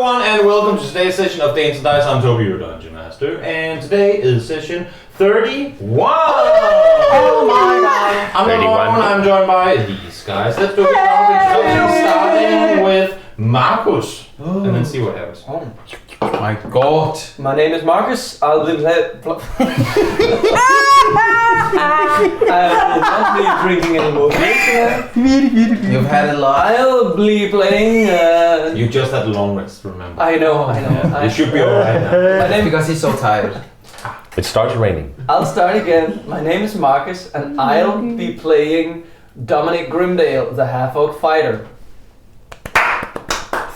everyone, and welcome to today's session of Danes and Dice. I'm Toby, your Dungeon Master, and today is session 31! Oh my god! I'm not alone, I'm joined by these guys. Let's do a introduction, starting with Marcus, and then see what happens. Oh my god! My name is Marcus. I'll be I will not be drinking any more beer. You've had a lot. I'll be playing. You just had a long rest, remember? I know. Yeah, it should be alright now. My name Because he's so tired. It starts raining. I'll start again. My name is Marcus, and I'll be playing Dominic Grimdale, the half-orc fighter.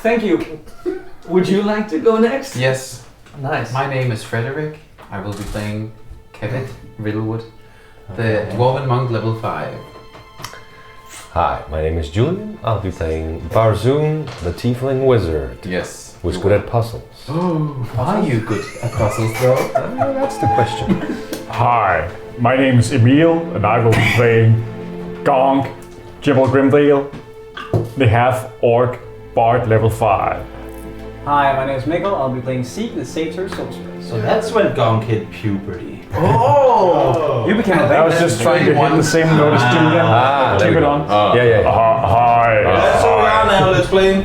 Thank you. Would you like to go next? Yes. Nice. My name is Frederick. I will be playing Kevin Riddlewood, the Dwarven Monk level 5. Hi, my name is Julian. I'll be playing Barzoon, the Tiefling Wizard. Yes. Who's good at puzzles. Oh, are you good at puzzles though? That's the question. Hi, my name is Emil, and I will be playing Gong, Jibble Grimdale, the half-orc bard level 5. Hi, my name is Mikkel. I'll be playing Seek, the Satyr Sorcerer. So that's when Gong hit puberty. Oh! You became a I was just trying to hit the same note as Julian. there Keep we it go. on. Yeah. Hi. That's who we are now, let's play.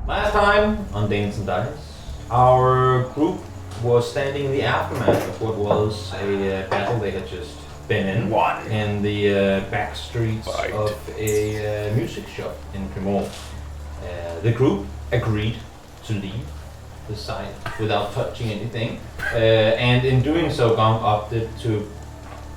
Last time on Danes and Dice, our group was standing in the aftermath of what was a battle they had just been in the back streets of a music shop in Primor. The group agreed to leave the site without touching anything, and in doing so, Gong opted to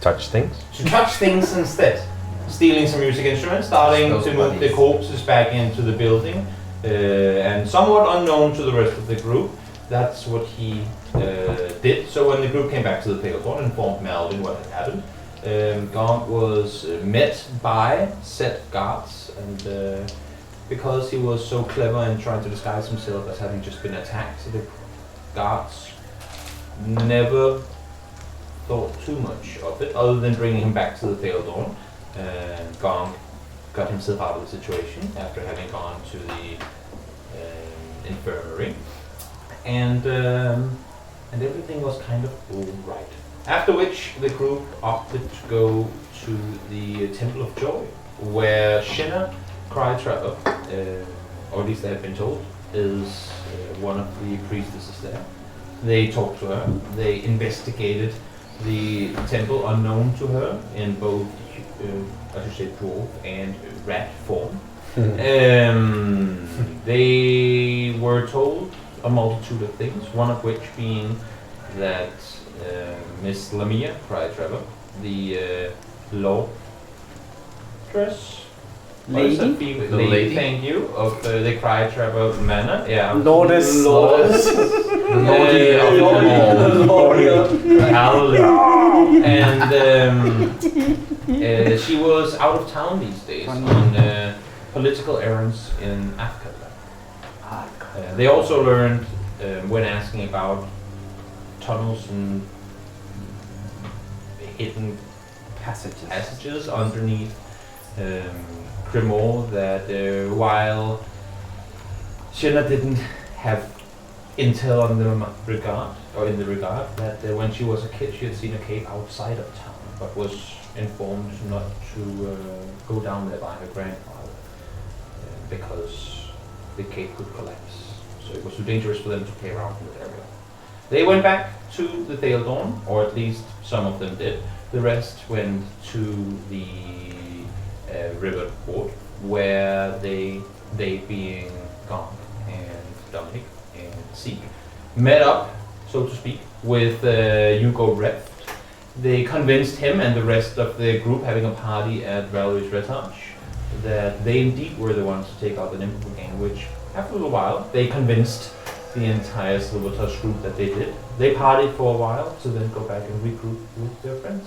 Touch things. touch things instead, stealing some music instruments, starting to move the corpses back into the building. And somewhat unknown to the rest of the group, that's what he did. So when the group came back to the Pale and informed Malvin what had happened, Gaunt was met by set guards, and because he was so clever in trying to disguise himself as having just been attacked, the guards never thought too much of it, other than bringing him back to the Pale Dawn. Gaunt got himself out of the situation after having gone to the infirmary, and everything was kind of all right. After which the group opted to go to the Temple of Joy, where Shinna Crytrapper, or at least they had been told, is one of the priestesses there. They talked to her. They investigated the temple unknown to her in both I should say dwarf and rat form. They were told a multitude of things, one of which being that Miss Lamia Crytrapper, the lordress, lady, thank you, of the Crytrapper Manor. Yeah, Lordess. Hallelujah. And she was out of town these days on political errands in Africa. They also learned when asking about tunnels and hidden passages underneath Grimoire that while Shinna didn't have intel on the regard that when she was a kid she had seen a cave outside of town but was informed not to go down there by her grandfather because the cave could collapse. So it was too dangerous for them to play around in that area. They went back to the Dale Dawn, or at least some of them did. The rest went to the river port, where they being Gonk and Dominic and Zeke, met up, so to speak, with Hugo Reft. They convinced him and the rest of the group having a party at Valerie's Retage that they indeed were the ones to take out the Nimble gang, which after a little while they convinced the entire Silver Touch group that they did. They partied for a while to then go back and regroup with their friends.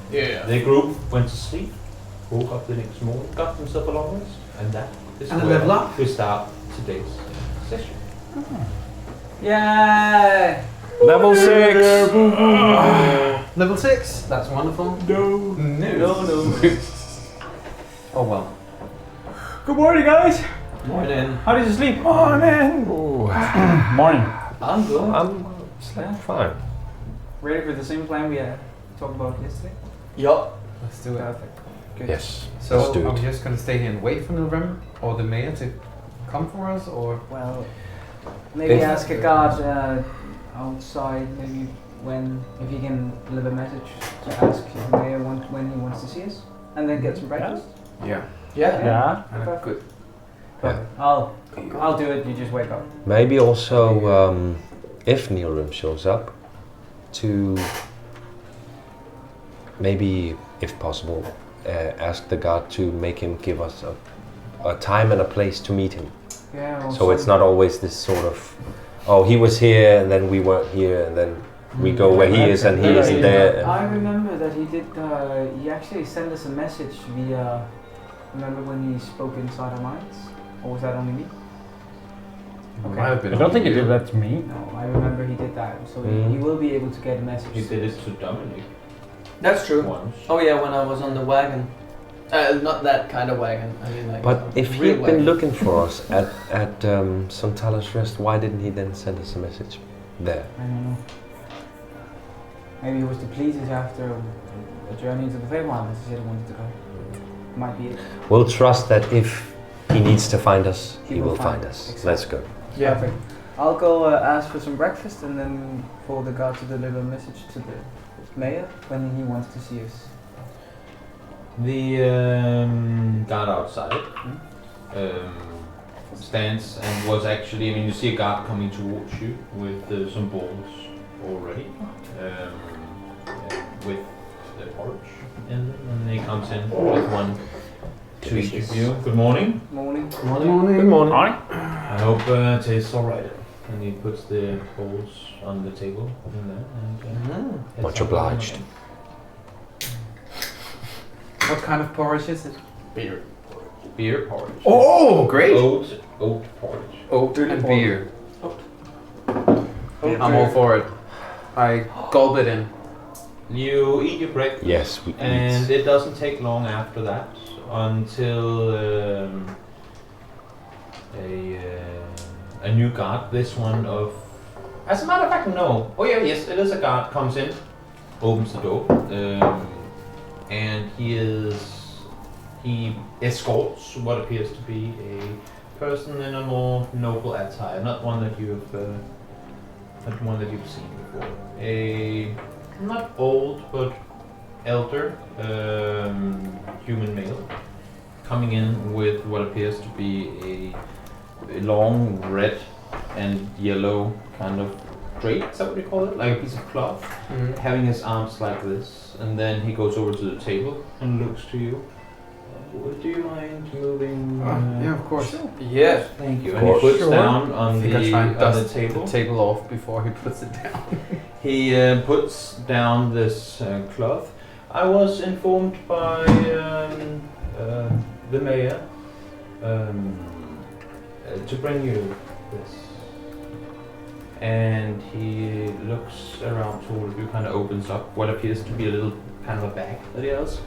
Yeah. The group went to sleep, woke up the next morning, got themselves a long rest, and that is And a where level up. we start today's session. Yay! Level 6! Level 6. That's wonderful. No. Oh well. Good morning, guys. Morning. How did you sleep? Morning. Morning. I'm good. I'm fine. Ready for the same plan we talked about yesterday? Yup. Let's do it. Perfect. Good. Yes. So let's do are we it. just gonna stay here and wait for November or the mayor to come for us, or Well, maybe If- ask a guard outside. Maybe if he can leave a message to ask the mayor when he wants to see us, and then get some breakfast. yeah? Yeah. Yeah. And a good. Perfect. I'll do it. You just wake up. Maybe also, if Neilrim shows up, to maybe, if possible, ask the guard to make him give us a time and a place to meet him. Yeah. Or So it's not always this sort of, oh, he was here and then we weren't here and then we go where he is and he isn't there. I remember that he did. He actually sent us a message via. Remember when he spoke inside our minds, or was that only me? Okay. Might have been I don't think he you. did that to me. No, I remember he did that. So Mm. he will be able to get a message. He did it to Dominic That's true. once. Oh yeah, when I was on the wagon. Not that kind of wagon. I mean like. But a if real he'd been wagon. looking for us at Suntalas Rest, why didn't he then send us a message there? I don't know. Maybe it was to please us after a journey into the Feywild. He said he wanted to go. Might be it. We'll trust that if he needs to find us, He he will will find find us, us. exactly. Let's go. Yeah. Perfect. I'll go ask for some breakfast and then for the guard to deliver a message to the mayor when he wants to see us. The guard outside stands and was actually, I mean, you see a guard coming towards you with some balls already, with the porridge in them, and he comes in with one to each of you. Good morning. Morning. Good morning. Morning. I hope it tastes alright. And he puts the bowls on the table in there. And, heads Much up. obliged. What kind of porridge is it? Beer porridge. Oh, great! Oat porridge. Oat and beer. Oh, I'm all for it. I gulp it in. You eat your breakfast. Yes, we And eat. it doesn't take long after that until a new guard. This one of, as a matter of fact, no. Oh yeah, yes, it is a guard. Comes in, opens the door, and he escorts what appears to be a person in a more noble attire, not one that you've seen before. A not old but elder human male coming in with what appears to be a long red and yellow kind of drape, is that what you call it? Like a piece of cloth, having his arms like this, and then he goes over to the table and looks to you. Do you mind moving? Yeah, of course. Yes. Thank you. Of And he course. puts Sure. down on I think I the try and on the dust table. the table off before he puts it down. He puts down this cloth. I was informed by the mayor to bring you this. And he looks around toward you, kind of opens up what appears to be a little kind of a bag that he has.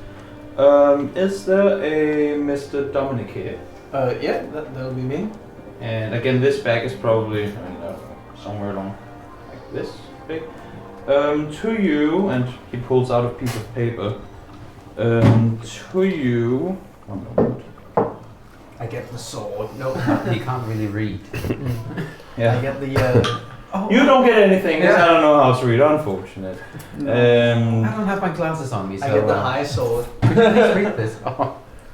Is there a Mr. Dominic here? Yeah, that'll be me. And again, this bag is probably somewhere along like this big. To you, and he pulls out a piece of paper. To you. One moment. I get the sword. No. He can't really read. Yeah. I get the. You don't get anything, 'cause I don't know how to read, unfortunate. I don't have my glasses on me, so... I get the high sword. Could you please read this?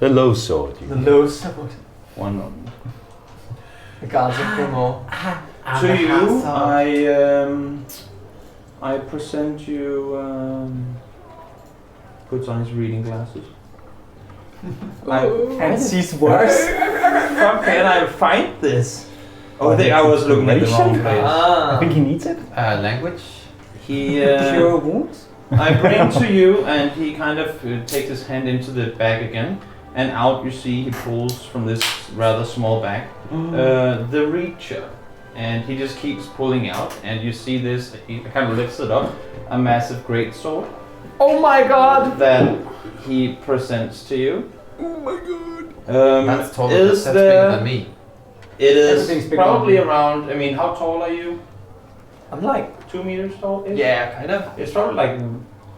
The low sword. The low sword. One moment. I can't say more. To you, I present you, puts on his reading glasses. And sees worse. How can I find this? Oh, I think I was looking at the wrong place. I think he needs it. Language? He, Cure wounds? I bring to you, and he kind of takes his hand into the bag again, and out you see he pulls from this rather small bag the Reacher, and he just keeps pulling out, and you see this. He kind of lifts it up, a massive great sword. Oh my god! That he presents to you. Oh my god! That's taller. That's bigger than me. It Everything's is bigger probably than me. around. I mean, how tall are you? I'm like, 2 meters tall? yeah, kind of. It's probably like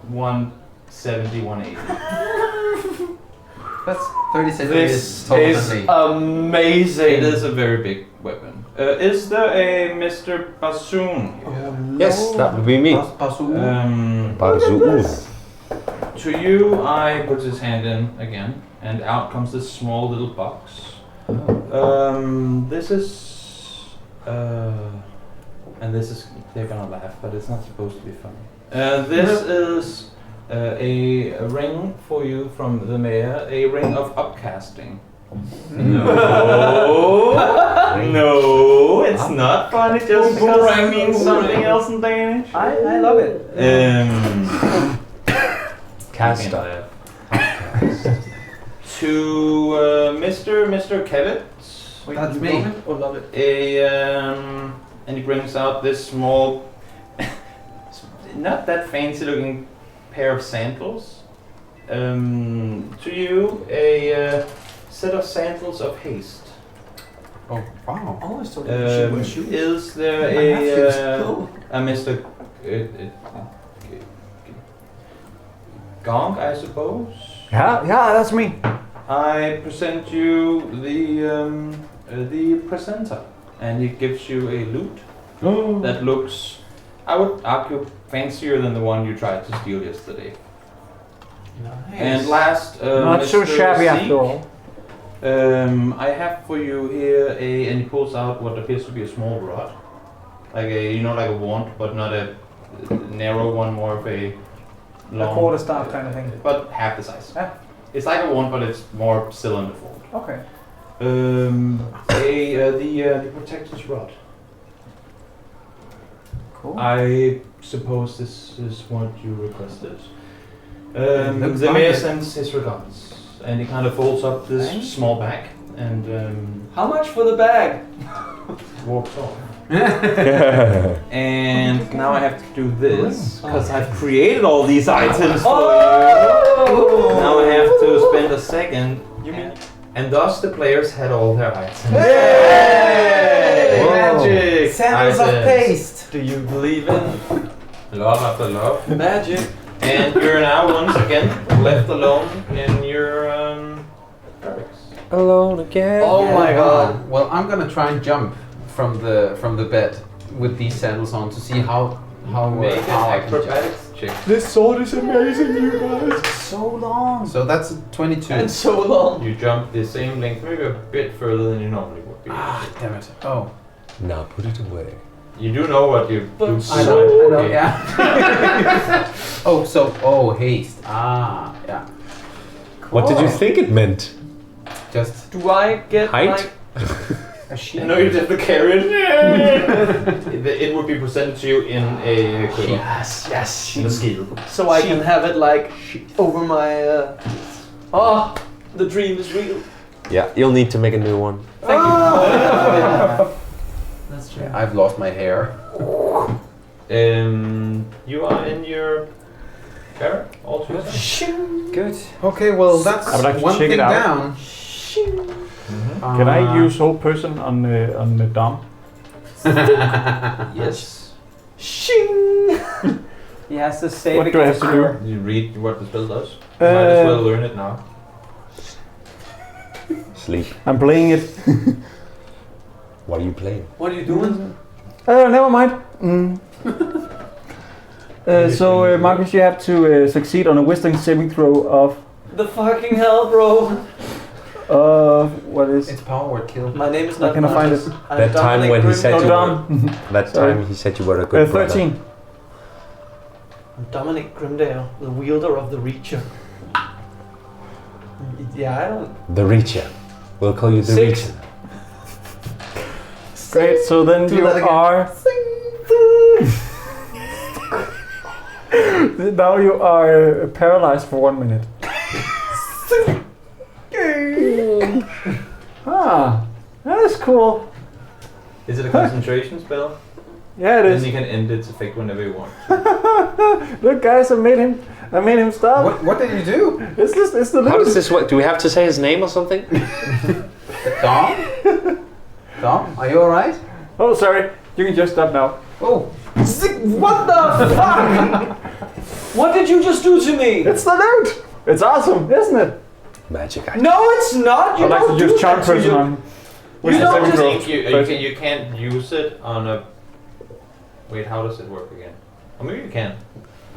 170, 180. That's 30 centimeters This taller is than me. amazing. It is a very big weapon. Is there a Mr. Bassoon here? Yes, that would be me. Barzoon. To you, I put his hand in again, and out comes this small little box. This is, and this is, they're gonna laugh, but it's not supposed to be funny. This is a ring for you from the mayor, a ring of upcasting. No, no, it's not funny just because I mean something else in Danish. I love it. Cast Okay. To Mr. Kevin. That's me. Oh, love it. And he brings out this small, not that fancy looking pair of sandals. To you, a set of sandals of haste. Oh, wow. Oh, I thought you should wear shoes. Is there a Mr. Gong, I suppose? Yeah, that's me. I present you the presenter, and he gives you a lute that looks, I would argue, fancier than the one you tried to steal yesterday. Nice. And last, Not so Mr. shabby Zeke, after all. I have for you here and he pulls out what appears to be a small rod, like a wand, but not a narrow one, more of a long, A quarterstaff kind of thing. but half the size. Yeah. It's like a wand, but it's more cylinder formed. Okay. The protector's rod. Cool. I suppose this is what you requested. looks The like mayor it. sends his regards, and he kind of folds up this Thanks. small bag and How much for the bag? walks off. And now I have to do this because I've created all these items for you. Now I have to spend a second. And thus the players had all their items. Yay! Whoa. Magic! Sandals of items. paste. Do you believe in Love after love. magic? And you're now once again left alone in your barracks. Alone again. Oh my god. Well, I'm gonna try and jump from the bed with these sandals on to see how Make an how I can jump. acrobatics check. This sword is amazing, you guys. So long. So that's a 22. And so long. You jump the same length, maybe a bit further than you normally would be. Ah, damn it. Oh. Now put it away. You do know what you do. I know, Okay. yeah. Oh, haste. Ah, yeah. What did you think it meant? Just Do I get Height? like a You sheet? know you have to carry it. It would be presented to you in a quiver. Yes. In a skill. So I can have it like over my. Oh, the dream is real. Yeah, you'll need to make a new one. Thank you. I've lost my hair. You are in your carrot all together. Good. Okay, well that's I would like to one check thing it out. down. Can I use hold person on the Dom? Yes. Shing! He has to save. What do I have to do? You read what the spell does. You might as well learn it now. Sleep. I'm playing it. What are you playing? What are you doing? Never mind. So Marcus, you have to succeed on a wisdom saving throw of The fucking hell, bro. what is? It's power word kill. My name is not Can I find Marcus. it? I'm That time Dominic when he Grim- said Oh, you Dom. That Sorry. time he said you were a good brother. 13. I'm Dominic Grimdale, the wielder of the Reacher. Yeah, I don't... The Reacher. We'll call you the 6. Reacher. Great. So then Do you that again. are. Now you are paralyzed for 1 minute. That is cool. Is it a concentration spell? Yeah, it Then is. you can end its effect whenever you want. Look, guys, I made him stop. What did you do? It's the How little. does this work? Do we have to say his name or something? Dom? Dom, are you alright? Oh, sorry. You can just stop now. Oh, What the fuck? What did you just do to me? It's the loot. It's awesome, isn't it? Magic item. No, it's not. You I'd like don't to do use charm that to person you. on. You don't I just- think you can't use it on a... Wait, how does it work again? Or maybe you can.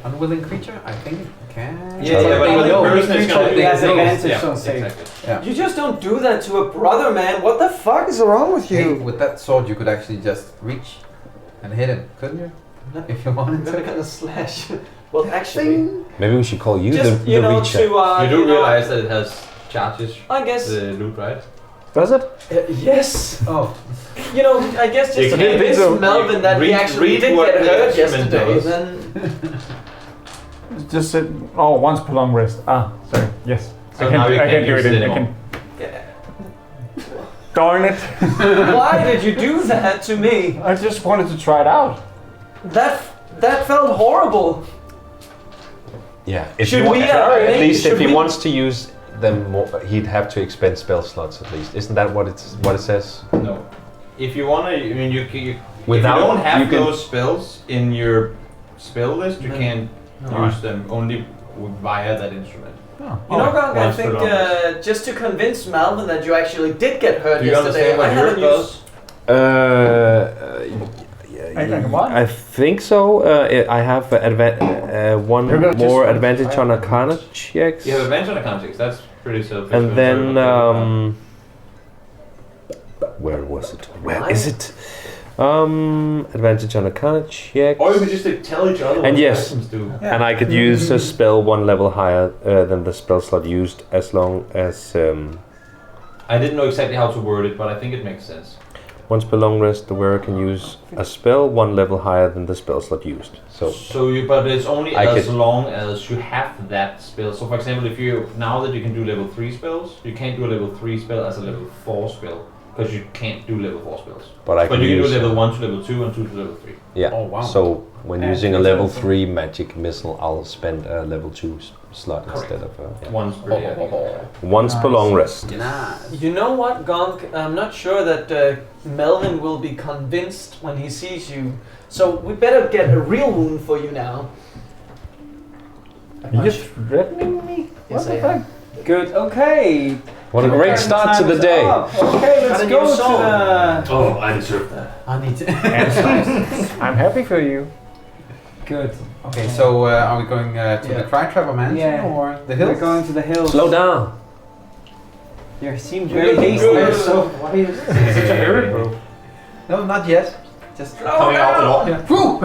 unwilling creature? I think it can. Yeah, but Unwilling the person is creature gonna has think- advantage yeah, on save. exactly. You just don't do that to a brother, man. What the fuck is wrong with Hey, you? with that sword you could actually just reach and hit him, couldn't you? If you wanted I'm never to. gonna slash. Well, actually, Maybe we should call you just the you know Reacher. to You do you know, realize that it has charges, I guess the loot, right? Does it? yes. Oh, You know, I guess You just to can't- convince so. Melvin that he Read- actually read did what get the hurt instrument yesterday. does. Then Just said. Oh, once per long rest. Ah, sorry. Yes. So now you I can't can't do use it. it I anymore. can. Darn it! why did you do that to me? I just wanted to try it out. That felt horrible. Yeah. If Should you we, want, maybe- at least if should he we- wants to use them more, he'd have to expend spell slots at least. Isn't that what it says? No. If you wanna, I mean, if you Without- don't have you can- those spells in your spell list, you Then- can't No. use them only via that instrument. You know, Gong, I Once per think long rest. just to convince Malvin that you actually did get hurt Do you yesterday, understand what I hurt haven't does? used. I think so. I have one You're gonna more just- advantage on Arcana checks. You have advantage on account checks, that's pretty self. And then, where was it? Where is it? Advantage on Arcana check. Or you could just tell each other what And the yes. items do. And I could use a spell one level higher than the spell slot used, as long as I didn't know exactly how to word it, but I think it makes sense. once per long rest, the wearer can use a spell one level higher than the spell slot used. So But it's only I as could- long as you have that spell. So for example, if you now that you can do level 3 spells, you can't do a level 3 spell as a level 4 spell because you can't do level 4 spells. but I But can you can use do level 1 to level 2 and 2 to level 3. yeah. Oh, wow. So when And using a it's level also- 3 magic missile, I'll spend a level 2 slot Correct. instead of Once per day. I think. once per long rest. nice. You know what, Gonk? I'm not sure that Melvin will be convinced when he sees you. So we better get a real wound for you now. You're threatening me? Yes, What I the am. fuck? Good. Okay. What a great start to the day. Okay, let's Got a go new to song. the. Oh, I deserve that. I need to. I'm happy for you. Good. Okay, so are we going to Yeah. the Cry Trapper Mansion Yeah. or the hills? We're going to the hills. Slow down. You seem You're very looking hasty. good. So why are you such a hurry, bro? No, not yet. Just Coming out the door.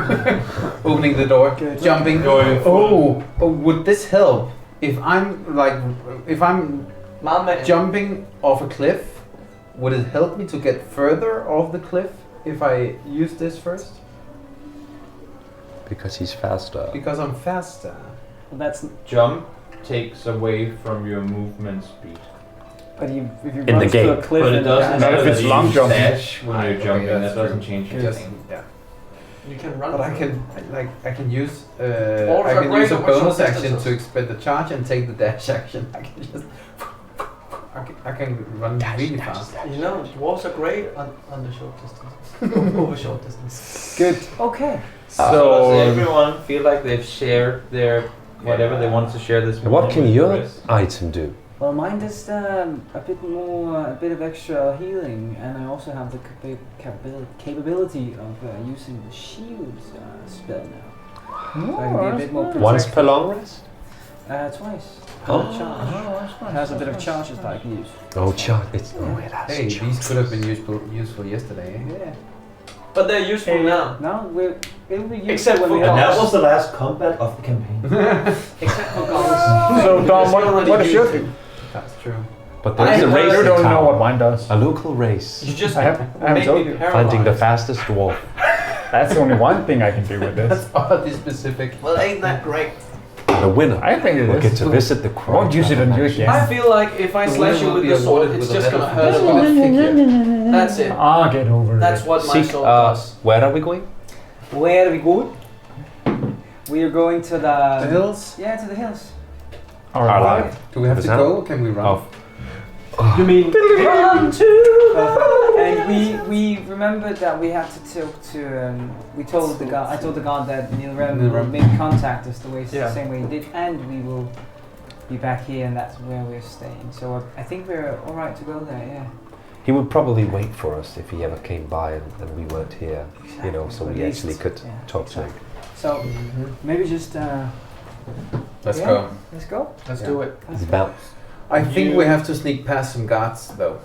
Woo! Opening the door, Good. jumping. Going Oh, would this help if I'm Mama. jumping off a cliff? Would it help me to get further off the cliff if I use this first? Because he's faster. Because I'm faster. That's Jump takes away from your movement speed. But if you In run the to a game. cliff But it and doesn't dash, Not if matter it's that long you jumping. dash when you're Okay, jumping. That that's doesn't true. change Just anything. yeah. You can run. But I through. can use Or I for can great use a or short bonus action distances. to expend the charge and take the dash action. I can just I can run really fast. You know, dwarves are great on the short distance. Over short distance. good. Okay. So does everyone feel like they've shared their whatever they want to share this And what morning can with your the rest? item do? Well, mine does a bit more, a bit of extra healing, and I also have the capability of using the shield spell now. So I can be a bit more protected. Once per long rest? Twice. Oh. Charge. It has a bit of charges that I can use. Oh, charge. It has Hey, charge. these could have been useful yesterday. Eh? Yeah. But they're useful now. Now it'll be useful Except when for we And have that was the last combat of the campaign. Except for guns. So Dom, what is your thing? That's true. But there is a I race You in don't know what town. mine does. A local race. You just I haven't made told me you. paralyzed. Finding the fastest dwarf. That's only one thing I can do with this. That's oddly specific. Well, ain't that great? The winner I think it will get is. to visit the I won't use it on you again. I feel like if I The slash winner you will with be the sword, awarded it's with a just gonna medal hurt a for lot. the figure. That's it. Ah, get over That's it. what my Seek, sword does. where are we going? Where are we going? We are going to The hills? Yeah, to the hills. Alright. Do we have to Is that- go or can we run? Oh. You mean run And we remembered that we had to talk to. We told the guard. I told the guard that Neil Rem will Neil Rem. maybe contact us the Yeah. same way he did, and we will be back here, and that's where we're staying. So I think we're all right to go there. Yeah. He would probably wait for us if he ever came by and we weren't here, you know, so At we least, actually could yeah, talk to him. So maybe just Let's yeah. go. let's go. Let's Yeah. do it. Let's go. Bounce. I think we have to sneak past some guards though.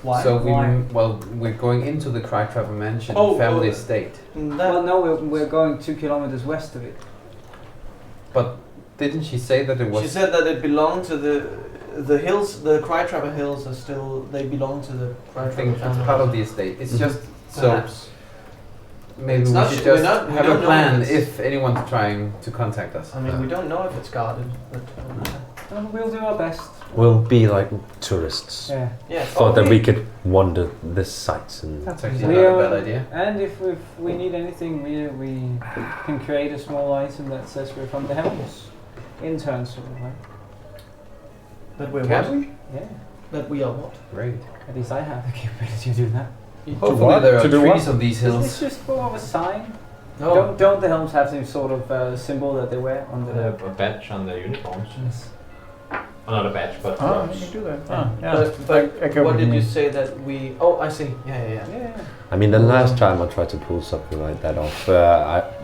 Why? So we Why? we're going into the Crytrapper Mansion oh. family estate. Well, no, we're going 2 kilometers west of it. But didn't she say that it was? She said that it belonged to the hills. The Crytrapper Hills are still. They belong to the I Crytrapper think it's family. part of the estate. It's Mhm. just so Perhaps. maybe It's we not should sh- we're just not- we have don't a know plan if it's- if anyone's trying to contact us. I mean, we don't know if it's guarded, but We'll do our best. We'll be like tourists. Yeah. yeah. Thought that we could wander the sights and That's actually We not a are- bad idea. And if we need anything, we can create a small item that says we're from the Helms. Interns, sort of, right? That we're Can what? we? Yeah. That we are what? Great. At least I have the capability to do that. Hopefully what? there are To do trees what? on these Isn't hills. this just more of a sign? No. Don't the Helms have some sort of symbol that they wear on They the... have a badge on their uniforms. Yes. Not a badge, but Oh, robes. you can do that. Yeah. Oh, yeah. But I get what did you mean. say that we? Oh, I see. Yeah. Yeah. I mean, the last time I tried to pull something like that off,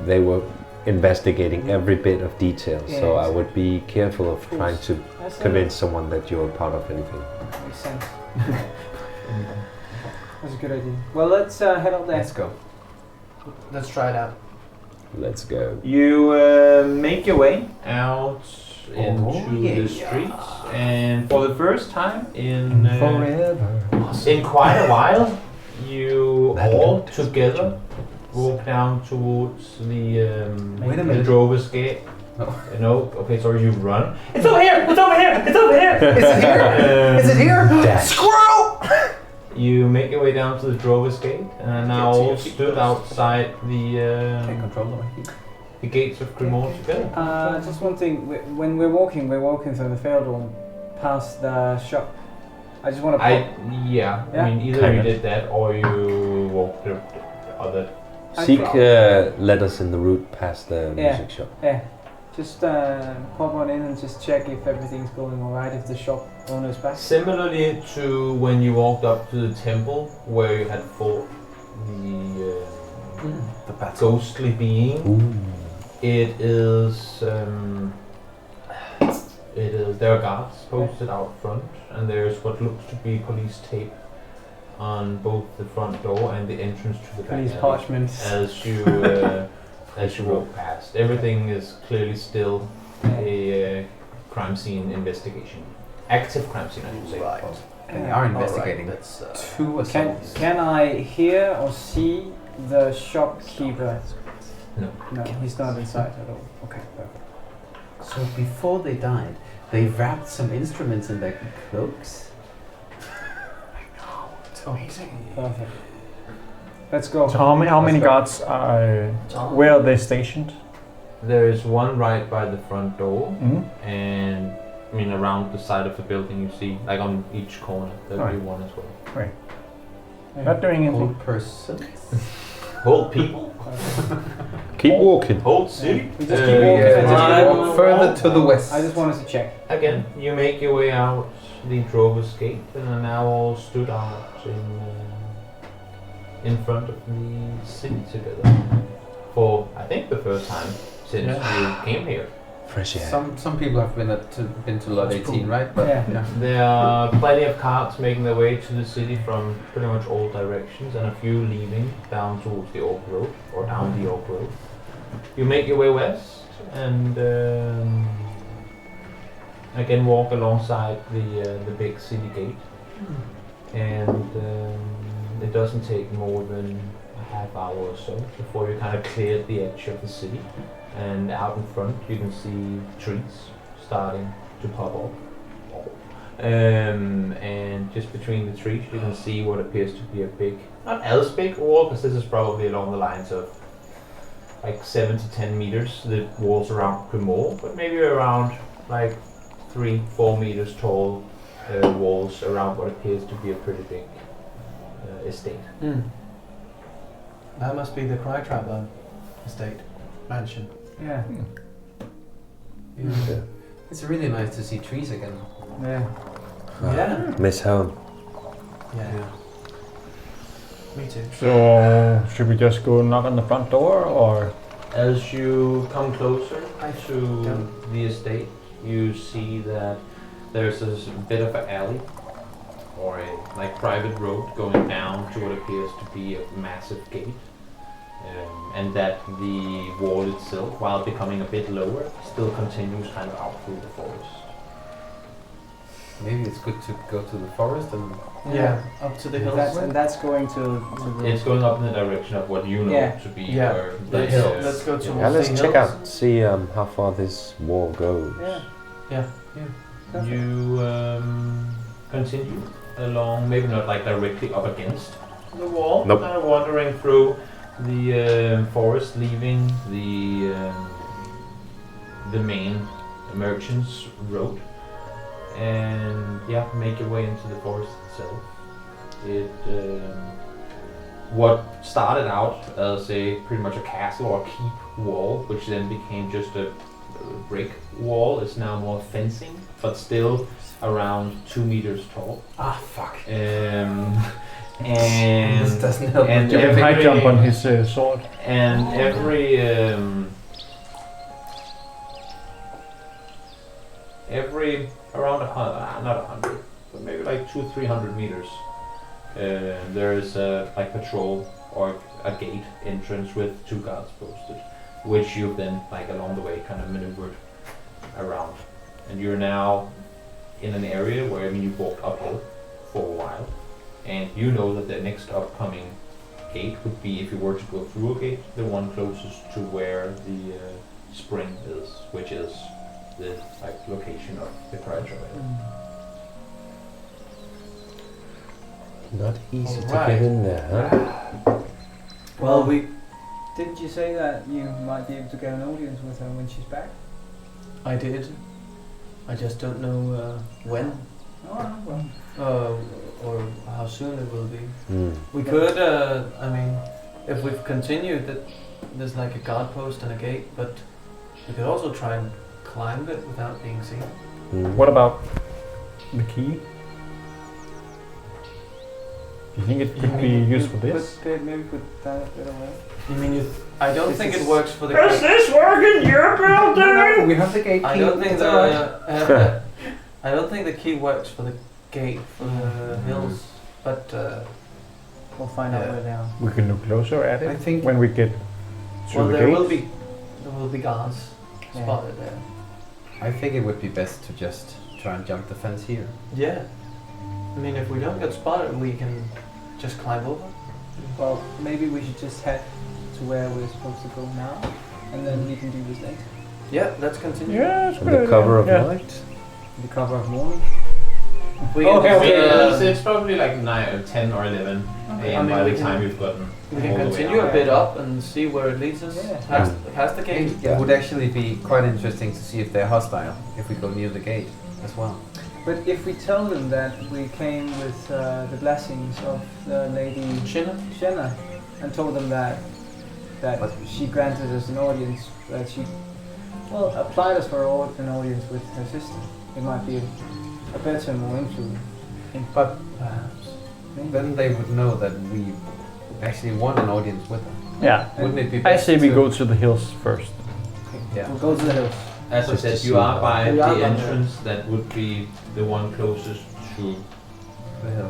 they were investigating every bit of detail, so I would be careful of trying to That's convince someone that you're part of anything. Makes sense. That's a good idea. Well, let's head up there. Let's go. Let's try it out. Let's go. You make your way out into yeah. the streets, and for the first time in Forever. in quite a while, you That all looked together walk down towards the Wait a minute. Drover's Gate. No. No, okay, sorry, you run. It's over here! It's over here! It's over here! Is it here? Is it here? Dash. Squirrel! You make your way down to the Drover's Gate, and now Get to all your feet stood first. outside Can't the control the heat. gates of Grimmauld together. Just one thing. When we're walking through the Feldorm, past the shop. I just want to. Yeah, Yeah. I mean, either Kind you of. did that or you walked the other. Seek letters in the route past the music shop. Yeah. Just pop on in and just check if everything's going alright. If the shop owner's back. Similarly to when you walked up to the temple where you had fought The battle. ghostly being, it is there are guards posted out front, and there's what looks to be police tape on both the front door and the entrance to the back Police alley parchments. as you walk past. Everything is clearly still a crime scene investigation. Active crime scene, I should say. Right. And they are investigating Let's. 2 assaults. Can I hear or see the shopkeeper? No. No, he's not inside at all. Okay, perfect. So before they died, they wrapped some instruments in their cloaks. Amazing. Perfect. Let's go. So how many go. guards are? Where are they stationed? There is one right by the front door, Mm-hmm. and I mean around the side of the building you see, like on each corner, there'll be one as well. Not doing anything. Old person. Hold people, Keep walking. hold city. We just keep walking. Yeah, and just just walk further to the west. I just wanted to check. Again, you make your way out the Drover's Gate and are now all stood out in front of the city together for, I think, the first time since you came here. Fresh air. Some people have been to Lot 18, right? But Yeah. There are plenty of carts making their way to the city from pretty much all directions, and a few leaving down towards the Orc Road, or down the Orc Road. You make your way west, and again walk alongside the big city gate. And it doesn't take more than a half hour or so before you kind of cleared the edge of the city. And out in front you can see trees starting to pop up. And just between the trees you can see what appears to be a big, not as big wall, because this is probably along the lines of like 7 to 10 meters, the walls around Primor, but maybe around like 3-4 meters tall walls around what appears to be a pretty big estate. That must be the Cry Traveler estate mansion. Yeah. Yeah. It's really nice to see trees again. Yeah. Yeah. Miss home. Yeah. Me too. So should we just go knock on the front door, or? As you come closer to the estate, you see that there's this bit of an alley or a like private road going down to what appears to be a massive gate, and that the wall itself, while becoming a bit lower, still continues kind of out through the forest. Maybe it's good to go to the forest and Yeah. Up to the hills. That's going to the... It's going up in the direction of what you know Yeah. to be Yeah. where Let's- the let's go to- Yeah, let's the check hills. out, see how far this wall goes. Yeah. Perfect. You continue along, maybe not like directly up against the wall, Nope. kind of wandering through the forest, leaving the main merchants road, and make your way into the forest itself. It what started out as a pretty much a castle or a keep wall, which then became just a brick wall, is now more fencing, but still around 2 meters tall. ah fuck. And This doesn't help. and with jumping. High jump on his sword. and every around not 100, but maybe like 200-300 meters, there is a like patrol or a gate entrance with 2 guards posted, which you've then like along the way kind of maneuvered around, and you're now in an area where you've walked uphill for a while, and you know that the next upcoming gate would be, if you were to go through a gate, the one closest to where the spring is, which is the like location of the Crytra. Not easy to Alright. get in there, huh? Well, we. Didn't you say that you might be able to get an audience with her when she's back? I did. I just don't know when Oh, well. or how soon it will be. Mm. We could. I mean, if we've continued, that there's like a guard post and a gate, but we could also try and climb it without being seen. Mm. What about the key? Do you think it could be used for this? Maybe put that a bit away. You mean I don't This think is- it works for the. Does this work in your building? We have the gate. I don't think It's alright. I don't think the key works for the gate for the hills, but We'll find out Yeah. where they are. We can look closer at it I think when we get through well, the there gates. will be guards Yeah. spotted there. I think it would be best to just try and jump the fence here. Yeah, I mean if we don't get spotted, we can just climb over. Well, maybe we should just head to where we're supposed to go now, and then we can do this later. Yeah, let's continue. Yeah, it's Under good cover of idea. night. The cover of morning. We can, It's probably like 9 or 10 or 11 a.m. by the time you've gotten. we can all the way continue out. a bit up and see where it leads us. Yeah. Past the gate. It would actually be quite interesting to see if they're hostile if we go near the gate as well. But if we tell them that we came with the blessings of the lady Shenna and told them that she granted us an audience, that she applied us for an audience with her sister, it might be a better, more influence. But Perhaps. Maybe. then they would know that we actually want an audience with them. Yeah. Wouldn't it be I best say we to- go to the hills first. Yeah. We'll go to the hills. As I Just said, to you see are how- by We are the by entrance that would be the one closest to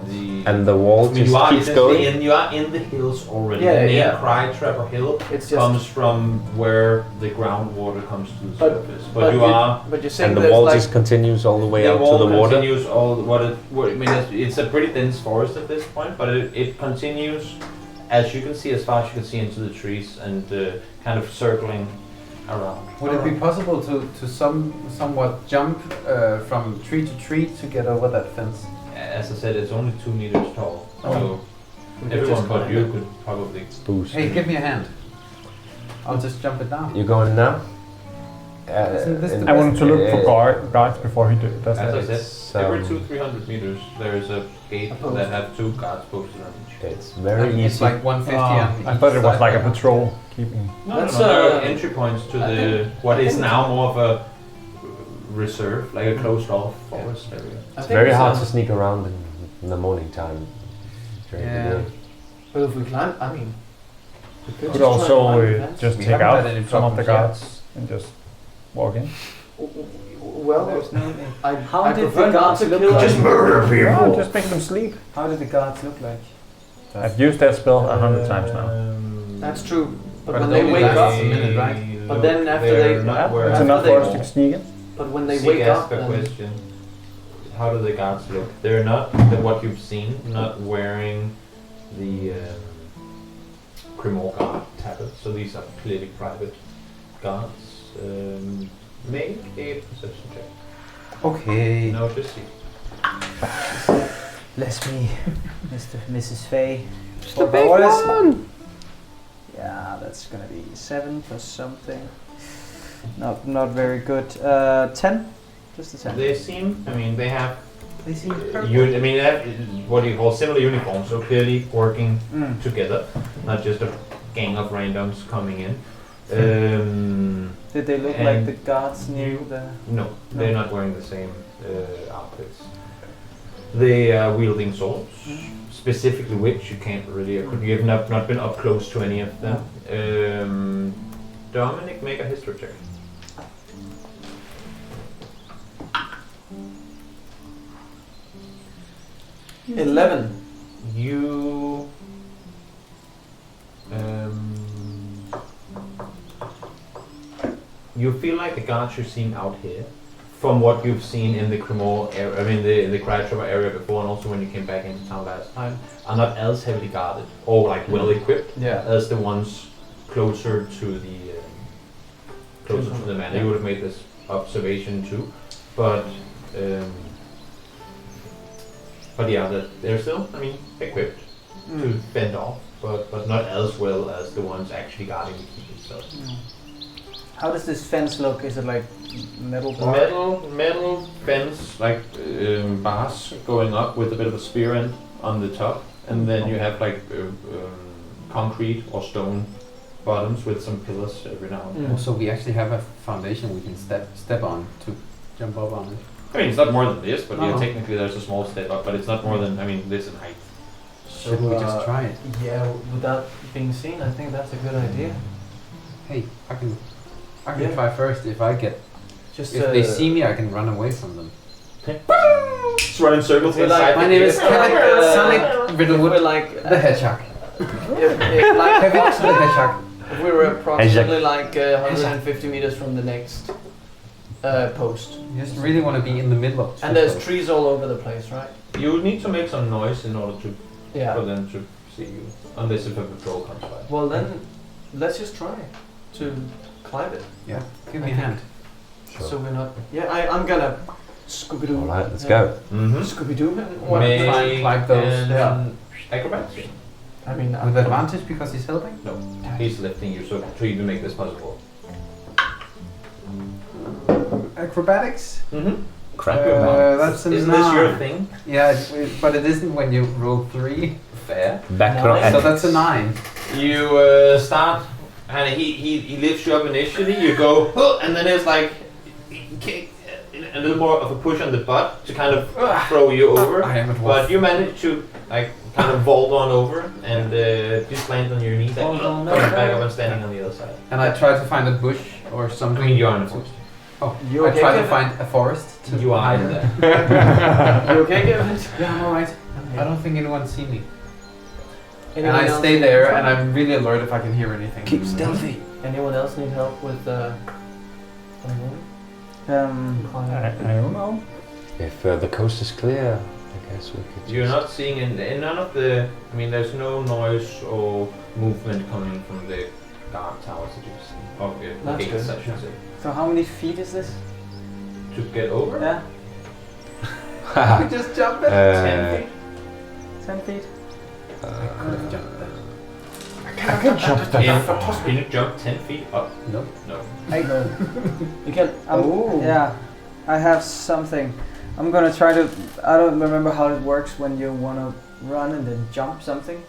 the. And the wall I mean, just keeps going. you are in the hills already. Yeah, the name yeah. Cry Trapper Hill It's just. comes from where the groundwater comes to the But- surface. But you are. But you're saying And the there's wall like just continues all the way out wall to the water. continues all I mean, it's a pretty dense forest at this point, but it continues, as you can see, as far as you can see into the trees and kind of circling around. Would it be possible to somewhat jump from tree to tree to get over that fence? As I said, it's only 2 meters tall, so we could everyone just but climb you it. could probably. Boost. Hey, give me a hand. I'll just jump it down. You going now? Isn't this the I wanted to look for uh, guards before he does As I that. said, every um, 200-300 meters, there's a gate A post. that have 2 guards posted on each. It's very It's easy. like 150 on I each thought it was side like a right now. patrol keeping. No, That's, there are entry points to I the think- what I is think- now more of a reserve, like a closed off forest area. I It's think very it's, hard to sneak around in the morning time during Yeah. the day. But if we climb, I mean, we could Could just try and also climb the fence. just We take haven't out had any some of the problems yet. guards and just walk in. Well, There's no. I did prefer the not guards to look kill like? us. murder Yeah, just make them sleep. How did the guards look like? I've used that spell 100 times now. That's true. But But when it they only wake up, lasts a minute, right? But then after they're they- not Yeah, wearing. it's after enough they for us walk. to sneak in. but when they Seek wake asked up, a then question. How do the guards look? They're not what you've seen. Not wearing the Cremor guard tablet. So these are clearly private guards. Make a perception check. Okay. No, just see. Bless me, Mrs. Fay. The big one! Yeah, that's gonna be 7 plus something. Not very good. 10? Just a 10. They seem. I mean, they have. They seem They have what you call similar uniforms. So clearly working Mm. together, not just a gang of randoms coming in. Did they look And like the guards near the... No, they're not wearing the same outfits. They are wielding swords, specifically which you can't really. You have not been up close to any of them. Dominic, make a history check. Mm-hmm. 11. You. You feel like the guards you're seeing out here, from what you've seen in the Cremor area, I mean the Crytrapper area before, and also when you came back into town last time, are not as heavily guarded or like well equipped Yeah. as the ones closer to the man. You would have made this observation too, but yeah, that they're still, I mean, equipped to fend off, but not as well as the ones actually guarding the keep itself. How does this fence look? Is it like metal bar? Metal fence, like bars going up with a bit of a spear end on the top, and then you have like concrete or stone bottoms with some pillars every now and then. Also, we actually have a foundation we can step on to jump up on it. I mean, it's not more than this, but yeah, Uh-huh. technically there's a small step up, but it's not more than, I mean, this in height. Should we just try it? Yeah, without being seen, I think that's a good idea. Hey, I can Yeah. try first. If Just if they see me, I can run away from them. Just run in circles We're inside. like- My name is Kevin Sonic We're Riddlewood, like the Hedgehog. like Kevin the Hedgehog. if we were approximately like 150 meters from the next post, You just really want to be in the middle of. and there's trees all over the place, right? You need to make some noise in order to Yeah. for them to see you, unless if a patrol comes by. Well then, let's just try to climb it. Yeah, give me I a hand. Sure. So we're not. Yeah, I'm gonna Scooby-Doo. All right, let's go. Mm-hmm. Scooby-Doo. Try like those. Acrobatics. I mean, With advantage because he's helping? No, he's lifting you, so to even make this possible. Acrobatics? Mm-hmm. Crap. That's a Isn't 9. this your thing? Yeah, but it isn't when you roll 3. Fair. Background. Nice. So that's a 9. You start, and he lifts you up initially. You go, "Huh," and then it's like a little more of a push on the butt to kind of throw you over. I am at But you manage to like kind of vault on over and just land on your knees, like, Vault on coming back over. up and standing on the other side. And I try to find a bush or I something. mean, you are in the forest. Oh, You I okay, try to Kevin? find a forest to You are hide in in. there. You okay, Kevin? Yeah, I'm alright. I don't think anyone see me. Anyone And I else stay need there, help? and I'm really alert if I can hear anything. Keep stealthy. Anyone else need help with I don't know. If the coast is clear, I guess we could. You're not seeing in none of the. I mean, there's no noise or movement coming from the guard towers that you've seen. Or the That's gates, good. I should say. So how many feet is this? To get over. Yeah, We just jump it. 10 feet. 10 feet. I could have jumped that. I can jump that Yeah. far. Can you jump 10 feet up? No. No. You can. Yeah, I have something. I'm gonna try to. I don't remember how it works when you wanna run and then jump something.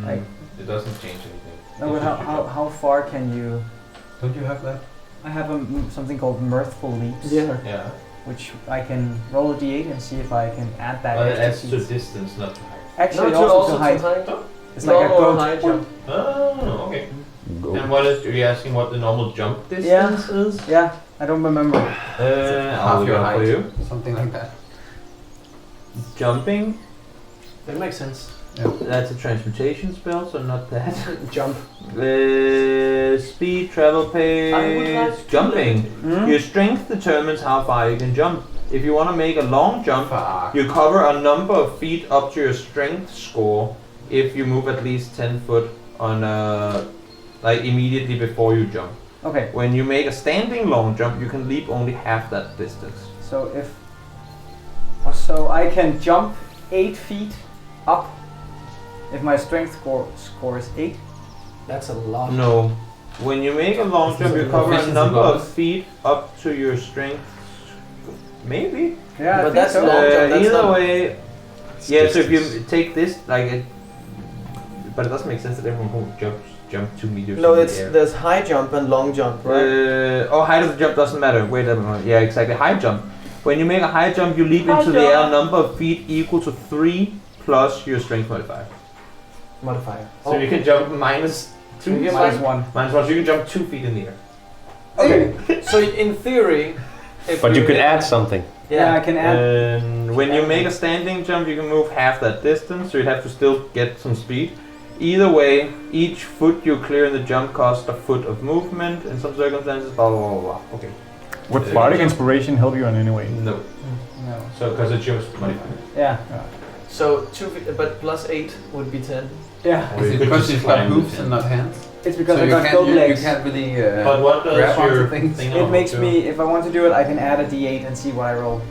Like- It doesn't change anything. No, It's but just you jump. how far can you? Don't you have that? I have something called mirthful leaps. Yeah. Yeah. Which I can roll a d8 and see if I can add that. But it extra adds to feet. distance, not to height. Actually, No, also to height. It's like a Normal boat. high jump. Oh, okay. Go. And what is? Are you asking what the normal jump distance is? Yeah, I don't remember. I'll Half look your it up for height. you. Something like that. Jumping. That makes sense. That's a transmutation spell, so not that. Jump. Speed, travel pace, I would like to jumping. Hmm? Your strength determines how far you can jump. If you want to make a long jump, Fuck. you cover a number of feet up to your strength score if you move at least 10 foot on like immediately before you jump. Okay, When you make a standing long jump, you can leap only half that distance. so I can jump 8 feet up if my strength score is 8. That's a lot. No. When you make a long jump, you cover a Efficiency number of bonus. feet up to your strength. Maybe. Yeah, But that's so. long jump, that's Either not- way, yeah. So if you take this, like, but it doesn't make sense that everyone who jump 2 meters. No, in it's the air. there's high jump and long jump, right? Height of the jump doesn't matter. Wait a minute. Yeah, exactly. High jump. When you make a high jump, you leap High into the air a jump. number of feet equal to 3 plus your strength modifier. Modifier. So you can jump minus 2. You get Minus 1. Minus 1. So you can jump 2 feet in the air. Okay. So in theory, if But you could add something. Yeah, I can add. And when you make a standing jump, you can move half that distance, so you'd have to still get some speed. Either way, each foot you clear in the jump costs a foot of movement. In some circumstances, blah blah blah blah. Okay. Would bardic inspiration help you in any way? No. No. So because it's your modifier. Yeah. So 2 feet, but plus 8 would be 10. Yeah. Or Is you it could because just you've got climb hooves the and not hands? It's because So I you got can't, both you legs. can't really But what does grab onto your things. thing It makes do? me, if I want to do it, I can add a d8 and see what I roll.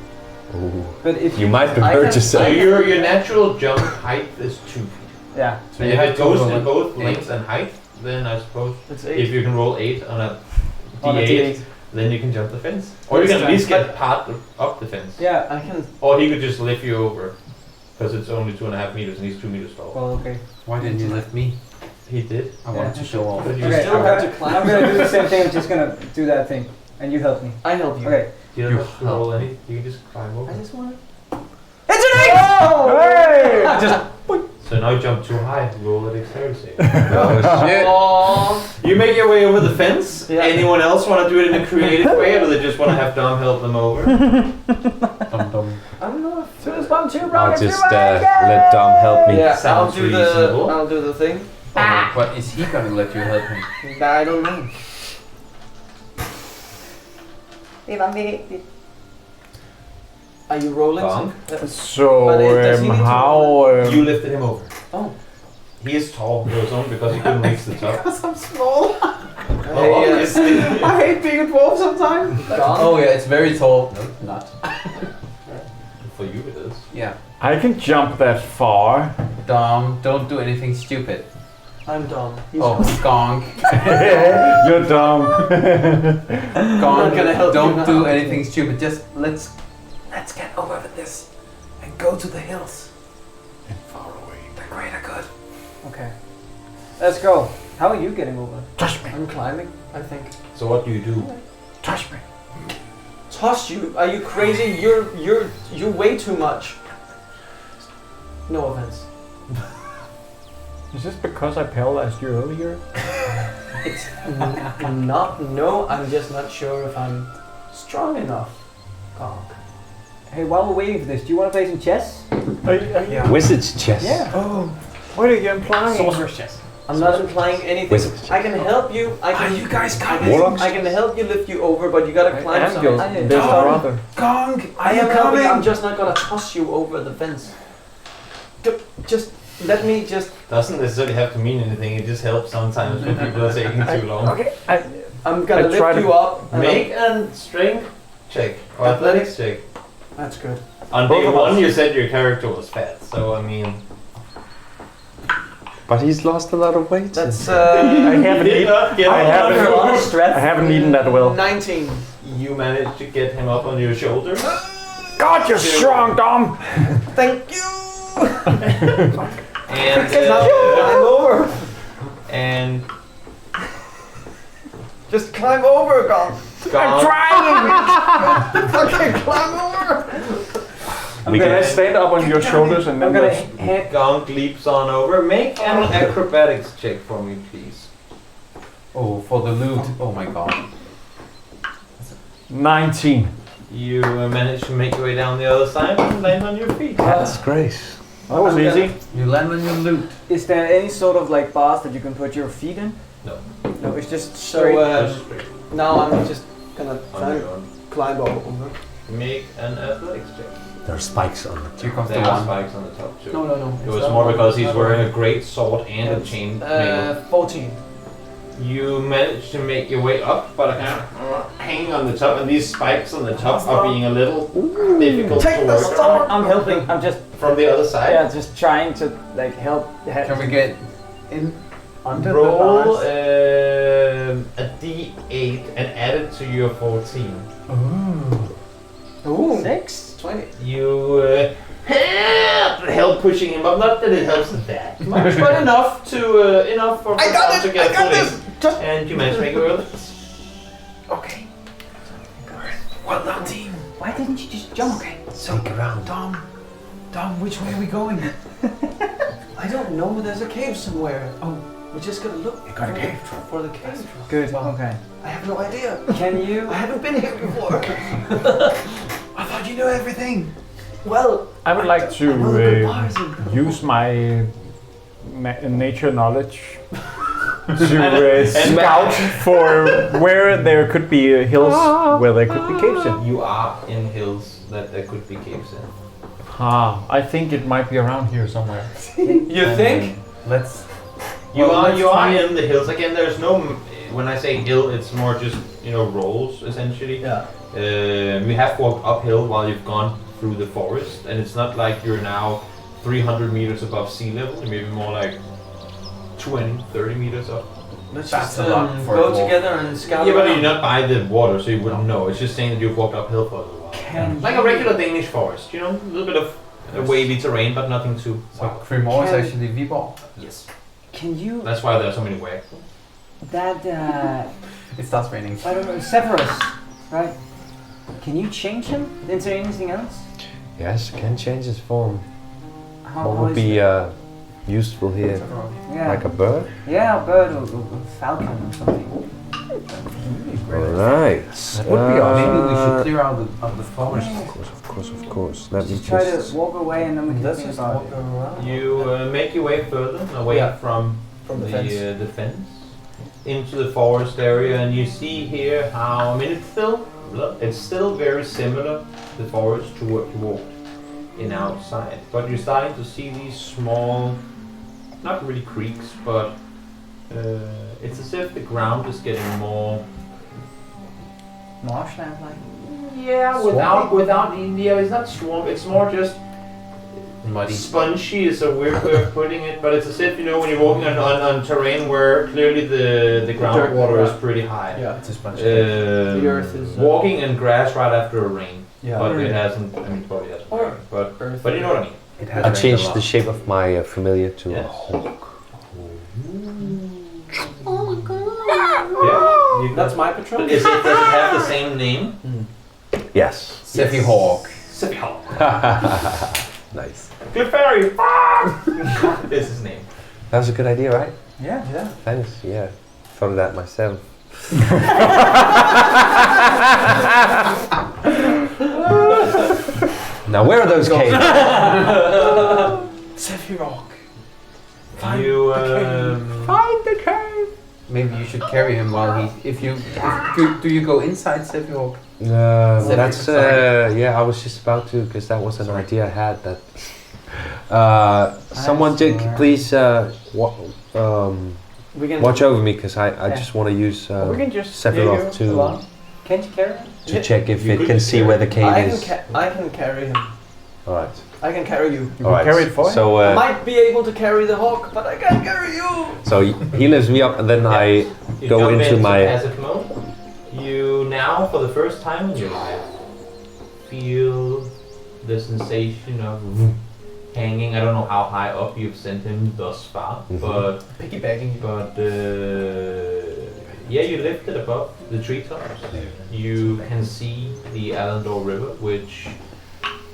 Ooh. But if You might I hurt can- So yourself. your natural jump height is 2 feet. yeah, So And you if have it to goes roll in it. both 8. length and height, then I suppose It's if 8. you can roll 8 on a on a d8, d8. then you can jump the fence. Or you can at least get part up the fence. Yeah. I can. Or he could just lift you over. Because it's only 2.5 meters and he's 2 meters tall. Well, okay. Why didn't you lift me? He did. I wanted to show off. But you Okay, still I'm have gonna, to climb. I'm gonna do the same thing. I'm just gonna do that thing, and you help me. I help you. Okay. You don't have to roll any. You can just climb over. I just want to. It's an 8! Oh! Hey! Just So now you jump too high. Roll a dexterity save. Oh shit. Oh. You make your way over the fence. Yeah. Anyone else want to do it in a creative way, or do they just want to have Dom help them over? Dum dum. I don't know. two is 1, 2, I'll rocket, just 2, let Dom help me. Yeah, Sounds I'll do reasonable. the. I'll do the thing. But is he gonna let you help him? I don't know. Det var vigtigt. Are you rolling? Bonk. So, But does he need to how... You lifted him over. Oh. He is tall. It was only because he couldn't reach the top. Because I'm small. Oh, yes. I hate being a dwarf sometimes. Gone. Oh yeah, it's very tall. No, not. I can jump that far. Dom, don't do anything stupid. I'm dumb. He's Gonk. You're dumb. Gonk, gonna help you don't now. do anything stupid. Just let's get over this and go to the hills. And far away. The greater good. Okay. Let's go. How are you getting over? Touch me. I'm climbing, I think. So what do you do? Touch me. Toss you? Are you crazy? You're way too much. No offense. Is this because I paralyzed you earlier? It's not. No, I'm just not sure if I'm strong enough. Gonk. Hey, while we're waiting for this, do you want to play some chess? Yeah. Wizard's chess. Yeah. Oh, what are you implying? Sorcerer's chess. I'm not implying anything. Wizards. I can help you. Are you guys coming? Warlocks? I can help you lift you over, but you gotta climb And your something. best brother. Gong, I am helping. I'm just not gonna toss you over the fence. Just let me just. Doesn't necessarily have to mean anything. It just helps sometimes when people are taking too long. Okay. I'm gonna I try lift to you up. and Make a strength check or athletics check. That's good. On Both day of one, us. you said your character was fat, so I mean. But he's lost a lot of weight. That's I haven't Did eaten. not get I him haven't- up. A lot of stress. I haven't eaten that well. 19. You managed to get him up on your shoulders. God, you're strong, Dom. Thank you. And Climb over. and Just climb over, Gonk. Gong, Fucking climb over. I'm gonna stand up on your shoulders and I'm then gonna let's- hand. Gong leaps on over. Make an acrobatics check for me, please. Oh, for the loot. Oh my god. 19. You manage to make your way down the other side and land on your feet. That's great. That was easy. You land on your loot. Is there any sort of like bars that you can put your feet in? No. No, it's just So straight. Just straight now I'm just gonna on your own. climb over. Make an athletics check. There are spikes on it. Here comes There the are one. spikes on the top too. No. It was more because he's wearing a great sword and a chain mail. 14. You manage to make your way up, but kind of hanging on the top, and these spikes on the top are being a little difficult to work on I'm helping. I'm just from the other side. just trying to like help. Can we get in under Roll the bars? a d8 and add it to your 14. Ooh. 6? 20. You help pushing him up. Not that it helps that much, but enough to enough for Tom to get footing. And you manage to make it early. Okay. Well done, team. Why didn't you just jump? Okay, so Think around. Dom, which way are we going? I don't know. There's a cave somewhere. Oh, we just gotta look. You got a cave for the cave. Good. Okay. I have no idea. Can you? I haven't been here before. I thought you knew everything. Well, I would like I know the good bars to and- use my nature knowledge to scout for where there could be hills where there could be caves in. You are in hills that there could be caves in. I think it might be around here somewhere. You think? Let's. You Well, are let's you are try- in the hills again. There's no. When I say hill, it's more just rolls essentially. Yeah. You have walked uphill while you've gone through the forest, and it's not like you're now 300 meters above sea level. You're maybe more like 20, 30 meters up. Let's That's just a lot for a go wolf. together and scout Yeah, but around. you're not by the water, so you wouldn't know. It's just saying that you've walked uphill for a little while. Can Like a regular Danish forest, a little bit of wavy terrain, but nothing too. So Cremor is Can- actually Viborg. Yes. Can you? That's why there are so many wags. That It starts raining. I don't know. Severus, right? Can you change him into anything else? Yes, can change his form. How What would is be it? useful here? Yeah. Like a bird? Yeah, a bird or falcon or something. Alright. That would be awesome. Maybe we should clear out of the forest. Of course. Let me Just try just... to walk away and then we can Let's think just about walk it. around. You make your way further away Yeah. from From the fence. the fence into the forest area, and you see here how it's still very similar the forest to what you walked in outside, but you're starting to see these small, not really creeks, but it's as if the ground is getting more. Marshland like. Yeah, without it's not swamp. It's more just Muddy. Spongy is a weird way of putting it, but it's as if, when you're walking on terrain where clearly the groundwater is pretty high. Yeah. It's a sponge. The earth is. Walking in grass right after a rain. Yeah. But it hasn't, probably hasn't. Or But earth. you know what I mean. It has I rained a changed lot. the shape of my familiar to a Yes. hawk. Yeah. You That's my patrol. Does it have the same name? Yes. Seffy Hawk. Sippy Hawk. Nice. Good fairy. Is his name. That was a good idea, right? Yeah. Thanks. Yeah. Thought of that myself. Now where are those caves? Sephiroth. You Find the cave. Maybe you should carry him while he. Do you go inside Seffy Hawk? That's yeah. I was just about to, because that was an idea I had. That someone did please We can. watch over me, because I just want to use we can just Sephiroth take you along. Can't you carry him? to check if You it could can just see carry where the cave I is. can carry him. All right. I can carry you. All right. carry it for him? So I might be able to carry the hawk, but I can't carry you. so he lifts me up, and then I You go jump into my. passive mode. You now, for the first time in your life, feel the sensation of hanging. I don't know how high up you've sent him thus far, Mhm. but Piggybacking you. yeah, you lifted above the treetops. You can see the Allendor River, which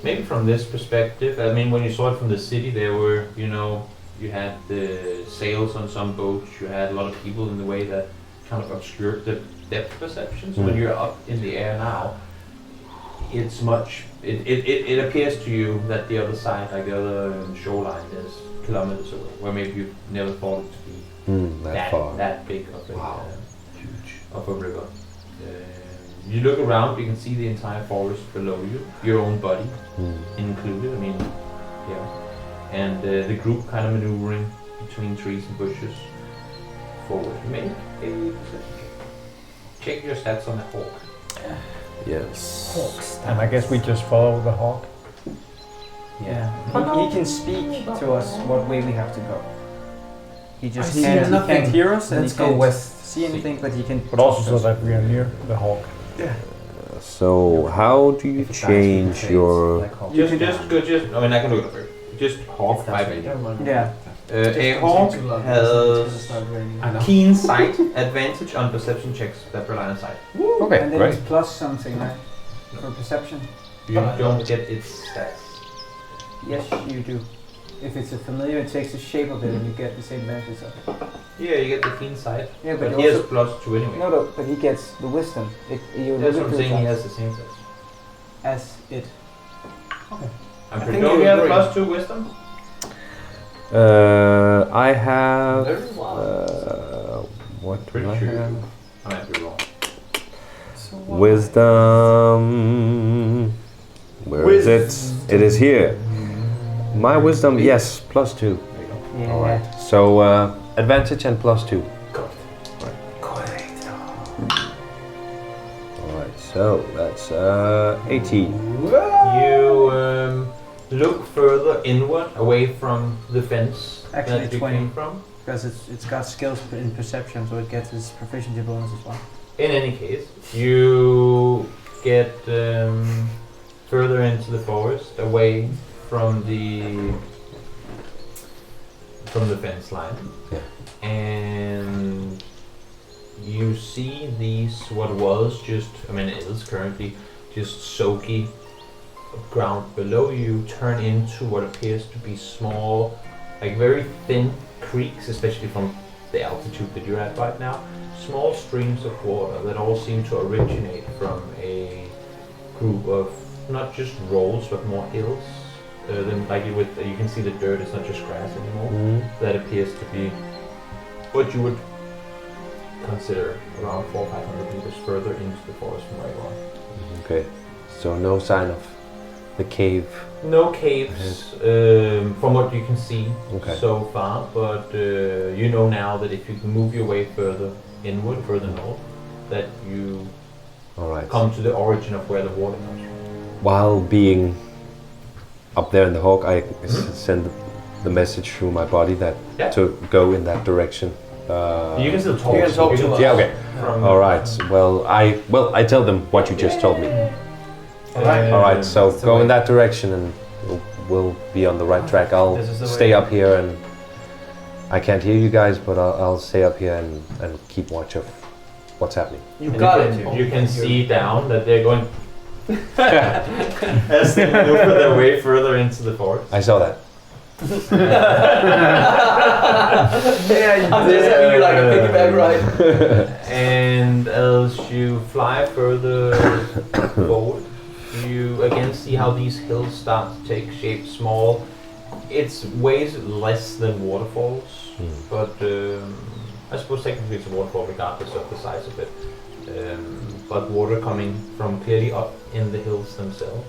maybe from this perspective, I mean, when you saw it from the city, there were, you had the sails on some boats, you had a lot of people in the way that kind of obscured the depth perception. So when you're up in the air now, it's it appears to you that the other side, like the other shoreline, is kilometers away, where maybe you've never thought it to be That far. that big of a river. You look around, you can see the entire forest below you, your own body included. I mean, yeah. And the group kind of maneuvering between trees and bushes forward. Make a perception check. Check your stats on the hawk. Yes. And I guess we just follow the hawk. Yeah. He can speak to us what way we have to go. He just see can't, he nothing. can't hear us, and Let's he go can't west. see anything, but he can. But also talk so to us. that we are near the hawk. So how do you If it dies, change it your? fades, like Hawk. Just, I mean, I can do it first. Just hawk If that's 5 what you Yeah. A hawk has I know. keen sight advantage on perception checks that rely on sight. Okay, And then great. it's plus something, right? For perception. You don't get its stats. Yes, you do. If it's a familiar, it takes the shape of it, and you get the same benefits of it. Yeah, you get the keen sight. Yeah, But but he has also +2 anyway. no, but he gets the wisdom. You That's what I'm look saying, at he it has the same stats. as it. I'm I pretty think sure you you have agree. +2 wisdom. I have. Very What do Pretty I sure you have? do. I might be wrong. Wisdom. Where is it? It is here. My wisdom, yes, +2. Yeah. All right. So advantage and +2. All right. So that's 18. You look further inward, away from the fence Actually, that you 20. came from. Because it's got skills in perception, so it gets its proficiency bonus as well. In any case, you get further into the forest, away from the fence line, and you see these what was just, I mean, it is currently just soaky ground below you turn into what appears to be small, like very thin creeks, especially from the altitude that you're at right now. Small streams of water that all seem to originate from a group of not just rolls but more hills. Then, like you can see the dirt is not just grass anymore. That appears to be what you would consider around 400 or 500 meters further into the forest from where you are. Okay. So no sign of the cave. No caves from what you can see so far, but you know now that if you can move your way further inward, further north, that you All right. come to the origin of where the water comes from. While being up there in the hawk, I send the message through my body that to go in that direction. You can still talk. You can talk to us. Yeah, okay. All right. Well, I tell them what you just told me. All right. So go in that direction, and we'll be on the right track. I'll stay up here, and I can't hear you guys, but I'll stay up here and keep watch of what's happening. You got it. You can see down that they're going as they maneuver their way further into the forest. I saw that. I'm just having you like a piggyback ride. And as you fly further forward, you again see how these hills start to take shape. Small. It's ways less than waterfalls, but I suppose technically it's a waterfall regardless of the size of it. But water coming from clearly up in the hills themselves.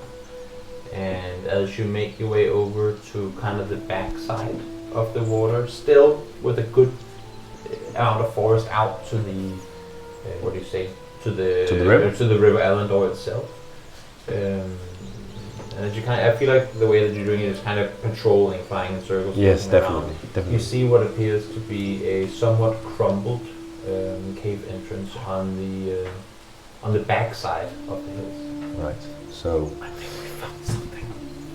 And as you make your way over to kind of the back side of the water, still with a good amount of forest out to the to the river Allendor itself. And as you I feel like the way that you're doing it is kind of patrolling, flying in circles. Yes, around. definitely. You see what appears to be a somewhat crumbled cave entrance on the back side of the hills. Right. So I think we found something.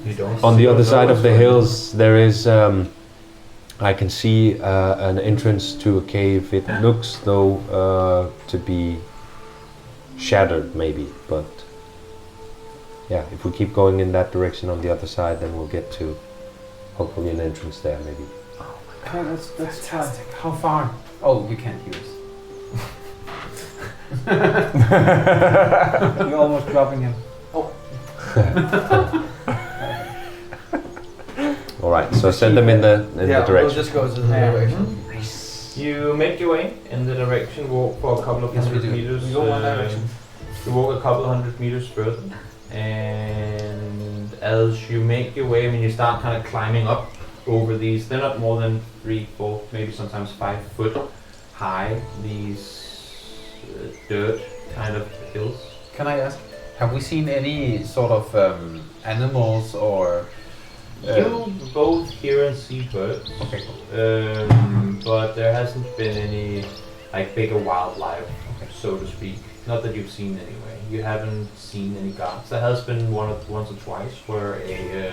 You don't. on see the other what side of the going on. hills, there is. I can see an entrance to a cave. It looks though to be shattered, maybe, but. Yeah, if we keep going in that direction on the other side, then we'll get to hopefully an entrance there, maybe. Okay, let's try. How far? Oh, you can't hear us. You're almost dropping him. All right, so send them in the We'll direction. just go to the direction. You make your way in the direction, walk for a couple of Yes, we hundred do. meters. We go one direction. You walk a couple of hundred meters further, and as you make your way, I mean, you start kind of climbing up over these. They're not more than 3, 4, maybe sometimes 5 foot high. These dirt kind of hills. Can I ask, have we seen any sort of animals or... You both hear and see birds. Okay, cool. But there hasn't been any like bigger wildlife, so to speak. Not that you've seen anyway. You haven't seen any guards. There has been once or twice where a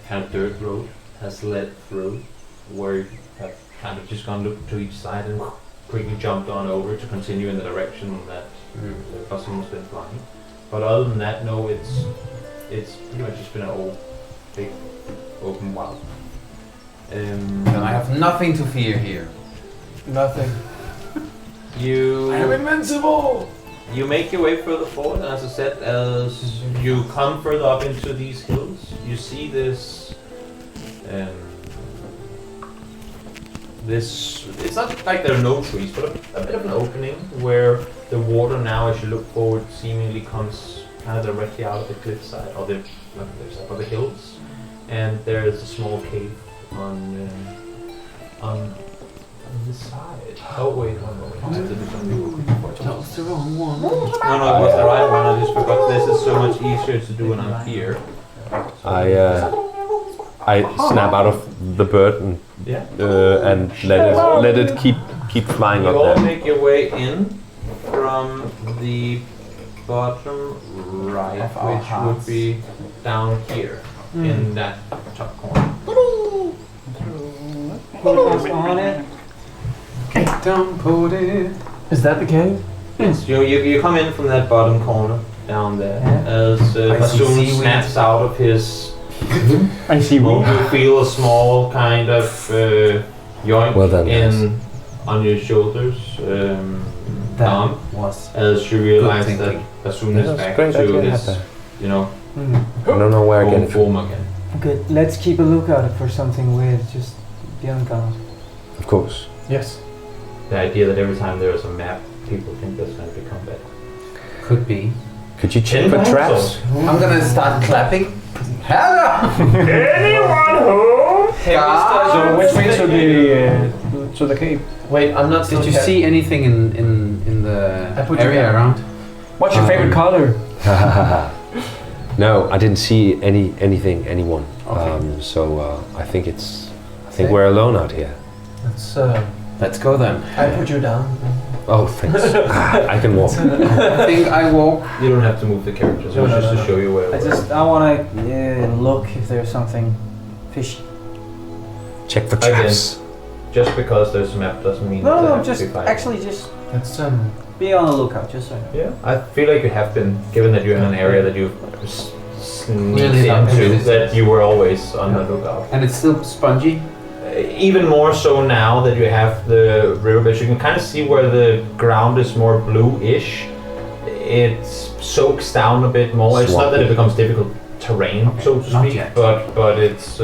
kind of dirt road has led through, where you have kind of just gone look to each side and quickly jumped on over to continue in the direction that the possum has been flying. But other than that, no, it's pretty much just been an old, big, open wild. Then I have nothing to fear here. Nothing. I'm invincible! You make your way further forward, and as I said, as you come further up into these hills, you see this. It's not like there are no trees, but a bit of an opening where the water now, as you look forward, seemingly comes kind of directly out of the cliffside, or not the cliffside, but the hills. And there is a small cave on this side. Oh wait, one moment. I have to do something. That was the wrong one. No, it was the right one. I just forgot. This is so much easier to do when I'm here. I snap out of the bird and let it keep flying You up all there. make your way in from the bottom right, Of our which hearts. would be down here in that top corner. Put us on it. Don't put it. Is that the cave? Yes, you come in from that bottom corner down there as I see Basun seaweed. snaps out of his. I see You feel a small kind of yoink Well done, guys. on your shoulders, That Dom, was... as you realize Good that thinking. Basun Yeah, is that's back great. I to can his, have that. Mm-hmm. I don't know where I get home it from. form again. Good. Let's keep a lookout for something weird. Just be on guard. Of course. Yes. The idea that every time there is a map, people think there's going to be combat. Could be. Could you check for traps? I'm gonna start clapping. Hello! Anyone home? So Which way to the cave? Wait, I'm not. Did you see anything in the I put you area down. around? What's your favorite color? No, I didn't see anyone. Okay. So I think we're alone out here. Let's go then. I put you down. Oh, thanks. I can walk. I think I walk. You don't have to move the characters. It was just to show you where. I want to look if there's something fishy. Check for Again. traps. Just because there's a map doesn't mean. No, that just we find actually just Let's be on the lookout, just so you know. Yeah, I feel like you have been, given that you're in an area that you've sneaked Really not into, really. that you were always on the lookout. And it's still spongy. Even more so now that you have the riverbed, you can kind of see where the ground is more blue-ish. It soaks down a bit more. It's not that it becomes difficult terrain, so to Not speak, yet. but it's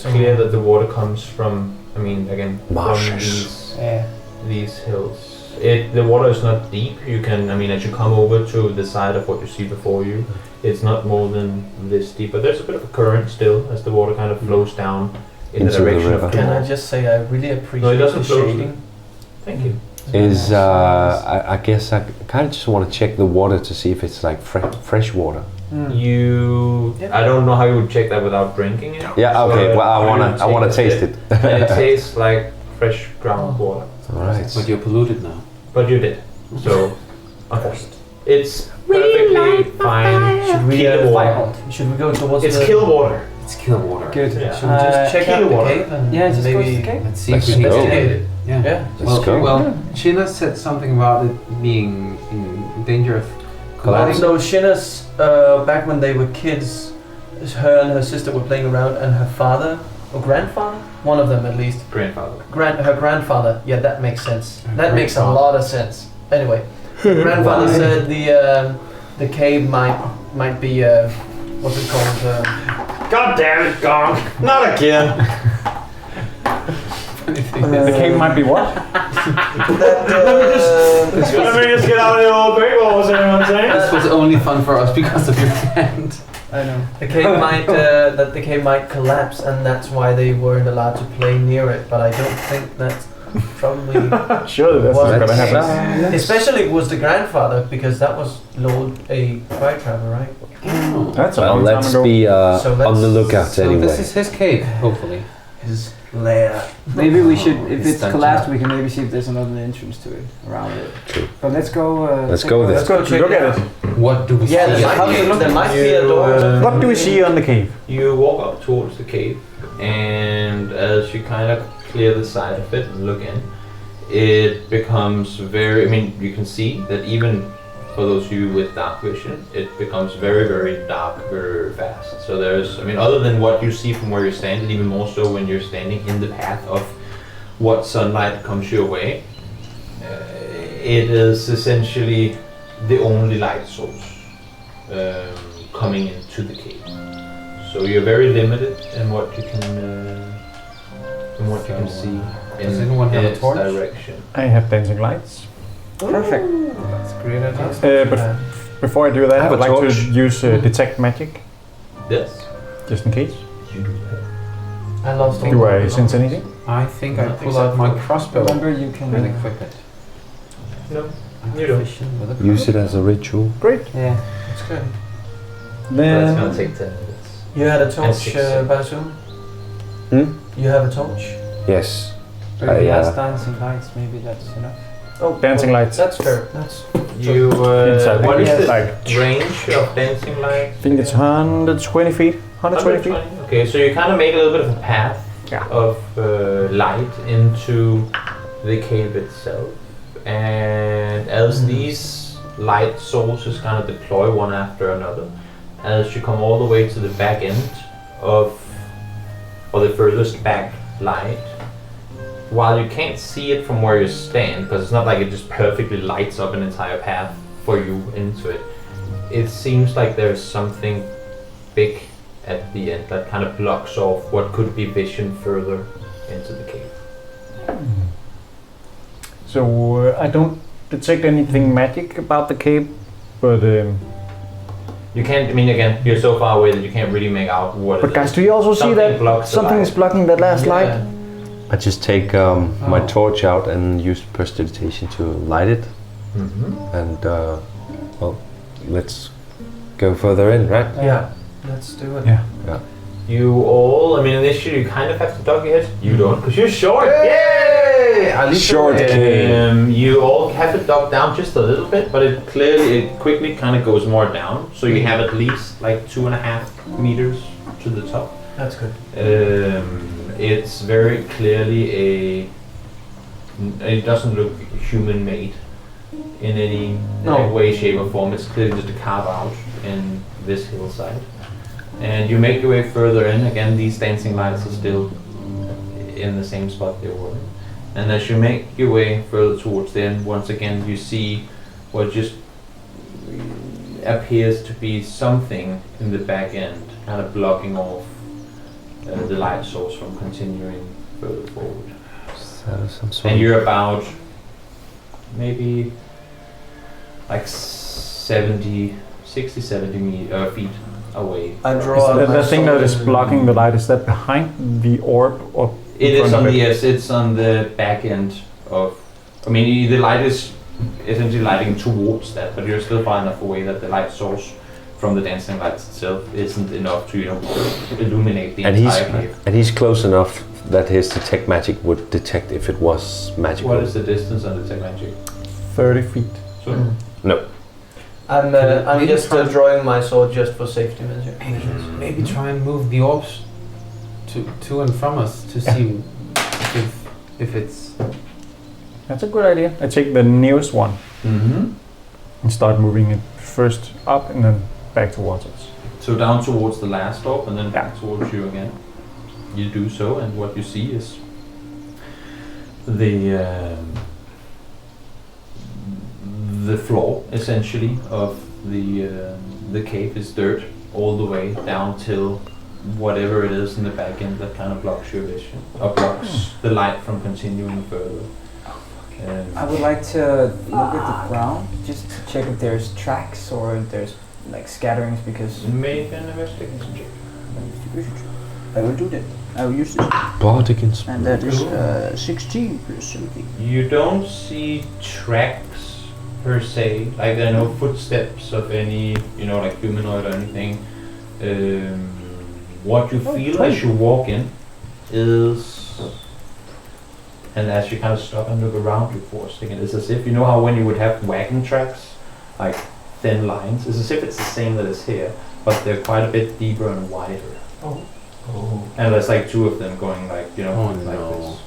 clear that the water comes from. I mean, again, from Marshes. these hills. The water is not deep. You can, I mean, as you come over to the side of what you see before you, it's not more than this deep. But there's a bit of a current still as the water kind of flows down in the Into the direction river. of the Can I wall. just say I really appreciate it doesn't the flow shading. Thank you. Is I guess I kind of just want to check the water to see if it's like fresh water. I don't know how you would check that without drinking it. Yeah. Okay. but Well, I wanna taste it. And it tastes like fresh groundwater. All right. But you're polluted now. But you did. So, it's perfectly fine. Should we Kill the water. Should we go towards It's the? kill water. It's kill water. Good. Yeah. Should we just check out kill the water. cave and Yeah, just go to maybe the cave. Let's see Let's if we go. can investigate get it? it. Yeah. Yeah. Let's go. Well, Sheena said something about it being in danger of collapsing. No, Shinna's back when they were kids, her and her sister were playing around, and her father or grandfather, one of them at least, Grandfather. her grandfather. Yeah, that makes sense. Her That makes a grandfather. lot of sense. Anyway, her grandfather said the cave might be what's it called? God damn it, Gong! Not again! The cave might be what? Let me just get out of the old Great Wall, was anyone saying? This was only fun for us because of your friend. I know. The cave might collapse, and that's why they weren't allowed to play near it. But I don't think that's probably. Surely that's Well, not gonna happen. Especially it was the grandfather, because that was Lord a Fire Traveler, right? That's a Well, long time let's ago. be So on the let's- lookout So anyway. this is his cave, hopefully. His lair. Maybe we should, if It's it's dungeon. collapsed, we can maybe see if there's another entrance to it around it. True. But let's go. Let's check go out- there. Let's go check Look it at out. it. What do we Yeah, see? there might be a door. What do we see on the cave? You walk up towards the cave, and as you kind of clear the side of it and look in, it becomes very. I mean, you can see that even for those of you with dark vision, it becomes very, very dark very fast. So there's, I mean, other than what you see from where you're standing, even more so when you're standing in the path of what sunlight comes your way, it is essentially the only light source coming into the cave. So you're very limited in what you can see Does in anyone have a its torch? direction. I have dancing lights. Perfect. That's a great idea. But before I do that, I have I'd a like torch. to use detect magic, Yes. just in case. You do that. I lost all Do my I sense anything? I think I Not pull out except my for- crossbow Remember, you can. and equip it. No, you don't. With a Use it as a ritual. Great. Yeah. That's good. That's gonna Then take 10 minutes. You had a torch, six. Basum? Hmm? You have a torch? Yes. But if he has yeah. dancing lights, maybe that's enough. Oh, Dancing lights. That's fair. That's You, Inside what is the the like range of dancing light? I think it's 120 feet. 120 feet. Okay, so you kind of make a little bit of a path Yeah. of light into the cave itself. And as these light sources kind of deploy one after another, as you come all the way to the back end of, or the furthest back light, while you can't see it from where you stand, because it's not like it just perfectly lights up an entire path for you into it, it seems like there's something big at the end that kind of blocks off what could be vision further into the cave. So I don't detect anything magic about the cave, but You can't, I mean, again, you're so far away that you can't really make out what it guys, is. do you also see Something that blocks the something is light. blocking that last light? I just take my torch out and use prestidigitation to light it. And well, let's go further in, right? Yeah, let's do it. Yeah. You all, I mean, initially you kind of have to duck your head. You don't, because you're short. Yay! I leave Short the way. cave. You all have to duck down just a little bit, but it quickly kind of goes more down. So you have at least like 2.5 meters to the top. That's good. It's very clearly it doesn't look human-made in any way, shape, or form. It's clearly just a carve out in this hillside. And you make your way further in. Again, these dancing lights are still in the same spot they were. And as you make your way further towards the end, once again you see what just appears to be something in the back end, kind of blocking off the light source from continuing further forward. So some sort And of- you're about maybe like 70 feet away. I from- draw The, my the thing that sword is and- blocking the light, is that behind the orb or It in is front on of the it? yes, it's on the back end of. I mean, the light is essentially lighting towards that, but you're still far enough away that the light source from the dancing lights itself isn't enough to illuminate the and entire cave. he's close enough that his detect magic would detect if it was magical. What is the distance on the tech magic? 30 feet. So No. I'm Maybe just try- drawing my sword just for safety measures. Maybe try and move the orbs to and from us to see if it's. That's a good idea. I take the nearest one Mm-hmm. and start moving it first up and then back towards us. So down towards the last orb and then back towards you again. You do so, and what you see is the floor essentially of the cave is dirt all the way down till whatever it is in the back end that kind of blocks your vision or blocks the light from continuing further. I would like to look at the ground just to check if there's tracks or if there's like scatterings because Make an investigation check. I will do that. I will use this. Bardigan's. And that is 16 plus something. You don't see tracks per se, like there are no footsteps of any, like humanoid or anything. What you feel as you walk in is, and as you kind of stop and look around you for a second, it's as if, you know how when you would have wagon tracks, like thin lines, it's as if it's the same that is here, but they're quite a bit deeper and wider. Oh. And there's like two of them going like, Oh, like no. this.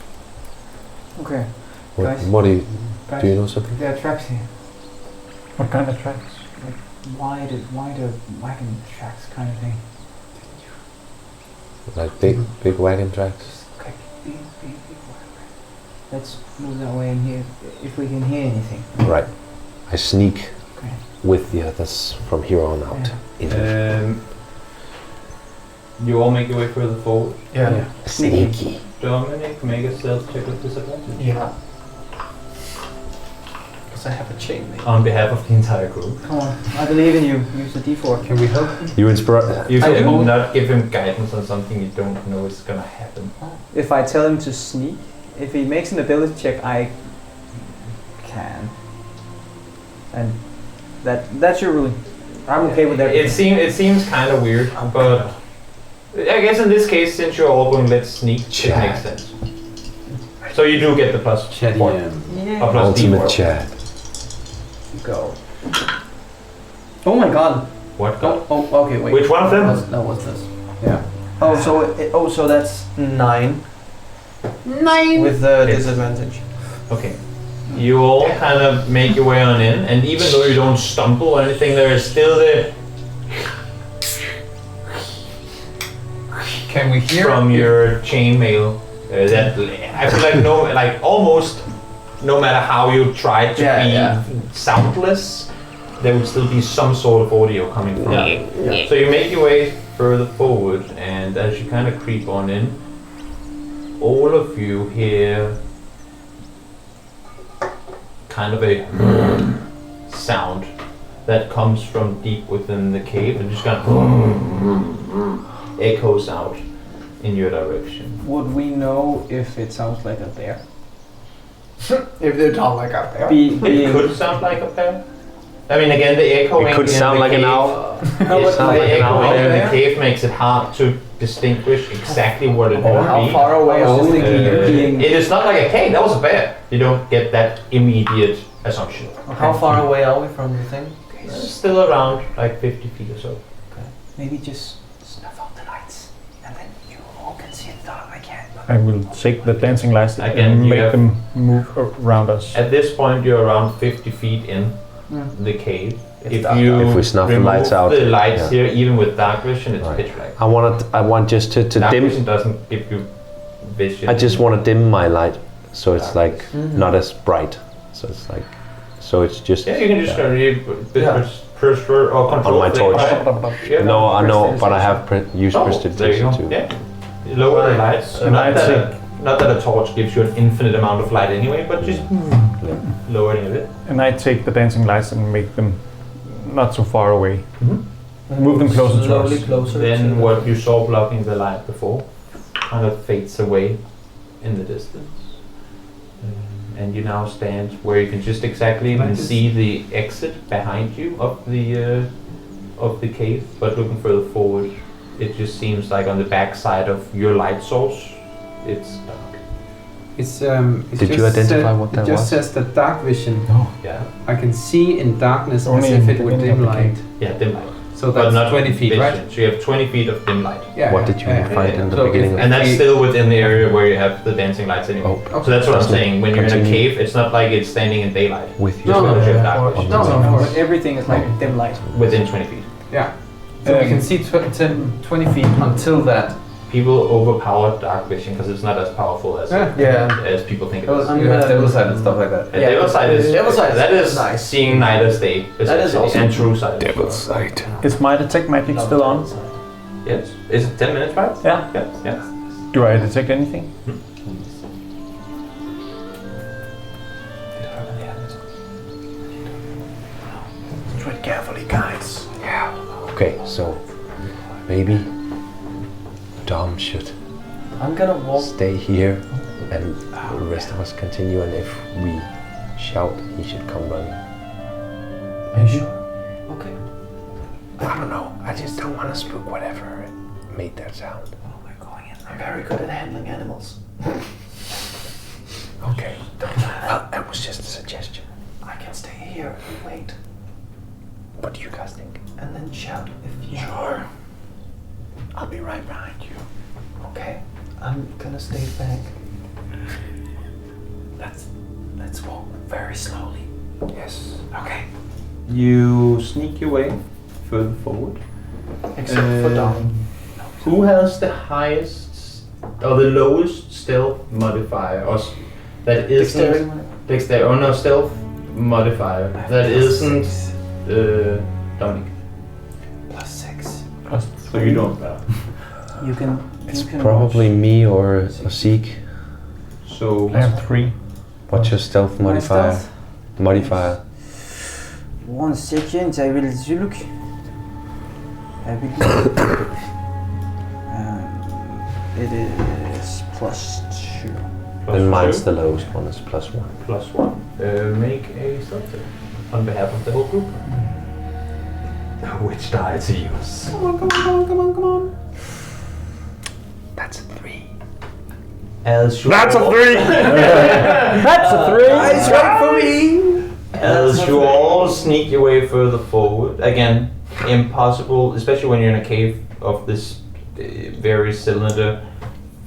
Okay. What, Guys. what do you Guys, do? You know something? there are tracks here. What kind of tracks? Wider wagon tracks kind of thing. Like big wagon tracks. Okay. Big wagon. Let's move that way and hear if we can hear anything. Right. I sneak Okay. with the others from here on out. Yeah. You all make your way further forward. Yeah. Sneaky. Dominic, make a stealth check with disadvantage. Yeah. Because I have a chainmail. On behalf of the entire group. Come on. I believe in you. Use the D4. Can we help? You inspire. You I can do. not give him guidance on something you don't know is gonna happen. If I tell him to sneak, if he makes an ability check, I can. And that's your ruling. I'm okay with everything. It seems kind of weird, but I guess in this case, since you're all going let's sneak, it Chat. makes sense. So you do get the plus Chatty 4. Yeah. Or plus Ultimate D4. chat. Go. Oh my god. What got? Oh, okay, wait. Which one of them? That was this. Yeah. So that's 9. 9 with the disadvantage. Okay. You all kind of make your way on in, and even though you don't stumble or anything, there is still the Can we hear from your chainmail that I feel like almost no matter how you try to be soundless, there would still be some sort of audio coming from you. So you make your way further forward, and as you kind of creep on in, all of you hear kind of a sound that comes from deep within the cave and just kind of echoes out in your direction. Would we know if it sounds like a bear? If they talk like a bear. It could sound like a bear. I mean, again, the echoing It could in sound the like an cave- owl. Yes, sound the like an owl. echoing in the cave makes it hard to distinguish exactly what it would How be. far away are we? It is not like a cave. That was a bear. You don't get that immediate assumption. How far away are we from the thing? It's still around like 50 feet or so. Maybe just snuff out the lights, and then you all can see in the dark. I can't. I will take the dancing lights Again, and you make have- them move around us. At this point, you're around 50 feet in the cave. If dark. you If we snuff the remove lights out, the lights yeah. here, even with dark vision, it's Right. pitch black. I want just to Dark dim. vision doesn't give you vision. I just want to dim my light, so it's like Mhm. not as bright. So it's like, so it's just. Yeah, you can just or control my the- torch. Yeah, No, I know, but I have used Oh, there you prestidigitation go. too. Yeah. You lower the lights. Not that a torch gives you an infinite amount of light anyway, but just lowering it a bit. And I take the dancing lights and make them not so far away. Mm-hmm. Move them closer to Slowly us. closer. Then to what you saw blocking the light before kind of fades away in the distance. And you now stand where you can just exactly even see the exit behind you of the cave, but looking further forward, it just seems like on the back side of your light source, it's dark. It's Did you identify what that It just was? says the dark vision. Yeah, I can see in darkness Only as if in it the would beginning dim of the light. yeah, dim light. So But that's not 20 feet, vision. right? So you have 20 feet of dim light. Yeah. What did you find in the So if- beginning? And that's we- still within the area where you have the dancing lights anyway. Oh, So that's what I'm Doesn't saying. When you're in a continue. cave, it's not like it's standing in daylight. with you. Just because you have dark No, vision. no, but everything is like dim light. Within 20 feet. Yeah. So we can see 20 feet until that. People overpower dark vision because it's not as powerful as Yeah. as people think it Well, is. I'm You have gonna- devil sight and stuff like that. And yeah, devil sight is devil sight that is is nice. seeing night as day, That is essentially, also and true sight. sight. Is my detect magic still on? Yes. Is it 10 minutes, right? Yeah. Yes. Yeah. Do I detect anything? Tread carefully, guys. Okay, so maybe Dom should I'm gonna walk. stay here, and the rest of us continue. And if we shout, he should come running. Are you sure? Okay. I don't know. I just don't want to spook whatever made that sound. Oh, we're going in. I'm very good at handling animals. Okay. Well, that was just a suggestion. I can stay here and wait, What do you guys think? and then shout if you. Sure. I'll be right behind you. Okay. I'm gonna stay back. Let's walk very slowly. Yes. Okay. You sneak your way further forward. Except for Dom. Who has the highest or the lowest stealth modifier? That Dexterity. isn't dexterity. Oh no, stealth modifier. That isn't Dominic. +6. So you don't. You can. It's you can probably me or Asik. So I have 3. What's your stealth watch my modifier? stealth. Modifier. 1 second, I will look. I will look. It is +2. And mine's two, the lowest one. Is +1. +1. Make a stealth check on behalf of the whole group. Which die to use? Come on. That's a 3. As you That's a all- 3! That's a 3! It's right for me! As you all sneak your way further forward, again, impossible, especially when you're in a cave of this very cylinder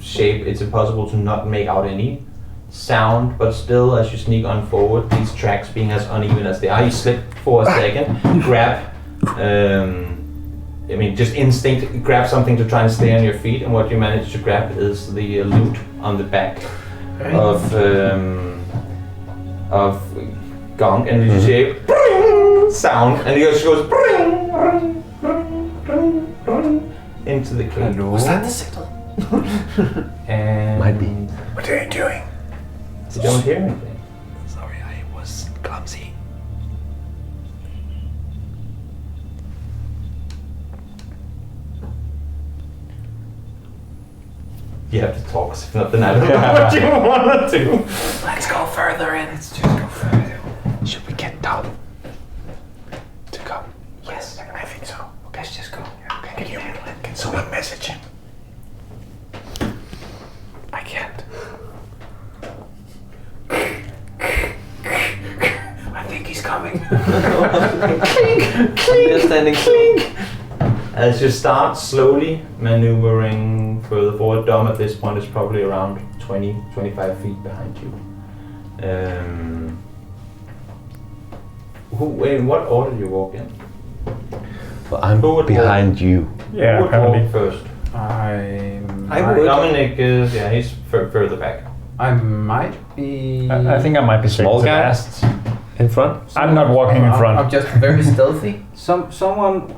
shape, it's impossible to not make out any sound, but still, as you sneak on forward, these tracks being as uneven as they are, you slip for a second, grab, just instinct, grab something to try and stay on your feet, and what you manage to grab is the loot on the back of Gong, and you say "Bring" sound, and it just goes "Bring, bring, bring, bring," into the cave. Was that the signal? And Might be. What are you doing? you don't hear anything. Sorry, I was clumsy. You have to talk, 'cause if not, then I don't know what you want to do. Let's go further in. Let's just go further. Should we get Tom to come? Yes, I think so. Okay, let's just go. Okay. Can someone message him? I can't. I think he's coming. They're standing still. As you start slowly maneuvering further forward, Dom at this point is probably around 20, 25 feet behind you. In what order do you walk in? Well, I'm Who would behind you. Yeah, Who would apparently. walk first? I would. Dominic is, he's further back. I might be. I think I might be Small second to guy? last. In front? I'm not walking in front. I'm just very stealthy. Someone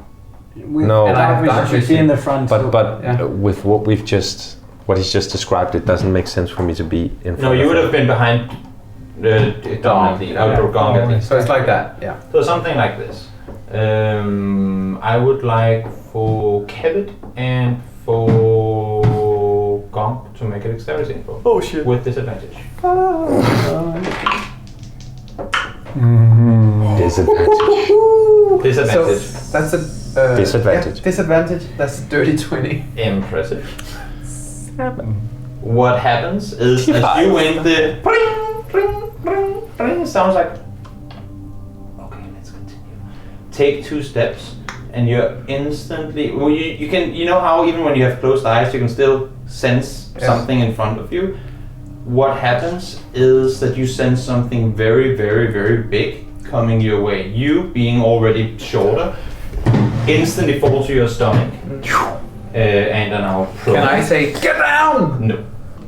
with No. And I have dark vision dark should be vision. in the front. But Yeah. with what he's just described, it doesn't make sense for me to be in front. No, you of would him. have been behind Dom at the outdoor gong at least. So it's like that, yeah. So something like this. I would like for Kevin and for Gong to make a dexterity info. Oh shit. With disadvantage. Disadvantage. Disadvantage. So that's a Disadvantage. Yeah, disadvantage. That's a dirty 20. Impressive. What happens is as you win the sounds like okay, let's continue. Take 2 steps and you're instantly you can how even when you have closed eyes you can still sense something in front of you. What happens is that you sense something very, very, very big coming your way. You being already shorter instantly fall to your stomach and are now prone. Can I say, get down? No.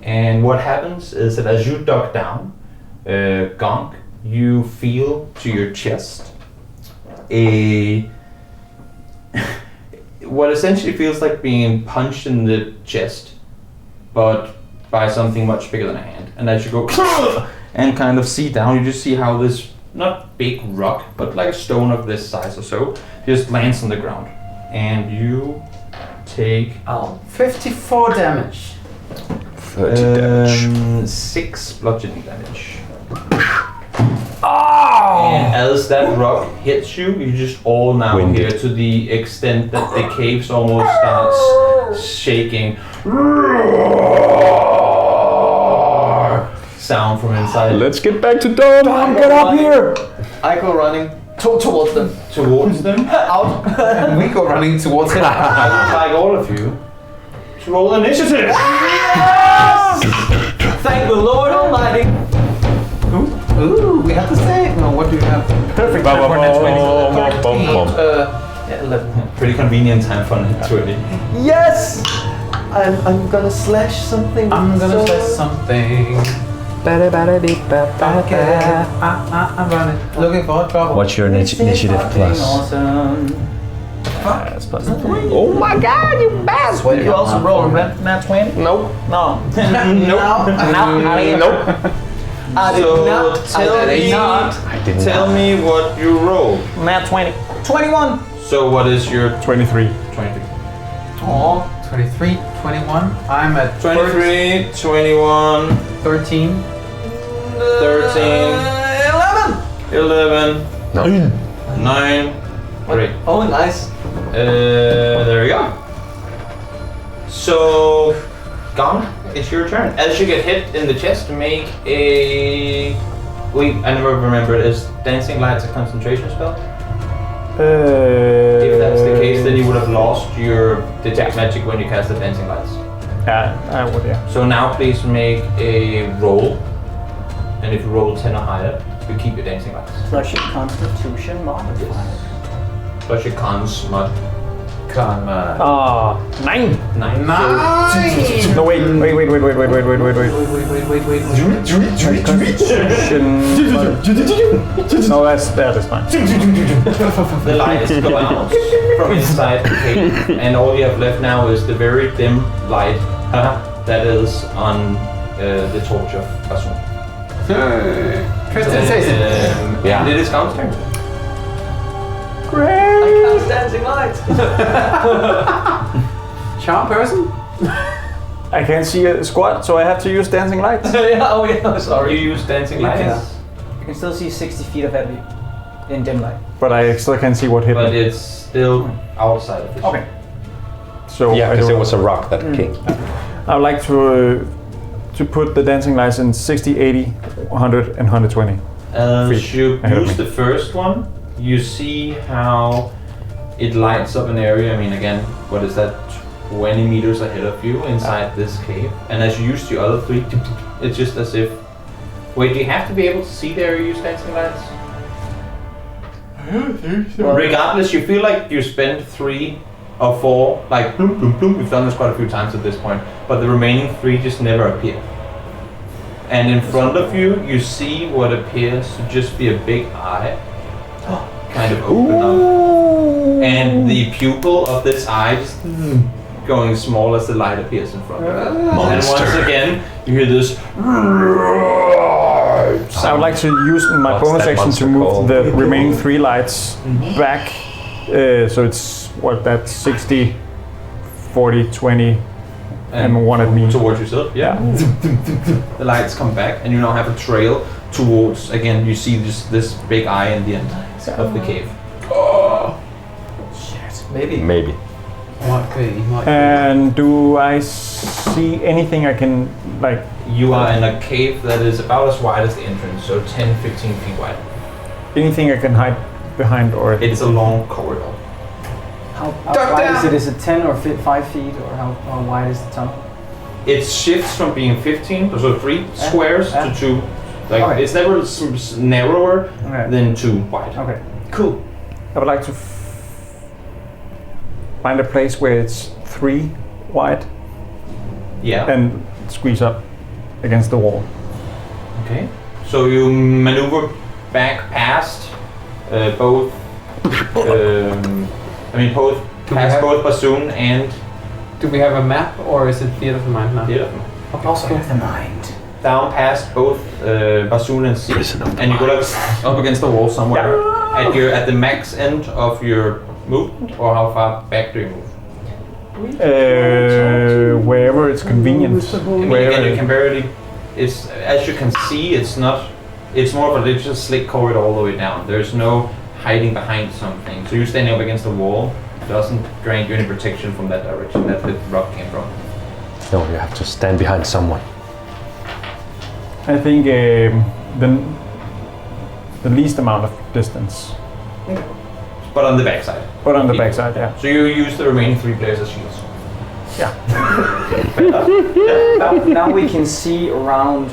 And what happens is that as you duck down, Gonk, you feel to your chest what essentially feels like being punched in the chest, but by something much bigger than a hand. And as you go and kind of see down, you just see how this not big rock, but like a stone of this size or so, just lands on the ground. And you take 54 damage. 30 damage. 6 bludgeoning damage. And as that rock hits you, you just all now Winded. hear to the extent that the caves almost starts shaking. Sound from inside. Let's get back to Dom. Get up here! I go running towards them. Towards them. Out. And we go running towards it. I would like all of you to roll initiative. Thank the Lord Almighty. Ooh, we have to say. No, what do you have? Perfect. Bum, time for net 20. bum, bum. 11. Pretty convenient time for net 20. Yes! I'm gonna slash something. I'm gonna say something. I'm running. Looking for trouble. What's your initiative plus? Awesome. That's plus 3. Oh my god, you bastard! You also roll a nat 20? Nope. No. Nope. I did So not tell me what you rolled. Nat 20. 21. So what is your 23. 23? Oh, 23, 21. I'm at 23, 21, 13. 13, 11, 9. Great. Oh, nice. There we go. So, Gong, it's your turn. As you get hit in the chest, make a... Wait, I never remember. Is Dancing Lights a concentration spell? If that's the case, then you would have lost your detect magic when you cast the Dancing Lights. Yeah, I would, yeah. So now please make a roll. And if you roll 10 or higher, you keep your Dancing Lights. Plus your constitution modifier. Plus your cons mod. Come on. 9. 9. Nice! No, wait. No, that's fine. The lights go out from inside the cave, and all you have left now is the very dim light that is on the torch of Basun. Kristen says it. Yeah. And it is Gong's turn. I cast dancing lights. Charm person? I can't see a squat, so I have to use dancing lights. Sorry. You use dancing lights, You can still see 60 feet ahead of you in dim light. But I still can't see what hit but me. it's still outside of the Okay. So Yeah, I because don't- it was a rock that came. I would like to put the dancing lights in 60, 80, 100, and 120. As feet you ahead of use me. the first one, you see how it lights up an area. I mean, again, what is that? 20 meters ahead of you inside this cave. And as you use the other three, it's just as if. Wait, do you have to be able to see there you use dancing lights? Regardless, you feel like you spend 3 or 4, like bloom, bloom, bloom. We've done this quite a few times at this point, but the remaining 3 just never appear. And in front of you, you see what appears to just be a big eye, kind of open up, and the pupil of this eye just going small as the light appears in front of it. And once again, you hear this. I would like to use my What's bonus that action monster to move called? the remaining 3 lights back. So it's what that 60, 40, 20, and 1 at me. Towards yourself, yeah. The lights come back, and you now have a trail towards. Again, you see this big eye in the end of the cave. Maybe. Might be. And do I see anything I can like? You are in a cave that is about as wide as the entrance, so 10, 15 feet wide. Anything I can hide behind or? It's a long corridor. How wide is it? Is it 10 or 5 feet, or how wide is the tunnel? It shifts from being 15, so 3 squares to 2. Like Okay. it's never narrower Okay. than 2 wide. Okay. Cool. I would like to find a place where it's 3 wide Yeah. and squeeze up against the wall. Okay. So you maneuver back past both. Both Do we past have- both Bassoon and Do we have a map, or is it Theater of the Mind now? Also the mind. down past both Bassoon and Sea, and you go like up against the wall somewhere. At the max end of your movement, or how far back do you move? Wherever it's convenient. I mean, again, you can barely. It's as you can see, it's not. It's more of a just slick corridor all the way down. There's no hiding behind something. So you standing up against the wall doesn't grant you any protection from that direction that the rock came from. No, you have to stand behind someone. I think the least amount of distance, But on the backside. but on the backside, yeah. So you use the remaining 3 players as shields. Now we can see around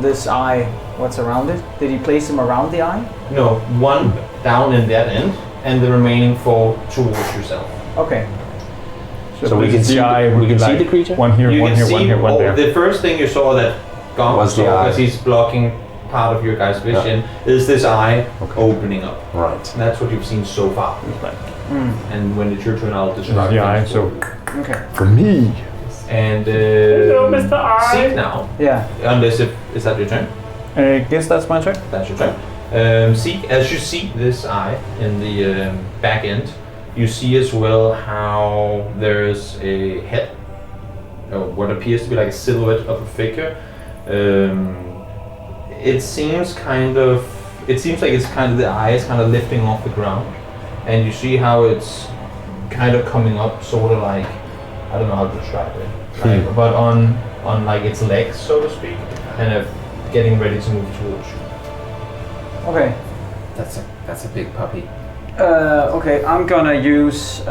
this eye. What's around it? Did he place them around the eye? No, 1 down in that end, and the remaining 4 towards yourself. Okay. So we this can is see eye we would can be see like the creature. One here, You one can here, see one here, one there. the first thing you saw that Gong Was the saw, eye. because he's blocking part of your guys' vision, is this eye opening up. Right. And that's what you've seen so far. And when it's your turn, I'll describe The eye. things So for you. Okay. For me. And Seek now, Yeah. unless is that your turn? I guess that's my turn. That's your turn. Seek, as you see this eye in the back end, you see as well how there's a head, what appears to be like a silhouette of a figure. It seems like it's kind of the eye is kind of lifting off the ground, and you see how it's kind of coming up, sort of like, I don't know how to describe it, like, but on like its legs, so to speak, kind of getting ready to move towards you. Okay. That's a big puppy. Okay. I'm gonna use.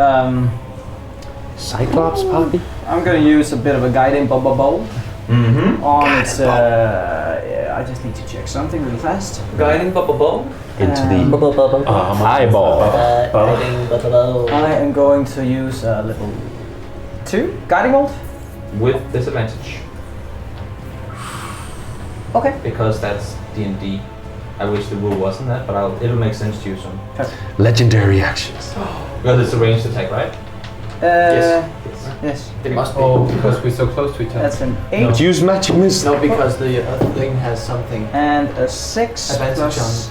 Cyclops puppy? I'm gonna use a bit of a guiding bowl Mm-hmm. on its. I just need to check something really fast. Guiding Bubble. Into the eyeball. I am going to use level 2 guiding bolt. With disadvantage, Okay. because that's D&D. I wish the rule wasn't that, but it'll make sense to you soon. Legendary actions. Because it's a ranged attack, right? Yes. It must be. Because we're so close to each other. That's an 8 But use magic missile. No, because the other thing has something. and a 6 Advantage plus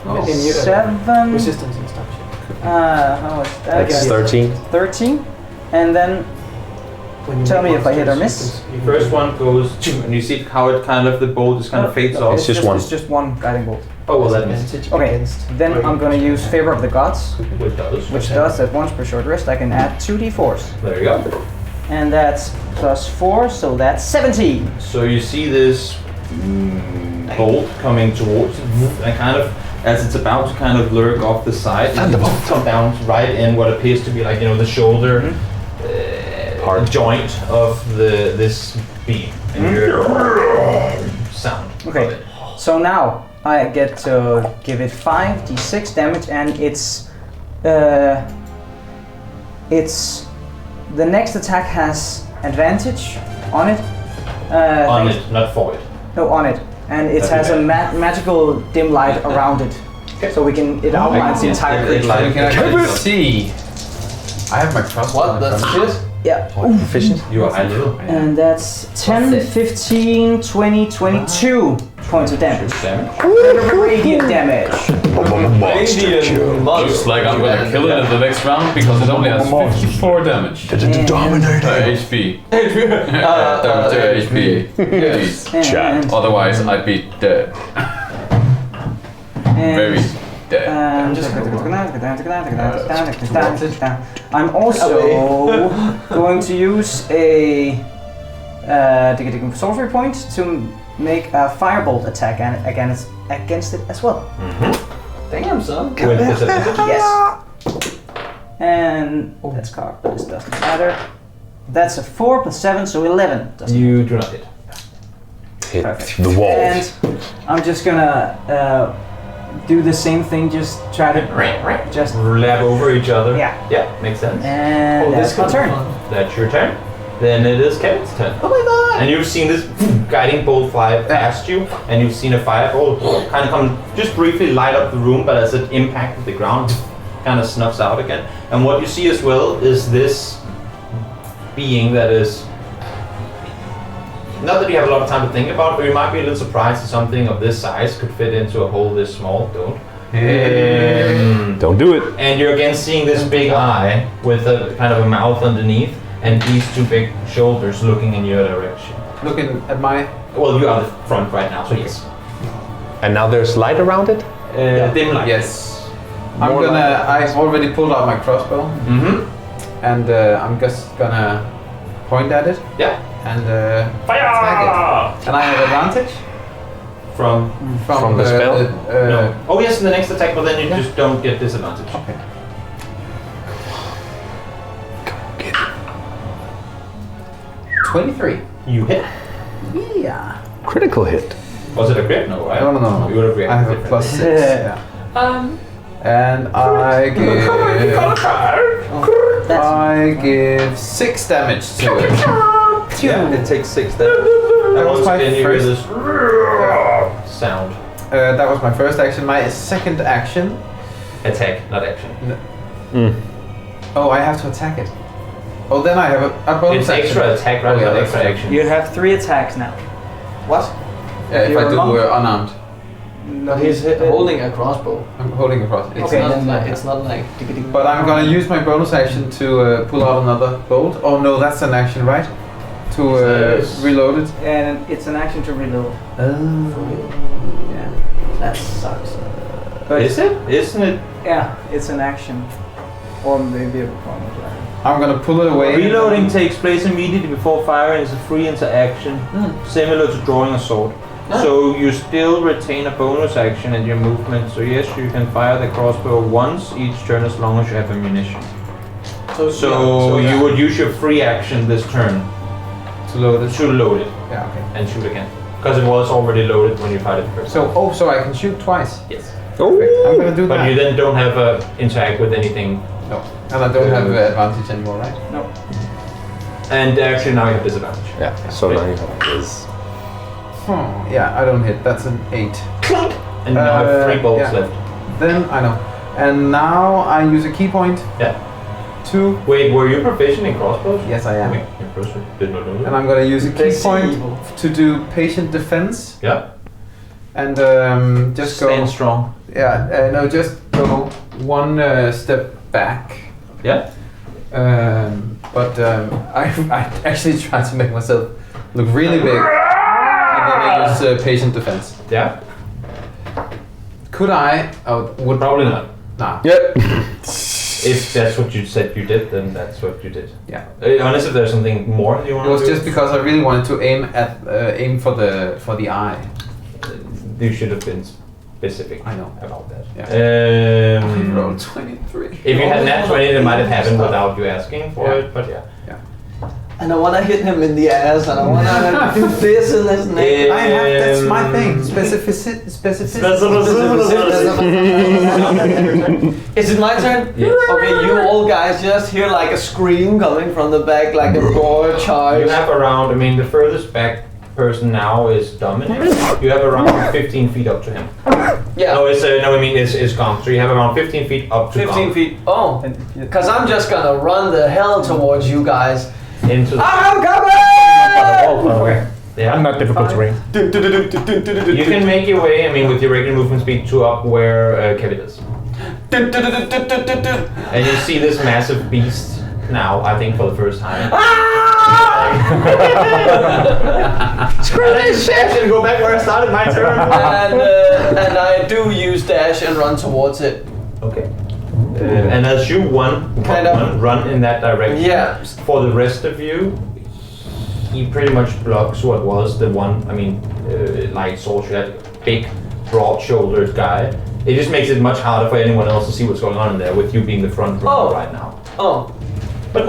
on in your 7. resistance and stuff. How is that? That's 13. 13. And then Tell me if I hit or miss. The first one goes, and you see how it kind of, the bolt just kind of fades off. It's just one. It's just one guiding bolt. Oh, well, that missed. Okay, then I'm gonna use Favor of the Gods, Which does. which does that once per short rest I can add 2d4s. There you go. And that's plus 4, so that's 17. So you see this bolt coming towards it, and kind of, as it's about to kind of lurk off the side, it come down right in what appears to be like, the shoulder joint of this beam. And you hear sound. Okay, so now I get to give it 5d6 damage, and it's the next attack has advantage on it. On it, not for it. No, on it, and it has a magical dim light around it, so it outlines the entire creature. You can actually see. I have my crossbow. What? That's it? Yeah. Efficient. You are high level. And that's 10, 15, 20, 22 points of damage. Radiant damage. Looks like I'm gonna kill it in the next round because it only has 54 damage. HP. HP. Please. And, Otherwise, I'd be dead. Very dead. I'm also going to use a sorcery point to make a firebolt attack against it as well. Damn, son. With disadvantage? Yes. And that's cocked, but this doesn't matter. That's a 4 plus 7, so 11. You do not hit. Hit Perfect. the wall. And I'm just gonna do the same thing, just try to just Lap over each other. Yeah. Yeah, makes sense. and that's my turn. That's your turn. Then it is Kevin's turn. Oh my god! And you've seen this guiding bolt fly past you, and you've seen a firebolt kind of come, just briefly light up the room, but as it impacted the ground, kind of snuffs out again. And what you see as well is this being that is, not that you have a lot of time to think about, but you might be a little surprised that something of this size could fit into a hole this small. Don't. Don't do it. And you're again seeing this big eye with a kind of a mouth underneath, and these two big shoulders looking in your direction. Looking at my. Well, you are the front right now, so yes. And now there's light around it? Dim light. Yes. I've already pulled out my crossbow, and I'm just gonna point at it. Yeah. And Fire! attack it. And I have advantage From From the spell? no. Oh yes, in the next attack, but then you just don't get disadvantage. Okay. 23. You hit. Yeah. Critical hit. Was it a crit? No, right? No. You would have reacted I have a differently. plus 6. Yeah. And I give 6 damage to it. Yeah, it takes 6 damage. That was my again, you hear first. this sound. That was my first action. My second action. Attack, not action. Oh, I have to attack it. Oh, then I have a bonus It's action. extra attack rather yeah, than that's extra right. action. You have 3 attacks now. What? Yeah, if I You're do monk. unarmed. But he's holding a crossbow. I'm holding a cross. It's Okay, not then like, it's not like. But I'm gonna use my bonus action to pull out another bolt. Oh no, that's an action, right? To Yes. reload it. And it's an action to reload. Yeah. That sucks. But Is it? Isn't it? yeah, it's an action. Or maybe a performance. I'm gonna pull it away. Reloading takes place immediately before firing. It's a free interaction, similar to drawing a sword. So you still retain a bonus action in your movement. So yes, you can fire the crossbow once each turn as long as you have ammunition. So you would use your free action this turn to load it. to load it Yeah, okay. and shoot again. Because it was already loaded when you fired it first. So I can shoot twice. Yes. Perfect. I'm gonna do But that. you then don't have a interact with anything. No. And I don't have advantage anymore, right? No. And actually now you have disadvantage. Yeah, so now you have this. Yeah, I don't hit. That's an 8. And you now have 3 bolts yeah. left. Then I know. And now I use a key point Yeah. to. Wait, were you proficient in crossbows? Yes, I am. Okay, you're proficient. Did not know And that. I'm gonna use a key They see point evil. to do patient defense. Yeah. And just go. Stand strong. Yeah, no, just go one step back. Yeah. But I actually tried to make myself look really big, and then I use patient defense. Yeah. Could I? Would Probably not. Nah. Yep. If that's what you said you did, then that's what you did. Yeah. Unless if there's something more you want It to was do. just because I really wanted to aim for the eye. You should have been specific. I know. About that. Yeah. I rolled 23. If you had nat 20, it might have happened without you asking for it, but yeah. And I wanna hit him in the ass, and I wanna do this in his neck. That's my thing. Specificity. Is it my turn? Yes. Okay, you all guys just hear like a scream coming from the back, like a roar charge. You have around, I mean, the furthest back person now is Dominic. You have around 15 feet up to him. Yeah. No, I mean, it's Gong. So you have around 15 feet up to 15 Gong. feet. Oh, because I'm just gonna run the hell towards you guys. Into the I'm coming! where? Yeah. I'm not difficult terrain. You can make your way, I mean, with your regular movement speed to up where Kevin is. And you see this massive beast now, I think for the first time. Screw this shit! I'm gonna go back where I started, my turn. And I do use dash and run towards it. Okay. And as you run in that direction, Yeah. for the rest of you, he pretty much blocks what was the one, I mean, light soldier, that big, broad-shouldered guy. It just makes it much harder for anyone else to see what's going on in there with you being the front runner right now. Oh. But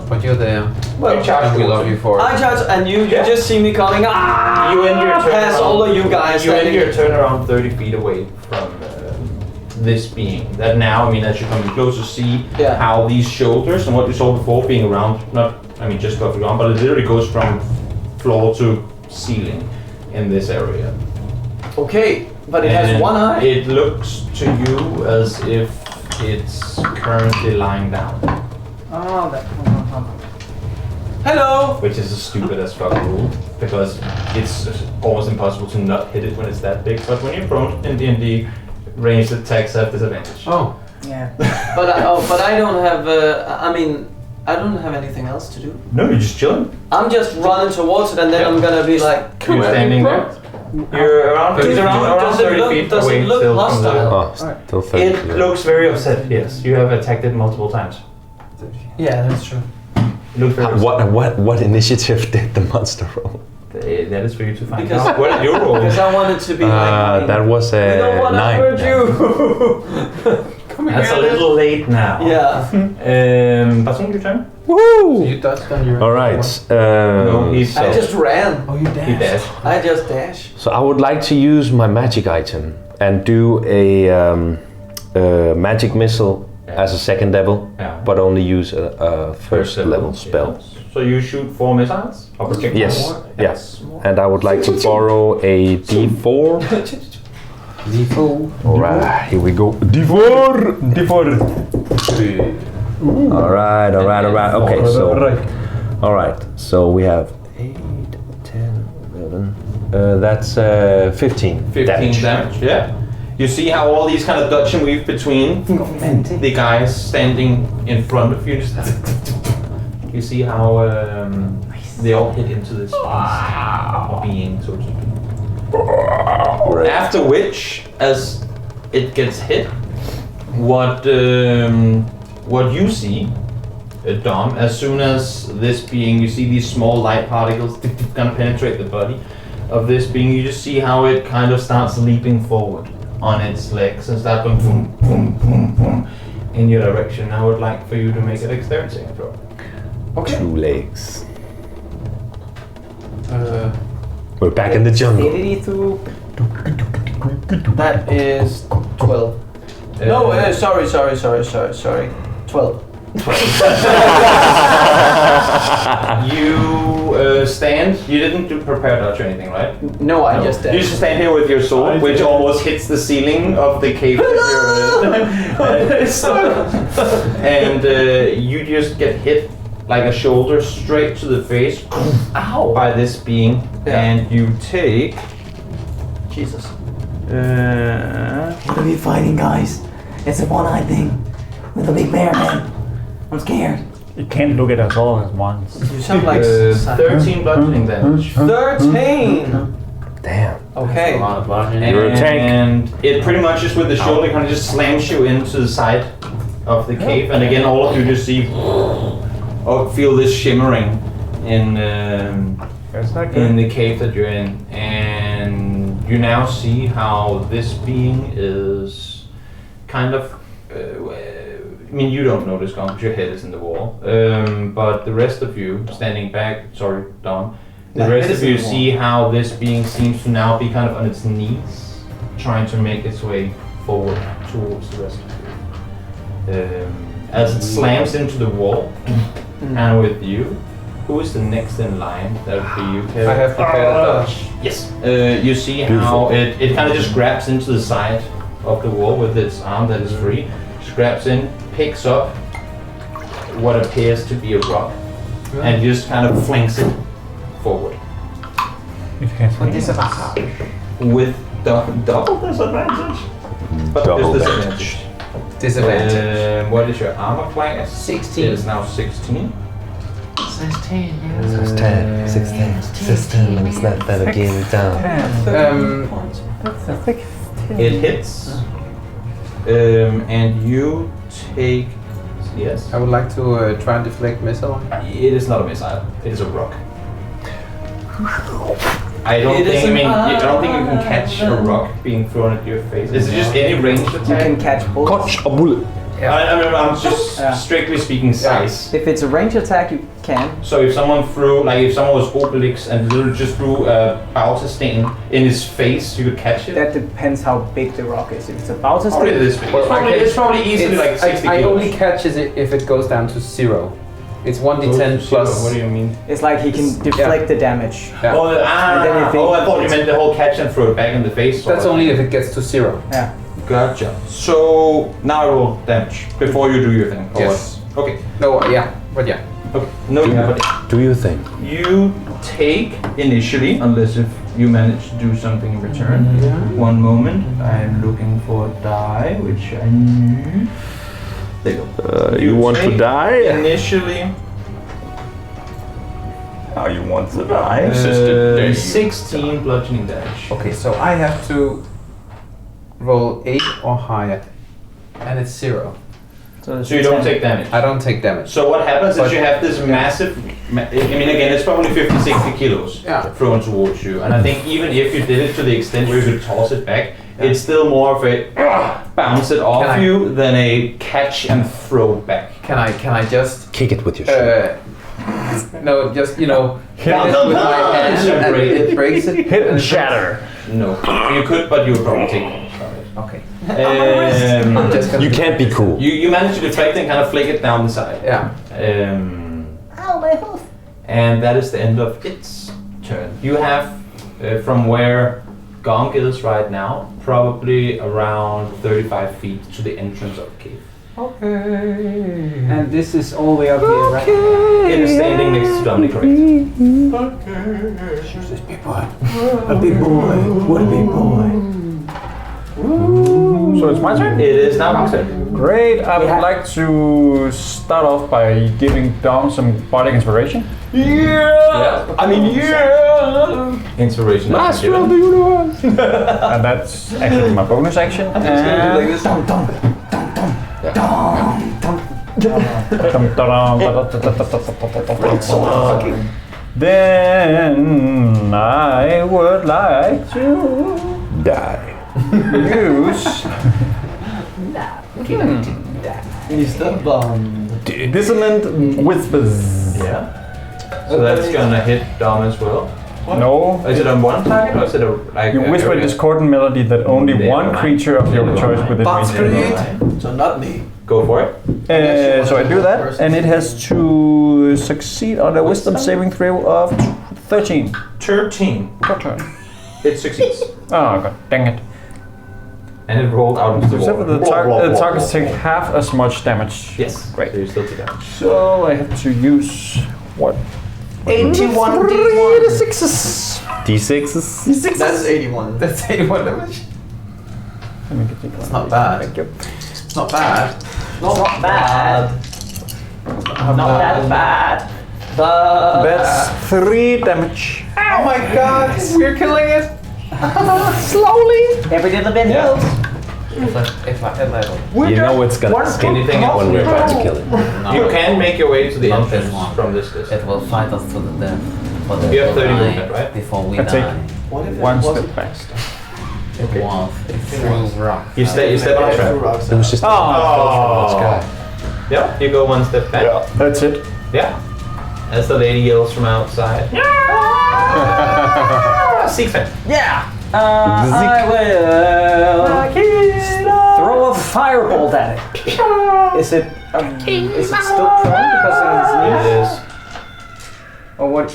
But you're there. Well, you charge We love you for it. I charge, and you just see me coming. You end your turn Past all of you guys. You end standing- your turn around 30 feet away from this being. That now, I mean, as you come closer, see how these shoulders and what you saw before being around, not, I mean, just above the ground, but it literally goes from floor to ceiling in this area. Okay, but it has And one eye. It looks to you as if it's currently lying down, Oh, that. Hello. which is a stupid as fuck rule because it's almost impossible to not hit it when it's that big. But when you're prone in D&D, ranged attacks have disadvantage. Oh. Yeah. But I don't have. I mean, I don't have anything else to do. No, you're just chilling. I'm just running towards it, and then I'm gonna be like, You're standing there. You're around. He's around Does it 30 look- feet does it away look still from the. hostile? Oh, still 30. It looks very upset. Yes, you have attacked it multiple times. Yeah, that's true. Look very upset. What initiative did the monster roll? That is for you to find Because- out. What did you roll? Because I wanted to be like. That was We don't a want to 9. hurt you. That's a little late now. Yeah. Passing your turn. Woo! You touched on your. All right. No, he's. I just ran. Oh, you He dashed. dashed. I just dash. So I would like to use my magic item and do a magic missile as a second level, but only use a first level spell. So you shoot 4 missiles? Or projectiles? Yes. Yes. And I would like to borrow a D4. D4. All right. Here we go. D4. D4. All right. Okay. So. All right. So we have 8, 10, 11. That's 15. 15 damage. Yeah. You see how all these kind of dodge and weave between the guys standing in front of you. Just you see how they all hit into this being, so to speak. After which, as it gets hit, what you see, Dom, as soon as this being, you see these small light particles gonna penetrate the body of this being, you just see how it kind of starts leaping forward on its legs and start going boom, boom, boom, boom in your direction. I would like for you to make a dexterity saving throw. Okay. 2 legs. We're back in the jungle. That is 12. No, sorry. 12. You stand. You didn't do prepare dodge or anything, right? No, I just You dash. just stand here with your sword, which almost hits the ceiling of the cave that you're in. And you just get hit like a shoulder straight to the face. Ow! By this being, and you take. Jesus. What are we fighting, guys? It's a one-eyed thing with a big bear, man. I'm scared. It can't look at us all at once. You sound like 13 bludgeoning damage. 13. Damn. Okay. A lot of bludgeoning. You're a tank. And it pretty much just with the shoulder kind of just slams you into the side of the cave. And again, all of you just see or feel this shimmering in the cave that you're in. And you now see how this being is kind of I mean, you don't notice, Gong, because your head is in the wall. But the rest of you, standing back, sorry, Don, the rest of you see how this being seems to now be kind of on its knees, trying to make its way forward towards the rest of you. As it slams into the wall, and with you, who is the next in line? That would be you, Kevin. I have prepared a dodge. Yes. You see how it kind of just grabs into the side of the wall with its arm that is free. Just grabs in, picks up what appears to be a rock, and just kind of flanks it forward. With disadvantage. With double disadvantage? But Double there's damage. disadvantage. What is your armor class? 16. It is now 16. 16, yeah. So it's 10, 16, 16, let's let that again down. It hits. And you take... Yes? I would like to try and deflect missile. It is not a missile. It is a rock. I don't think you can catch a rock being thrown at your face. Is it just any ranged You attack? can catch bullets. Catch a bullet. I'm just strictly speaking size. If it's a range attack, you can. So if someone threw, like if someone was Obelix and literally just threw a Bautistain in his face, you could catch it? That depends how big the rock is. If it's a Bautistain, Probably this big. It's probably easily like 60 I kilos. only catches it if it goes down to 0. It's 1d10 plus. What do you mean? it's like he can deflect the damage. Yeah. Oh, And then if I thought you meant the whole catch and throw it back in the face. That's only if it gets to 0. Yeah. Gotcha. So now I roll damage before you do your thing. or Yes. what? Okay. No, yeah, but yeah. Okay. No, but Do you think? you take initially, unless if you manage to do something in return. One moment. I'm looking for a die, which I need. There you go. You want to take die? Initially. How you want to die? 16 bludgeoning damage. Okay, so I have to roll 8 or higher, and it's 0. So you don't take damage. I don't take damage. So what happens But- is you have this massive, I mean again it's probably 50-60 kilos Yeah. thrown towards you, and I think even if you did it to the extent where you could toss it back, it's still more of a bounce it off Can I- you than a catch and throw back. Can I just Kick it with your shirt. no, just hit Hit it it. with my hand and it breaks it. Hit and shatter. No, you could, but you would probably take damage from it. Okay. I'm just gonna You can't be cool. you manage to deflect and kind of flick it down the side. Yeah. Ow, my hoof. And that is the end of its turn. You have, from where Gonk is right now, probably around 35 feet to the entrance of the cave. And this is all the way up here, right? It is standing next to Dominic, correct? A big boy. What a big boy. So it's my turn? It is now Gonk's turn. Great. I would like to start off by giving Dom some bardic inspiration. Yeah. I mean, yeah! Inspiration. Master of the universe! And that's actually my bonus action. And then I would like to Die. use He's the bomb. dissonant whispers. Yeah. So that's gonna hit Dom as well. No, Is it on one target or is it a like? you whisper area? discordant melody that only Never one mind. creature of your Never choice mind. within Bots range. create. So not me. Go for it. So I do that, and it has to succeed on a wisdom saving throw of 13 13. per turn. It succeeds. Oh god, dang it. And it rolled out into the Except for water. the targets take half as much damage. Yes. Great. So you still take damage. So I have to use what? 81 D1. Sixes. D6s? That's 81. That's 81 damage. Let me get It's not bad. Thank you. It's not bad. Not bad. Not that bad. But That's 3 damage. Oh my god, we're killing it! slowly, every little bit helps. If I level. You know it's gonna Anything else? when we're about to kill it. You can make your way to the Not entrance this one. from this distance. It will fight us to the death. But it You have will 30 die movement, right? Before we I take die. What if One step back. It was. Through rock. You step on trap. It was just Oh. Yeah, you go one step back. Yeah, that's it. Yeah. As the lady yells from outside. Secret. Yeah. I will throw a firebolt at it. Is it still prone because of his It knees? is. Or what?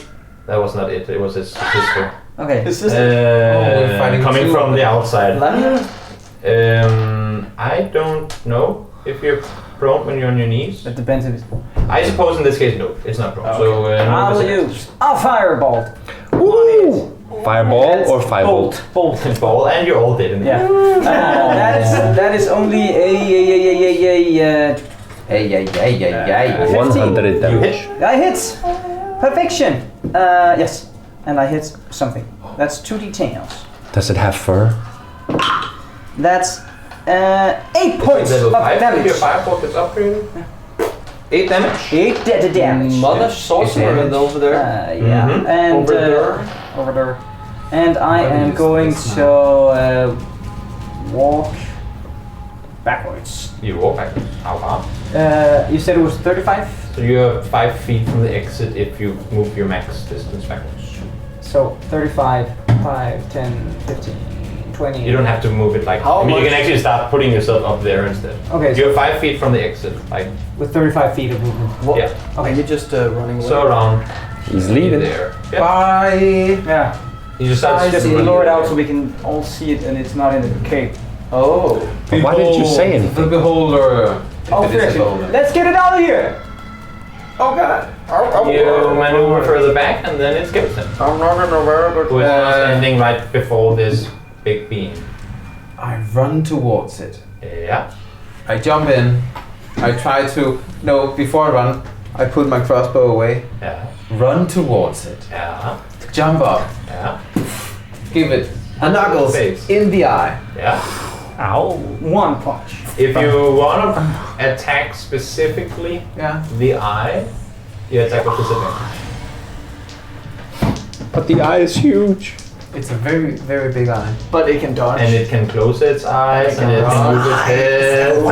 That was not it. It was his sister. Okay. Is this we're fighting Coming two from of the them. outside. Lemon? I don't know if you're prone when you're on your knees. It depends if it's... I suppose in this case, no, it's not prone. So no I'll disadvantage. use a firebolt. Woo! Fireball or firebolt? Bolt. Ball, and you're all dead in Yeah. there. That is only a 100 damage. I hit. Perfection. Yes. And I hit something. That's 2d10. Does it have fur? That's 8 points of Level 5, damage. your firebolt gets upgraded. 8 damage. 8 damage. Mother sorcerer over there? Yeah. Mhm. And Over there. over there. And I am going to walk backwards. You walk backwards. How far? You said it was 35? So you're 5 feet from the exit if you move your max distance backwards. So 35, 5, 10, 15, 20. You don't have to move it like. How I mean, you much- can actually start putting yourself up there instead. Okay, so You're 5 feet from the exit, like with 35 feet of movement. yeah. Are you just running away? So around He's leaving. there. Yeah. Bye! Yeah. You just start Just running blow it there. out so we can all see it and it's not in the cave. Oh. But why didn't you say The anything? beholder. Oh, If it is a seriously. beholder. Let's get it out of here! Oh god! You maneuver further back, and then it's Gibson, I'm not in a very good who is now standing right before this big beam. I run towards it. Yeah. I jump in. I try to. No, before I run, I put my crossbow away. Yeah. Run towards it. Yeah. Jump up. Yeah. Give it a knuckles Face. in the eye. Yeah. Ow. One punch. If you want to attack specifically Yeah. the eye, you attack with disadvantage. But the eye is huge. It's a very, very big eye. But it can dodge. And it can close its eyes, and it can move its head. And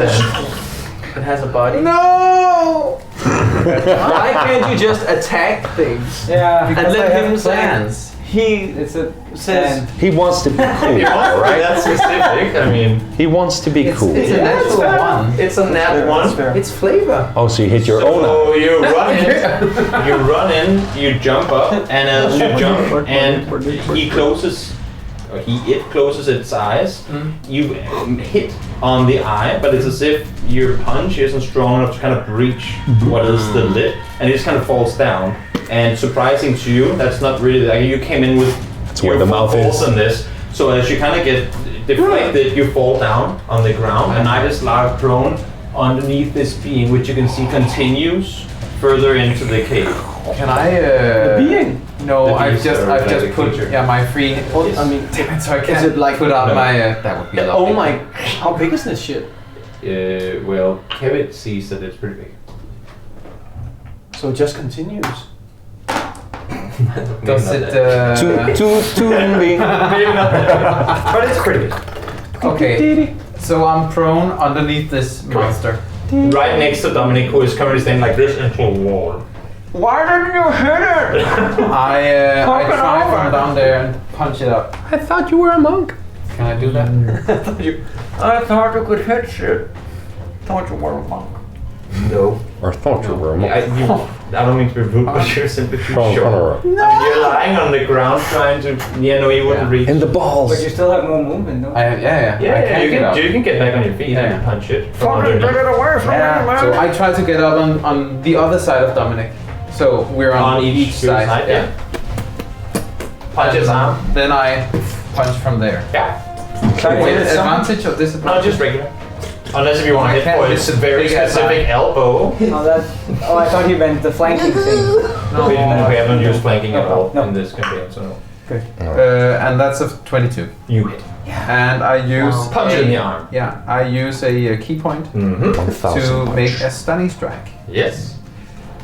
It has a body. No! Why can't you just attack things? Yeah. And Because let I have him say. plans. He It's a says. He wants to be cool, you want to be right? that specific, I mean, He wants to be cool. It's a natural one. it's a nat one. It's flavor. Oh, so you hit your own eye. So you run in, you jump up, and as you jump, and it closes its eyes. You hit on the eye, but it's as if your punch isn't strong enough to kind of breach what is the lid, and it just kind of falls down. And surprising to you, that's not really like you came in with That's where your the full mouth force is. on this. So as you kind of get deflected, you fall down on the ground, and I just lie prone underneath this being, which you can see continues further into the cave. Can I? being. No, The I've beast just, or I've like just the put creature. my free. Yes. I mean, Damn it! So I can't it like- put out No. my. That would be lovely. oh my. How big is this shit? Well, Kevin sees that it's pretty big. So it just continues. Does Maybe it? not that. Maybe. Maybe not that big. But it's pretty big. Okay. So I'm prone underneath this monster. Right next to Dominic, who is currently standing like this into a wall. Why didn't you hit it? I Knock it try over. from down there and punch it up. I thought you were a monk. Can I do that? I thought you could hit shit. Thought you were a monk. No. Or thought you were a monk. I don't mean to be rude, but you're simply too From short. Colorado. I mean, you're lying on the ground trying to. Yeah, no, you wouldn't Yeah. reach. In the balls. But you still have more movement, no? Yeah. I Yeah, can't you get up. can get back on your feet Yeah. and punch it from Fucking underneath. get it away from Yeah. me, man. So I try to get up on the other side of Dominic. So we're on each side. yeah. Punch his arm. Then I punch from there. Yeah. With With advantage or disadvantage? No, just regular. Unless if you want to hit for its very specific elbow. Oh, I thought you meant the flanking thing. No, we haven't used flanking at all in this campaign, so no. Good. And that's a 22. You hit. And I use punch in the arm. Yeah, I use a key point to make a stunning strike. Yes.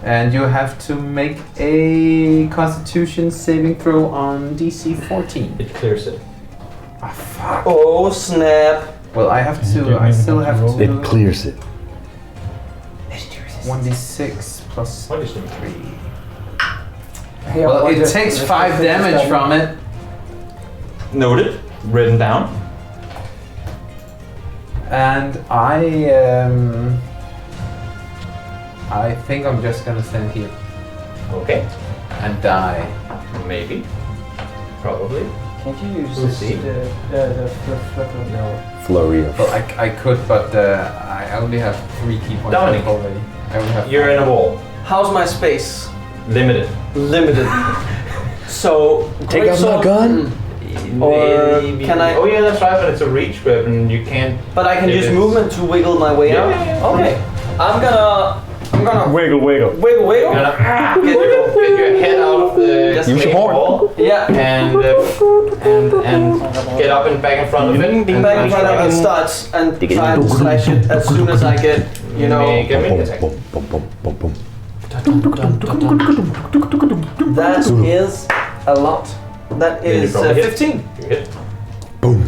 And you have to make a Constitution saving throw on DC 14. It clears it. Ah, fuck. Oh snap! Well, I have to. I still have to. It clears it. 1d6 plus 3. Hey, Well, it takes 5 damage from it. Noted. Written down. And I think I'm just gonna stand here Okay. and die. Maybe. Probably. Can't you use We'll see. the no. Flurry of. Well, I could, but I only have 3 key points Dominic. already. I only have. You're in a wall. How's my space? Limited. Limited. So Take great out my sword- gun. Or can I? Oh yeah, that's right, but it's a reach weapon. You can't. But I can If use it's- movement to wiggle my way out. Yeah. Okay. I'm gonna Wiggle, wiggle. wiggle. You're gonna get your head out of the Just use your horn. wall Yeah. and get up and back in front of it. Back in front of it and starts and try and slash it as soon as I get, you know. Make a mini attack. Boom, boom, boom, boom. That is a lot. That Then you is probably hit. 15. You hit.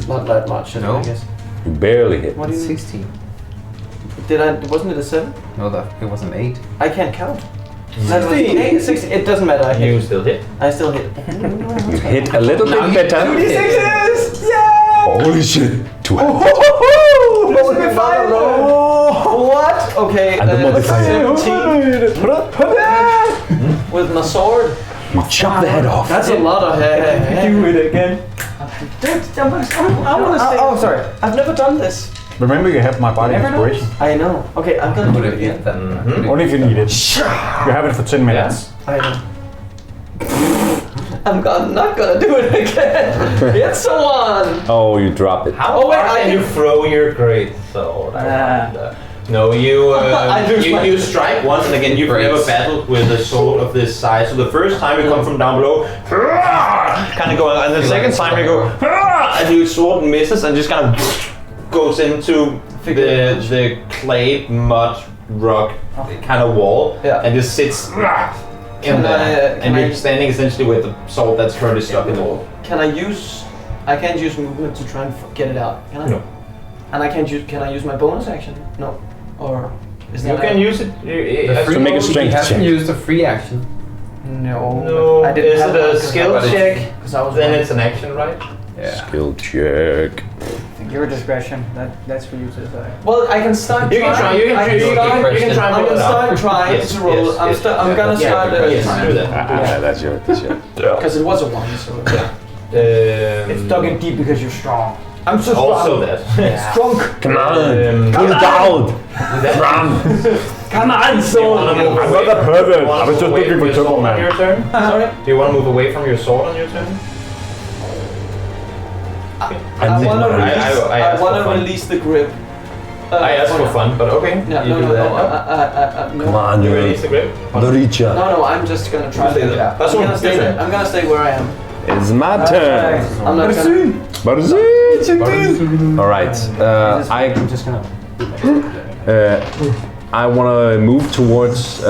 Not that much, No. I guess. You barely hit. What do you mean? 16. Wasn't it a 7? No, it was an 8. I can't count. 16. 16. It doesn't matter. I You hit. still hit. I still hit. You hit a little bit better. 2d6s! Yay! Holy shit. 12. What? Okay. And the modifier. 17. With my sword. You chop the head off. That's a lot of hair. Do it again. I want to say. Oh, sorry. I've never done this. Remember, you have my body Never know. inspiration. I know. Okay, I'm gonna do Put it it again. in then. Only if you need it. You have it for 10 minutes. I know. I'm not gonna do it again. It's a 1. Oh, you drop it. How wait, far I can do- you throw your great sword? I wonder. No, you I lose my- you strike once, and again, you've never battled with a sword of this size. So the first time you come from down below, kind of going, and the second time you go, and your sword misses, and just kind of goes into the clay, mud, rock kind of wall, Yeah. and just sits in there, and you're standing essentially with the sword that's currently stuck in the wall. Can I use? I can't use movement to try and get it out. Can I? No. And I can't use. Can I use my bonus action? No. Or is You that? can use it To make a strength He hasn't check. used a free action. No. No, I didn't is have it one a 'cause skill I was- check? 'cause I was Then wrong. it's an action, right? Yeah. Skill check. Your discretion. That's for you to decide. Well, I can start. You can try. You can I try. You can try and I'm pull gonna it out. start trying Yes, to roll. yes, I'm, yes. I'm gonna Yeah, start. yes, do that. That's your. Because it was a 1, so. It's dug in deep because you're strong. I'm so Also that. Strong. Come on. Pull it out. Run. Come on, So I'm not a pervert. I was just looking for trouble, on your man. turn. Sorry. Do you want to move away from your sword on your turn? I want to I- release. I I, asked want for to fun. release the grip. I asked for fun, but okay. No, you no, do no, that. no. Come on, You you release the grip. Doricha. No, I'm just gonna try to Stay get there. out. That's I'm all. gonna stay Your there. turn. I'm gonna stay where I am. It's my turn. I'm not gonna. Barzit. All right. I'm just gonna. I want to move towards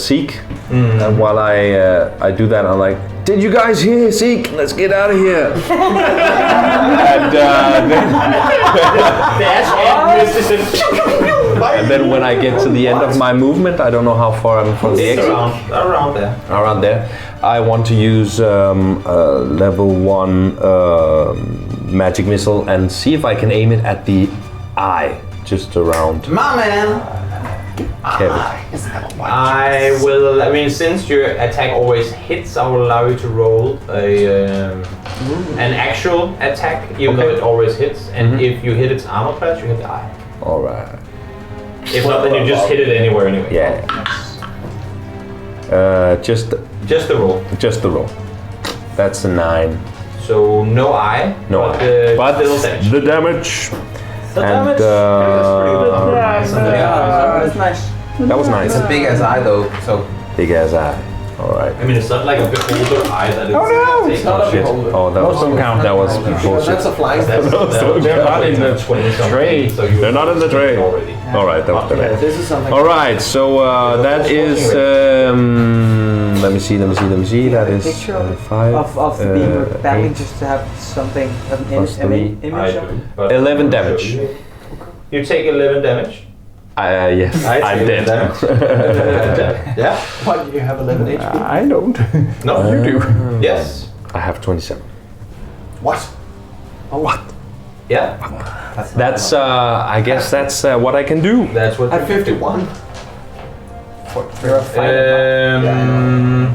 Seek, and while I do that, I'm like, "Did you guys hear Seek? Let's get out of here!" And then when I get to the end of my movement, I don't know how far I'm from the It's exit. around there. Around there, I want to use level 1 magic missile and see if I can aim it at the eye, just around My man! Kevin. I will. I mean, since your attack always hits, I will allow you to roll an actual attack, even though it always hits. And if you hit its armor class, you hit the eye. All right. If not, then you just hit it anywhere anyway. Yeah. Just Just the roll. the roll. That's a 9. So no eye. No but, eye. But still damage. the damage. And That's nice. that was nice. It's as big as I though, so Big ass eye. All right. I mean, it's not like a beholder eye that is. Oh, no! It's not a Shit. beholder. Oh, that Those don't count. That was bullshit. that's a flying. They're not in the tray. They're not in the tray. All right, that was Yeah, bad. this is something. All right, so that is. Let me see. That is Picture of 5. of being battling 8. just to have something of an Plus image I of do. it. But 11 damage. You take 11 damage. Yes, I'm take dead. 11 damage. Yeah. Why do you have 11 HP? I don't. No, You do. Yes. I have 27. What? Yeah. That's. I guess that's what I can do. That's what. At 51. You're a fighter.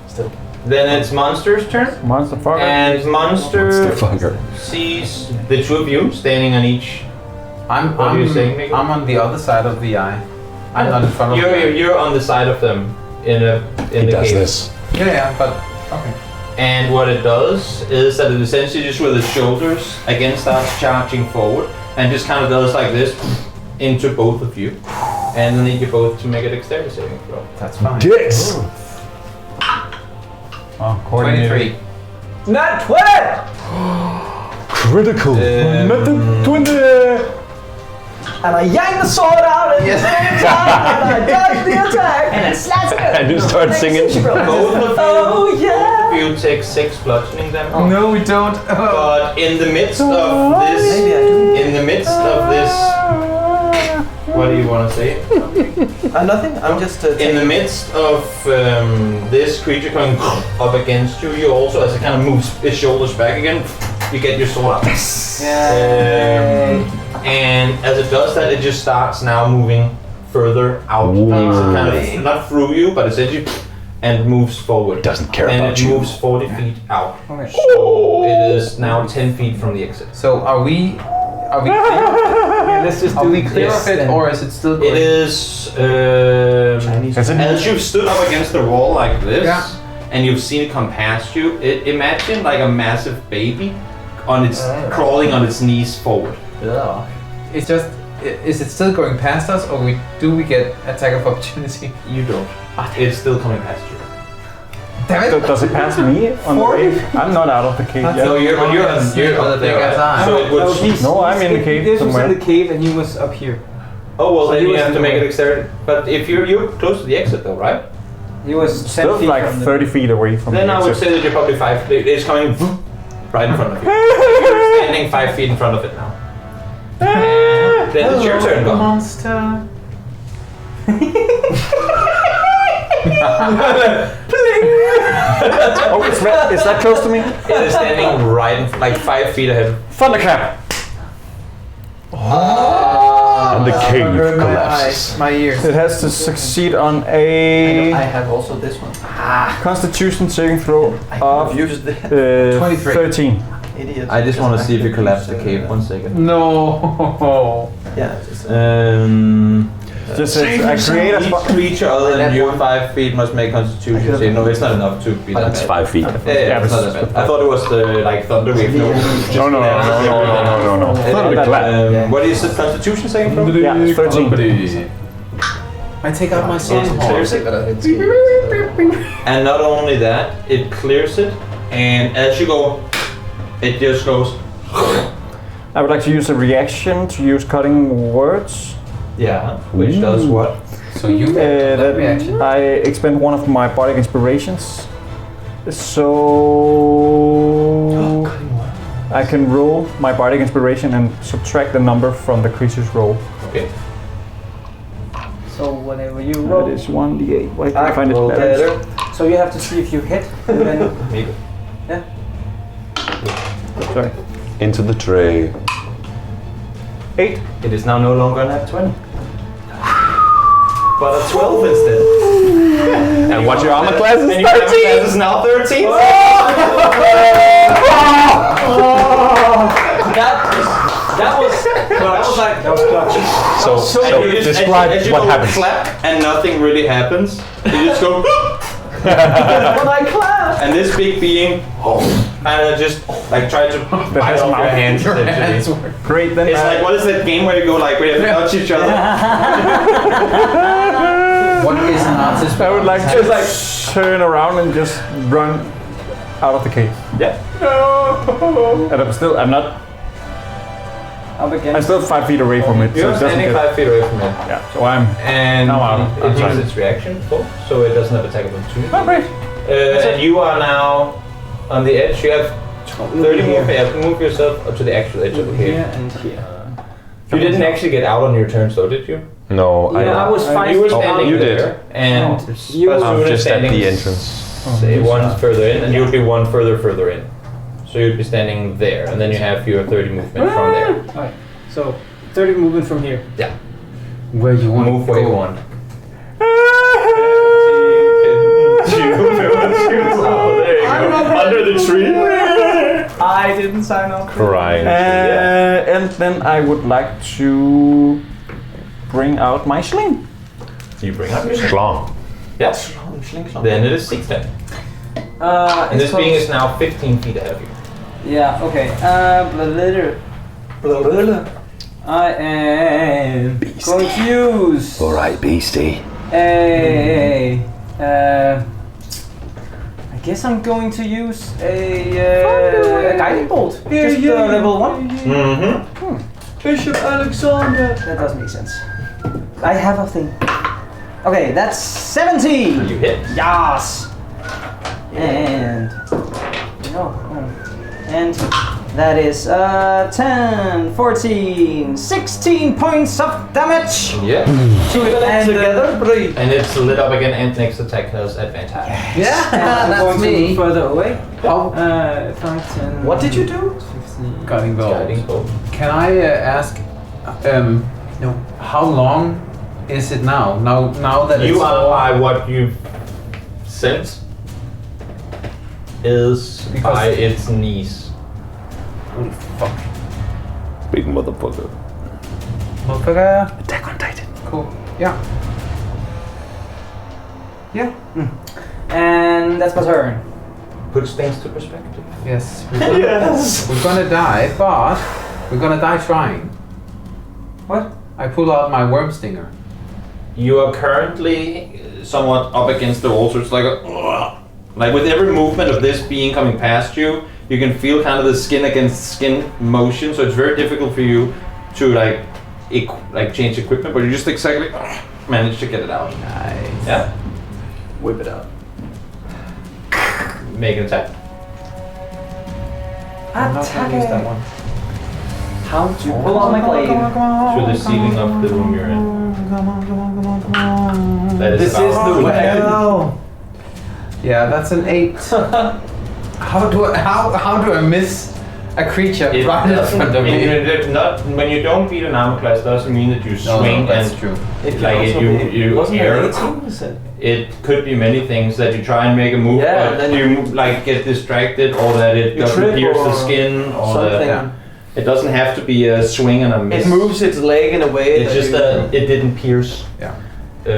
Still. Then it's Monster's turn. Monster fucker. And Monster Fucker. sees the two of you standing on each. I'm What are you saying, Miguel? I'm on the other side of the eye. I'm not in front of You're on the side of them in He the does cave. this. Yeah, but okay. And what it does is that it essentially just with its shoulders again starts charging forward and just kind of does like this into both of you. And then need you both to make a dexterity saving throw. That's fine. Dicks. Oh, coordinated. 23. Not 20! Critical. Not the 20. And I yank the sword out at the same time and I dodge the attack and I slash it. And you start singing. Both of you, Oh yeah! you take 6 bludgeoning damage. No, we don't. But in the midst of this, what do you want to say? Nothing. I'm just In the midst of this creature coming up against you, you also, as it kind of moves its shoulders back again, you get your sword out. And as it does that, it just starts now moving further out, kind of not through you, but essentially, and moves forward. Doesn't care and about it you. moves 40 feet out. Okay. So it is now 10 feet from the exit. So are we clear? Let's just Are do we clear yes, of it, then. or is it still It going? is As in- as you've stood up against the wall like this, Yeah. and you've seen it come past you. Imagine like a massive baby on its crawling on its knees forward. It's just, is it still going past us, or do we get attack of opportunity? You don't. It's still coming past you. Damn it! Does it pass me on the way? I'm not out of the cave yet. No, you're on the big there. as I. So it would. No, I'm in the cave This somewhere. was in the cave and he was up here. Oh well, So then he you was have to in the make a way. dexterity. But if you're close to the exit though, right? He was 10 Still feet like from the 30 feet away from Then the I would exit. say that you're probably 5. It's coming right in front of you. You're standing 5 feet in front of it now. And then it's your turn, go. Monster. Oh, is that close to me? It is standing right, like 5 feet ahead. Thunderclap! And the cave collapses. My ears. It has to succeed on a have also this one. Constitution saving throw of Used the 23. 13. idiot. I just want to see if you collapse the cave. 1 second. No. Yeah. Just I create a Each spot. creature other than you 5 feet must make Constitution save. No, it's not enough to be that It's bad. 5 feet. Yeah, it's not that bad. I thought it was the like thunder wave. No, No. Thunderclap. What is the Constitution saving throw? Yeah, it's 13. I take out my sword. It clears it. And not only that, it clears it, and as you go, it just goes. I would like to use a reaction to use cutting words. Yeah, which does what? So you That reaction. I expend one of my bardic inspirations. So I can roll my bardic inspiration and subtract the number from the creature's roll. Okay. So whenever you roll, That is 1d8. Why can't I find it roll better? so you have to see if you hit and then Maybe. Sorry. Into the tray. 8. It is now no longer an nat 20. But a 12 instead. And what your armor class is? And your armor class is now 13. that was clutch. So And you just- describe as you what go happens. clap and nothing really happens. You just go When I clap. and this big being kind of just like try to bite off your hands. essentially. Great, then It's like, what is that game where you go like, we have to touch each other? What is an artist? I would like to just like turn around and just run out of the cave. Yeah. No. And I'm not. Up again. I'm still 5 feet away from it. You're it doesn't standing get- 5 feet away from it. Yeah, so I'm. And Now I'm it outside. uses its reaction, so it doesn't have attack opportunity. Oh, great. And you are now on the edge. You have 30 move. You have to move yourself up to the actual edge of the cave. Here and here. You didn't actually get out on your turn, though, did you? No, I Yeah, I don't. was 5 You were feet standing out. you did. there, and You- as I'm soon as just at standing the entrance. Say one further in, and you would be one further in. So you'd be standing there, and then you have your 30 movement from there. Alright, so 30 movement from here. Where you want Move to where you go? want. Under the tree. I didn't sign up. Crying. And then I would like to bring out my sling. You bring up your Schlong. Yes. Then it is 6 then. And this being is now 15 feet ahead of you. Yeah, okay. I am going to use Alright, beastie. I guess I'm going to use a guiding bolt. Just level 1. Mm-hmm. Bishop Alexander. That doesn't make sense. I have a thing. Okay, that's 17. You hit. Yes. And and that is 10, 14, 16 points of damage. Yeah. And it's lit up again, and next attack has advantage. Yeah, And I'm that's going to me. move further away. How 5, 10. What did you do? 15. guiding bolt? Guiding bolt. Can I ask? No. How long is it now? Now that You it's are by what you sense is Because- by its knees. Holy fuck. Big motherfucker. Motherfucker. Attack on Titan. Cool. Yeah. Yeah. And that's my turn. Puts things to perspective. Yes. We're gonna die, but we're gonna die trying. What? I pull out my worm stinger. You are currently somewhat up against the wall, so it's like like with every movement of this being coming past you, you can feel kind of the skin against skin motion. So it's very difficult for you to like change equipment, but you just exactly manage to get it out. Nice. Yeah. Whip it out. Make an attack. I'm not gonna use that one. How to Pull out my blade. Through the ceiling of the room you're in. That is This is about the to way. happen. Yeah, that's an 8. How do I miss a creature It right in doesn't front of mean me? it not when you don't beat an armor class doesn't mean that you swing that's and true. It like also you wasn't air. it 18? You said. It could be many things that you try and make a move, Yeah, but then you like get distracted, or that it You doesn't trip pierce the or skin, or something. that it doesn't have to be a swing and a miss. It moves its leg in a way. It's that just you- that it didn't pierce. Yeah.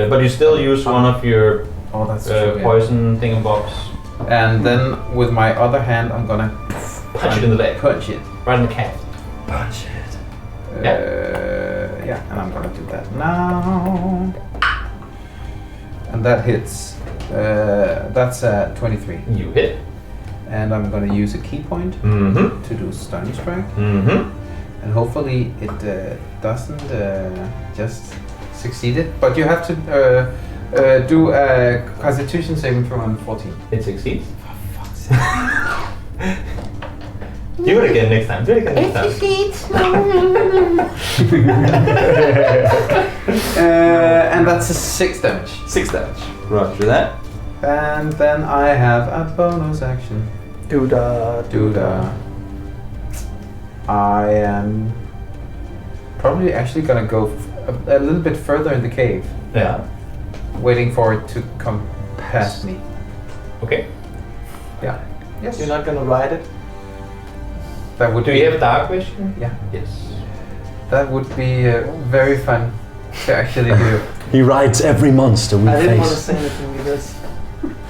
But you still use one of your Oh, that's true. Yeah. poison thingamabobs. And then with my other hand, I'm gonna Punch it in the leg, punch it. right in the calf. Punch it. Yeah, and I'm gonna do that now. And that hits. That's 23. You hit. And I'm gonna use a key point Mm-hmm. to do stun strike. Mm-hmm. And hopefully it doesn't just succeed it. But you have to do a Constitution saving throw on 14. It succeeds. Do it again next time. Do it again next time. And that's a 6 damage. 6 damage. Roger that. And then I have a bonus action. Doodah. I am probably actually gonna go a little bit further in the cave, Yeah. waiting for it to come past me. Okay. Yeah. Yes. You're not gonna ride it? That would Do be, you have dark vision? Yeah. Yes. That would be very fun to actually do. He rides every monster we I didn't want to face. say anything because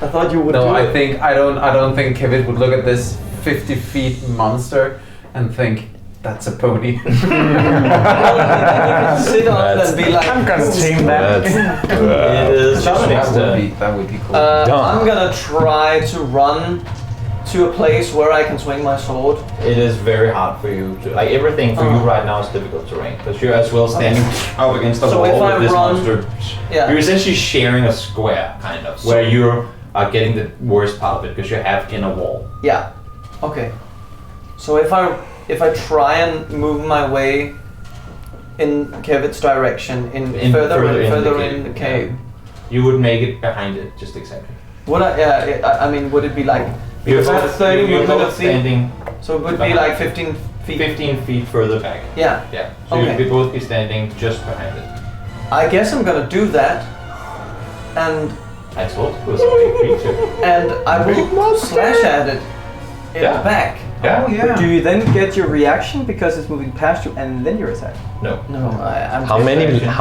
I thought you would No, do I it. don't think Kevin would look at this 50 feet monster and think, that's a pony. Well, then you can sit on it and be like, I'm gonna tame that. It is Dominic's turn. That would be cool. I'm gonna try to run to a place where I can swing my sword. It is very hard for you to, like everything for you right now is difficult terrain because you're as well standing up against the So wall if I with this run- monster. Yeah. You're essentially sharing a square, kind of, where you are getting the worst part of it because you have in a wall. Yeah. Okay. So if I try and move my way in Kevin's direction, further in the cave, you would make it behind it, just exactly. would I? Yeah. I mean, would it be like? You're Because I have 30 you're movement both of feet, standing so it would be like 15 feet. 15 feet further back. Yeah. Yeah. So Okay. you'd both be standing just behind it. I guess I'm gonna do that, and I told you it was a big creature. I will slash at it in Yeah. the back. Yeah. Oh yeah. Do you then get your reaction because it's moving past you and then your attack? No. No, I'm How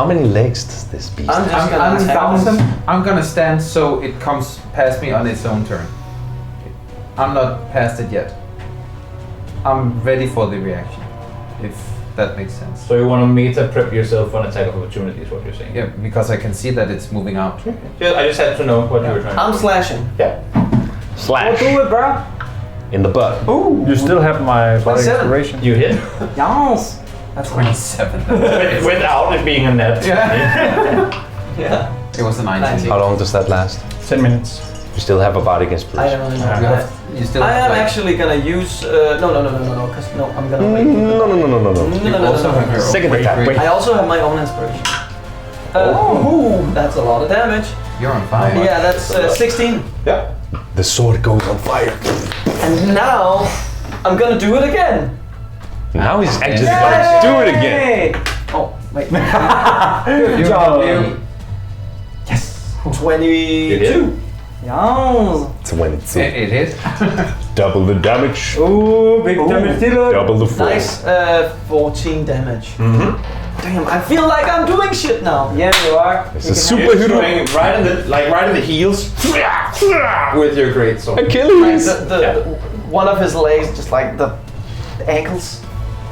many legs does this beast I'm have? just gonna attack him. I'm gonna stand so it comes past me on its own turn. I'm not past it yet. I'm ready for the reaction, if that makes sense. So you want to meta prep yourself for an attack of opportunity is what you're saying? Yeah, because I can see that it's moving out. I just had to know what you were trying to I'm do. slashing. Yeah. Slash Do it, bro. in the butt. Ooh. You still have my body 27. inspiration. You hit? Yes. That's 27. Without it being a net. Yeah. It was a 19. How long does that last? 10 minutes. You still have a bardic I inspiration. don't Yeah. know. You still I am like- actually gonna use. No, because I'm gonna wait. No. You also have your Second own attack. wait. I also have my own inspiration. That's a lot of damage. You're on fire. Yeah, that's 16. Yeah. The sword goes on fire. And now I'm gonna do it again. Now he's actually gonna do it again. Hey! Oh, wait. Good job, you. Yes. 22. Yes. It's when it's It is. double the damage, Ooh, big damage dealer. double the force. Nice. 14 damage. Damn, I feel like I'm doing shit now. Yeah, you are. It's You a can You're superhero. swinging right in the heels with your great sword. Achilles. One of his legs, just like the ankles.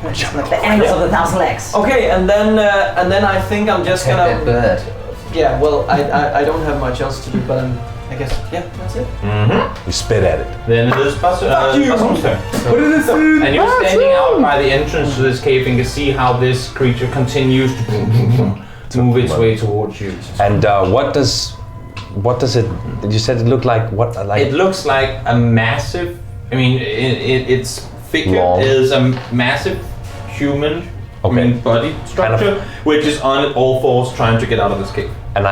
have the angles of the 1,000 legs. Okay, and then I think I'm just Take that gonna. bird. Yeah, well, I don't have much else to do, but I guess that's it. You spit at it. Then it is Basum's turn. What is this? And you're standing out by the entrance to this cave and you can see how this creature continues to move its way towards you. And what does it? You said it looked like what? Like It looks like a massive. I mean, its figure Long. is a massive human Okay. body structure, which is on all fours trying to get out of this cave. and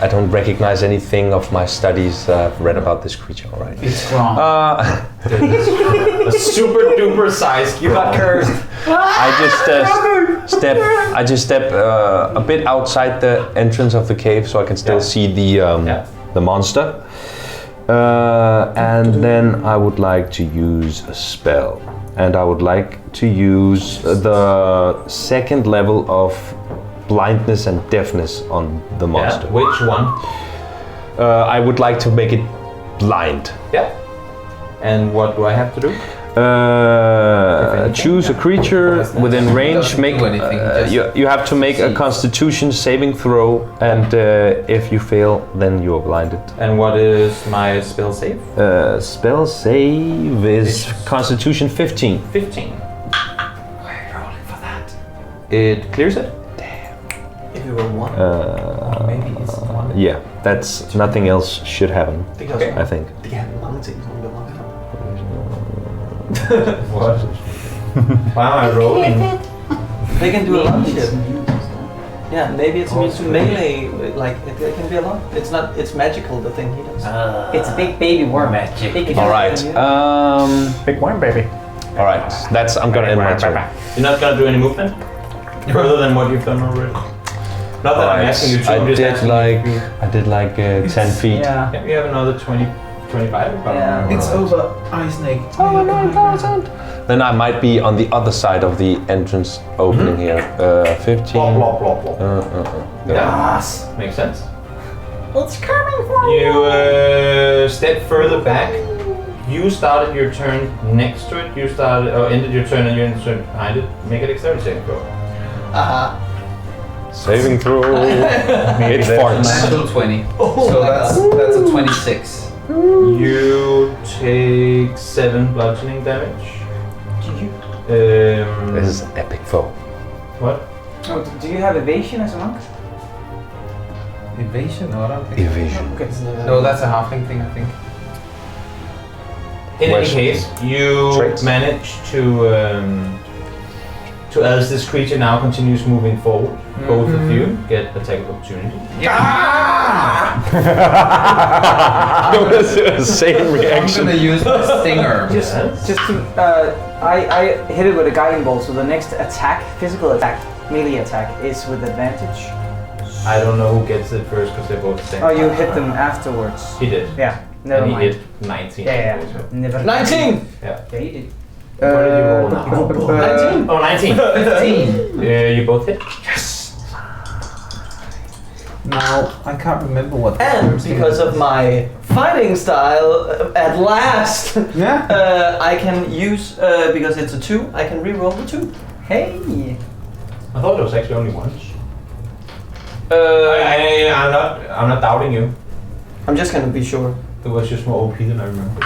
I don't recognize anything of my studies I've read about this creature. All right. It's strong. A super duper size. You got cursed. I just step a bit outside the entrance of the cave so I can still see the monster. And then I would like to use a spell. And I would like to use the second level of blindness and deafness on the monster. Yeah. Which one? I would like to make it blind. Yeah. And what do I have to do? Choose a creature within range. Doesn't Make do anything, just you have to make a sees. Constitution saving throw, and if you fail, then you are blinded. And what is my spell save? Spell save is Constitution 15. 15. We're rolling for that. It clears it. If you were one, Maybe it's one. Yeah, that's nothing else should happen. because I think. det kan have mange ting, som bliver mange gange. What? Why am I rolling? They can do a lot of shit. Yeah, maybe it's immune to melee. Like it can be a lot. It's magical. The thing he does. It's a big baby worm. Magic. All right. Big worm, baby. All right. I'm gonna end my turn. You're not gonna do any movement further than what you've done already. Not that I'm asking you to. I'm just asking you. I did like 10 feet. Yeah. Yeah, you have another 20, 25. If I Yeah. remember It's right. over, Ice Snake. Oh, 9,000. Then I might be on the other side of the entrance opening here. 15. Plop, plop, plop, plop. Yeah, Yes. makes sense. It's coming for You step further back You started your turn next to it. You started or ended your turn and you ended your turn behind it. Make a dexterity saving throw. Saving throw. It farts. Natural 20. Oh So my that's a 26. You take 7 bludgeoning damage. This is an epic foe. What? Oh, do you have evasion as a monk? Evasion? No, I don't think. Evasion. Okay. No, that's a halfling thing, I think. In any Where's- case, you Traits? manage to as this creature now continues moving forward, both of you get attack of opportunity. Same I'm reaction. gonna use my stinger. Just to, I hit it with a guiding bolt, so the next attack, physical attack, melee attack, is with advantage. I don't know who gets it first because they're both the same. Oh, you hit them afterwards. He did. Yeah, never And he mind. hit 19. Yeah. Never 19! Yeah. Yeah, you did. What did you roll now? 19? Oh, 19. 15. You both hit. Now, I can't remember what the And first thing because is. of my fighting style, at last, Yeah. I can use, because it's a 2, I can re-roll the 2. Hey! I thought it was actually only once. I'm not doubting you. I'm just gonna be sure. It was just more OP than I remember.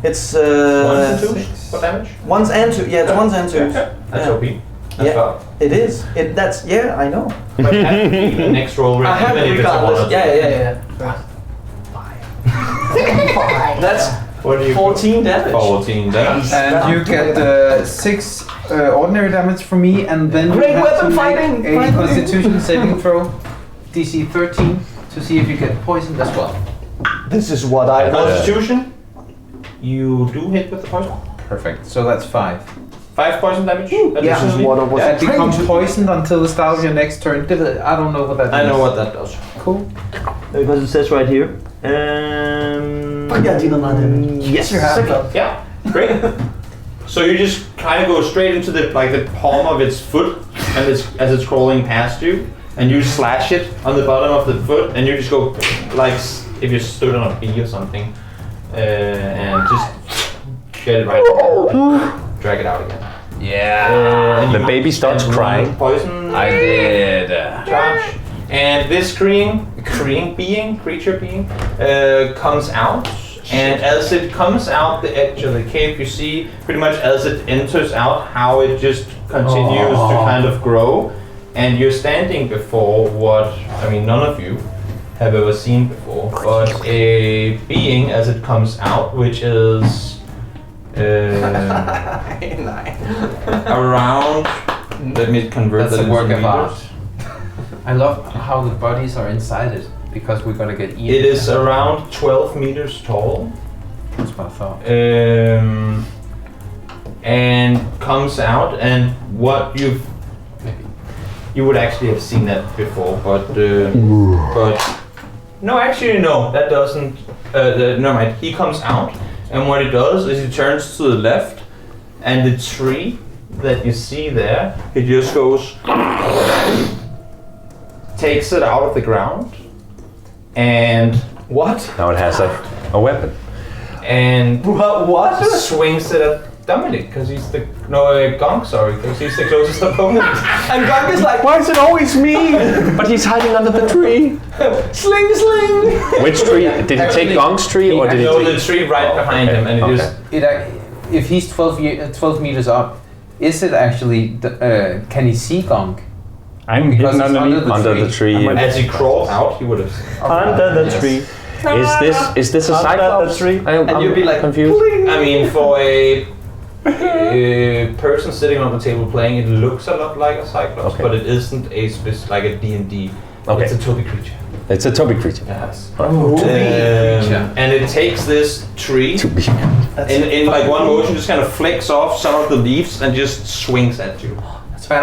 It's, 1s and 2s? What damage? 1s and 2, yeah, it's 1s and 2s. That's Yeah. OP. That's Yeah. well. It is. That's, yeah, I know. But the next roll, I have even it if it's a 1 or regardless. 2. Yeah. That's What do you 14 damage. 14 damage. And you get 6 ordinary damage from me, and then Great you have weapon to fighting! make a Constitution saving throw, DC 13, to see if you get poisoned as well. This is what I want. Constitution, you do hit with the poison. Perfect. So that's 5. 5 poison damage. Yeah, additionally. what I was And become trained to. poisoned until the start of your next turn. I don't know what that I means. know what that does. Cool. Because it says right here. Yes, you have. Yeah, great. So you just kind of go straight into the palm of its foot, and as it's crawling past you, and you slash it on the bottom of the foot, and you just go like if you stood on a bee or something, and just get it right there, drag it out again. Yeah. And The you baby starts spend crying. one Poison. I did. Charge. And this creature being, comes out. And as it comes out the edge of the cave, you see pretty much as it enters out how it just continues to kind of grow. And you're standing before what, I mean, none of you have ever seen before, but a being as it comes out, which is around, let me convert That's that a work into of art. meters. I love how the bodies are inside it, because we're gonna get eaten. It is around 12 meters tall. That's what I thought. And comes out, and what you would actually have seen that before, but no, actually no, that doesn't. No mind. He comes out, and what he does is he turns to the left, and the tree that you see there, he just goes, takes it out of the ground, and what? Now it has a weapon. And What? swings it at Dominic because he's the Gong, sorry, because he's the closest opponent. And Gunk is like, Why is it always me? But he's hiding under the tree. sling, sling! Which tree? Did he take Gong's tree or did he No, take? the tree right behind him, and it Okay. just If he's 12 meters up, is it actually? Can he see Gong? I'm Because hidden it's underneath. Under the tree. as he crawls out, he would have. Under the tree. Is this a cyclops? And you'd be like, confused. I mean, for a person sitting on the table playing, it looks a lot like a cyclops, Okay. but it isn't like a D&D. Okay. It's a Toby creature. It's a Toby creature. Yes. creature. And it takes this tree. To be. In like one motion, just kind of flicks off some of the leaves and just swings at you. That's a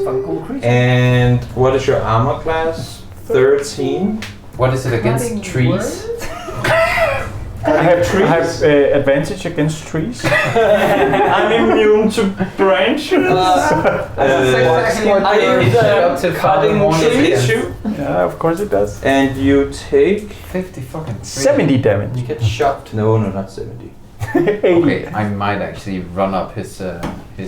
fucking cool creature. And what is your armor class? 13. What is it against trees? I have advantage against trees. I'm immune to branches. Cutting trees. Yeah, of course it does. And you take 50 fucking 70 damage. You get shocked. No, not 70. Okay, I might actually run up his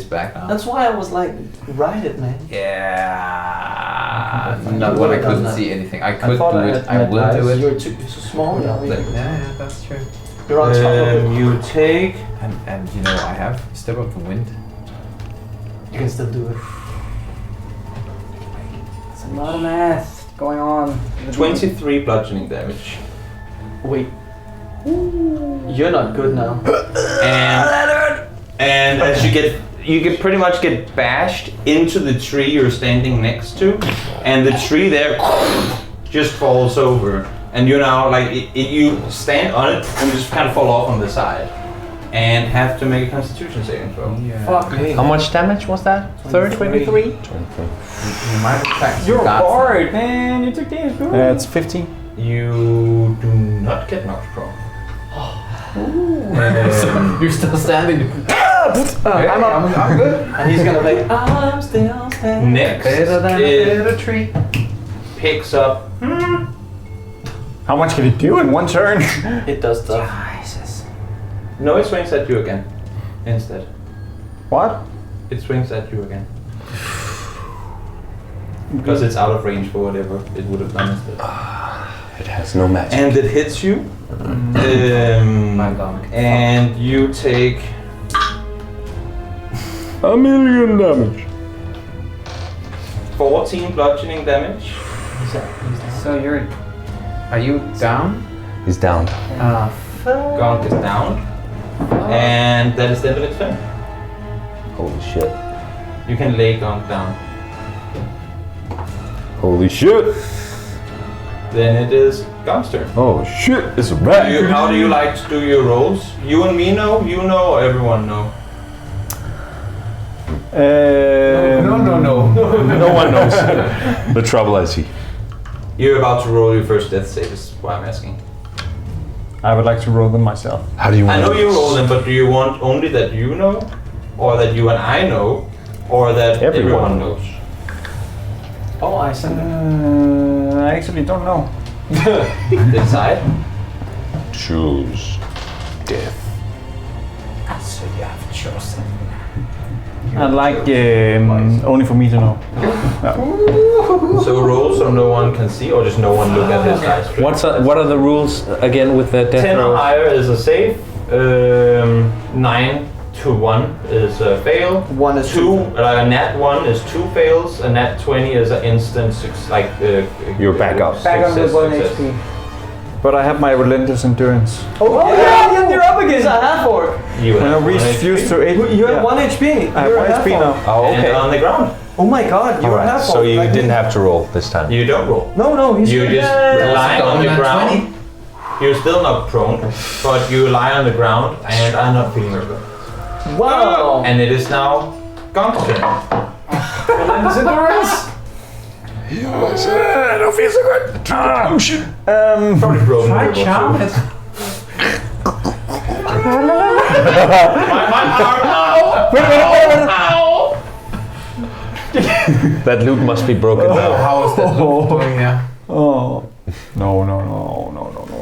back now. That's why I was like, ride it, man. Yeah. Not when I couldn't see anything. I could do it. I will do it. You're so small. Yeah, that's true. You're on top of it. You take. And you know I have step up the wind. You can still do it. It's a lot of math going on. 23 bludgeoning damage. Wait. You're not good now. And as you get pretty much get bashed into the tree you're standing next to, and the tree there just falls over, and you're now like you stand on it and just kind of fall off on the side, and have to make a Constitution saving throw. Yeah. Fuck. How much damage was that? 23. 23. You might attack. You're bored, man. You took damage. It's 15. You do not get knocked prone. You're still standing. I'm good. And he's gonna play. I'm still standing. Next Better than is a tree. picks up. How much can it do in one turn? It does stuff. Jesus. No, it swings at you again. Instead, What? it swings at you again. Because it's out of range for whatever it would have done instead. It has no magic. And it hits you. And you take 1,000,000 damage. 14 bludgeoning damage. So you're. Are you down? He's down. Gonk is down. And that is the end of its turn. Holy shit. You can lay Gonk down. Holy shit. Then it is Gonk's turn. Oh shit, it's a rat. How do you like to do your rolls? You and me know, you know, or everyone know? No. No one knows the trouble I see. You're about to roll your first death save, is why I'm asking. I would like to roll them myself. How do you want I know to you roll them, but do you want only that you know? Or that you and I know? Or that everyone knows? Oh, I see. I actually don't know. Decide. choose death? So you have chosen. I'd like only for me to know. So roll so no one can see, or just no one look at his dice. What are the rules again with the death 10 or roll? higher is a save. 9 to 1 is a fail. 1 is 2. A nat 1 is 2 fails. A nat 20 is an instant You're back up. Back on with 1 success. HP. But I have my relentless endurance. Oh yeah, you're up against a half orc. You And I have 1 refuse HP. to 8. You have 1 HP. I have You're 1 a half HP orc. now. Oh, okay. And on the ground. Oh my god, you're a Alright, half orc. so you like didn't me. have to roll this time. You don't roll. No, he's You just lie on the ground. You're still not prone, but you lie on the ground and are not feeling very good. Wow. And it is now Gonk's turn. Relentless endurance. I don't feel so good. Potion. Probably broken. Try charm it. My arm. Ow! That loot must be broken now. How is that doing? Yeah. Oh. No.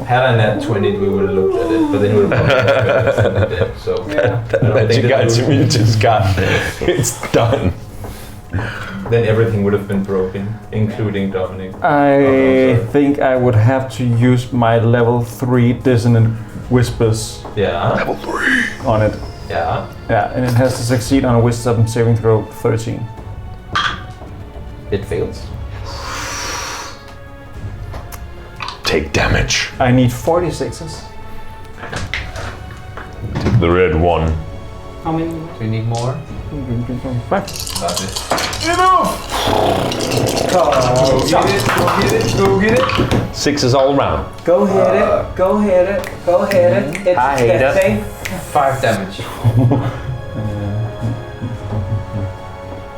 Had I nat 20, we would have looked at it, but then we would have probably dead. So That magic item you just got, it's done. then everything would have been broken, including Dominic. I think I would have to use my level 3 dissonant whispers Yeah. on it. Yeah. Yeah, and it has to succeed on a wisdom saving throw 13. It fails. Take damage. I need 46s. Take the red one. How many? Do you need more? 5. Got it. Go get it. 6s all round. Go hit it. Go hit it. Go hit it. It's I hate death it. save. 5 damage.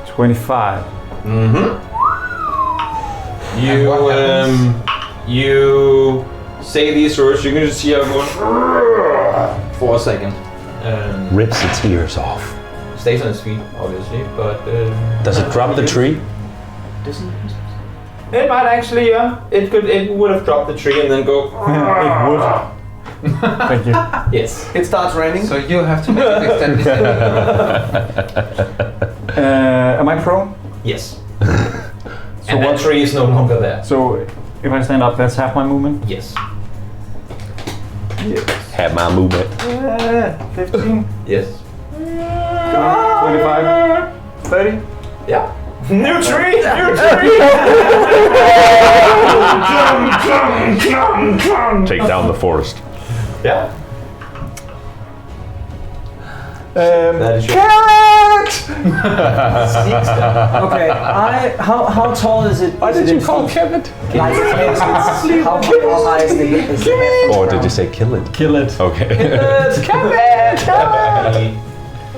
25. Mm-hmm. You say these words, you can just see her going for a second. Rips its ears off. Stays on its feet, obviously, but... Does it drop the tree? It might actually, yeah. It would have dropped the tree and then go... It would. Thank you. Yes. It starts raining. So you have to make it extended. Am I prone? Yes. So And that tree is no longer there. So if I stand up, that's half my movement? Yes. Have my movement. 15, Yes. 25, 30. Yeah. New tree! New tree! Take down the forest. Yeah. That is your... Okay, how tall is it? Why did you call Kevin? How high is the Or did you say kill it? Kill it. Okay.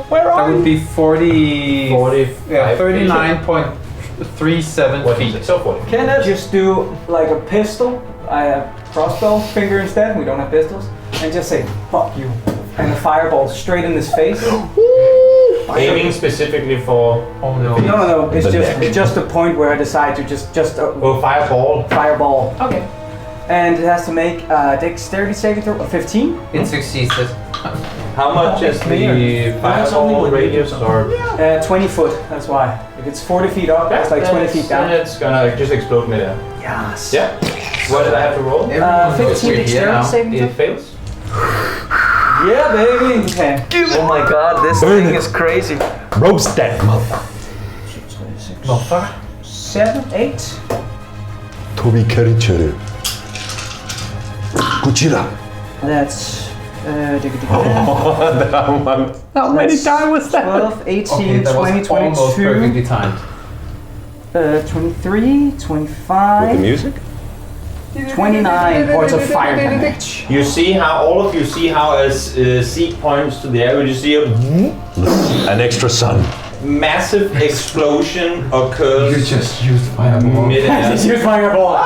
That would be 40... 39.37 What feet. is it? So 40. Can I just do like a pistol? I have crossbow finger instead. We don't have pistols, and just say "fuck you" and a fireball straight in his face. Aiming specifically for... Oh no. No. It's The just neck. it's just a point where I decide to just Oh, fireball. fireball. Okay. And it has to make a dexterity saving throw of 15. It succeeds it. How much is the That's only fireball one radius or... 20 foot. That's why. If it's 40 feet up, it's like 20 feet down. Then it's gonna just explode midair. Yes. Yeah. What did I have to roll? 15 dexterity saving It throw. fails. Yeah, baby. Okay. Oh my god, this thing is crazy. Roast that mother. 7, 8. Tobi Kerichuru. Kuchira. That's How many times was that? 12, 18, Okay, that 20, was almost 22, perfectly timed. 23, With the 25, music? 29 points of fire damage. You see how, all of you see how as Zeke points to the air, you see a An extra sun. massive explosion occurs just used fireball. midair. Use fireball.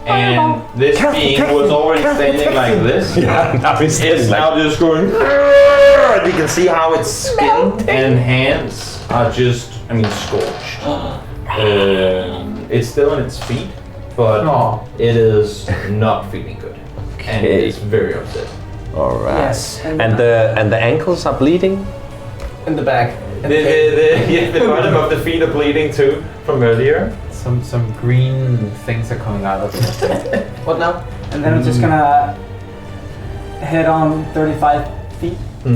And this being who was already standing like this Now he's is now just going. And you can see how its skin and hands are just, scorched. It's still on its feet, but it is not feeling good, and it is very upset. All right. Yes. And the ankles are bleeding. In the back. The bottom of the feet are bleeding too from earlier. Some green things are coming out of it. What now? And then I'm just gonna head on 35 feet. 1,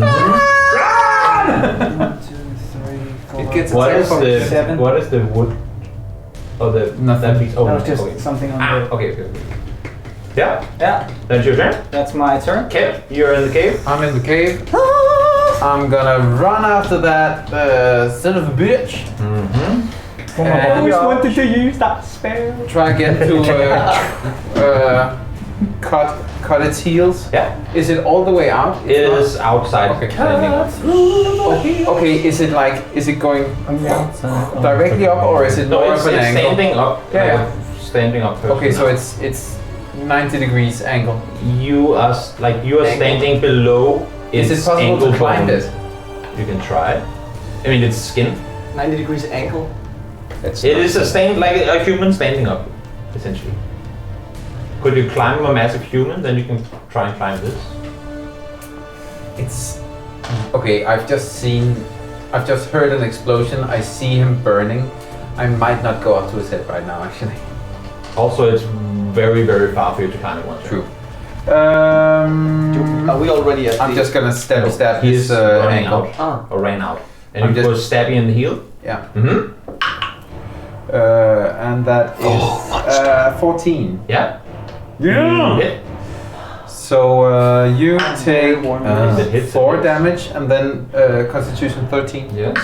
2, 3, 4. It gets What is the 7. what is the wood? Oh, the Nothing. that piece. Oh, That was just okay. something on Okay. Yeah, Yeah, that's your turn. that's my turn. Okay, you're in the cave. I'm in the cave. I'm gonna run after that son of a bitch. I always wanted to use that spell. Try again to cut its heels. Yeah, Is it all the way out? it is outside. Okay. standing up. Okay, is it going directly up or is it No, more it's of an angle? standing up. Yeah. Standing up. Okay, so it's 90 degrees angle. you are standing below. Is its it possible ankle to climb bone. it? You can try. It's skin. 90 degrees ankle. It's It is a stand like a human standing up, essentially. Could you climb a massive human? Then you can try and climb this. It's okay. I've just heard an explosion. I see him burning. I might not go up to his head right now, actually. Also, it's very, very far for you to climb at once. True. Are we already at I'm the... just gonna stab He his is running ankle. out. Or ran out. And I'm you just- go stab you in the heel. Yeah. Mm-hmm. And that is 14. Yeah. Yeah. Hit. So you take Is it hit? 4 damage and then Constitution 13, Yes.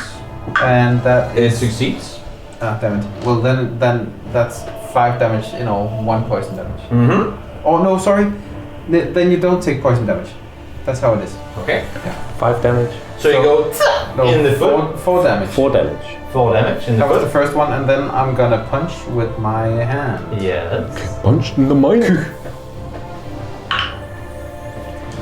and that It is succeeds. damn it. Well then that's 5 damage. 1 poison damage. Mm-hmm. Oh no, sorry. Then you don't take poison damage. That's how it is. Okay. 5 damage. So you go in the foot. 4 damage. 4 damage. 4 damage in the That was the foot. first one, and then I'm gonna punch with my hand. Yes. Punched in the mind.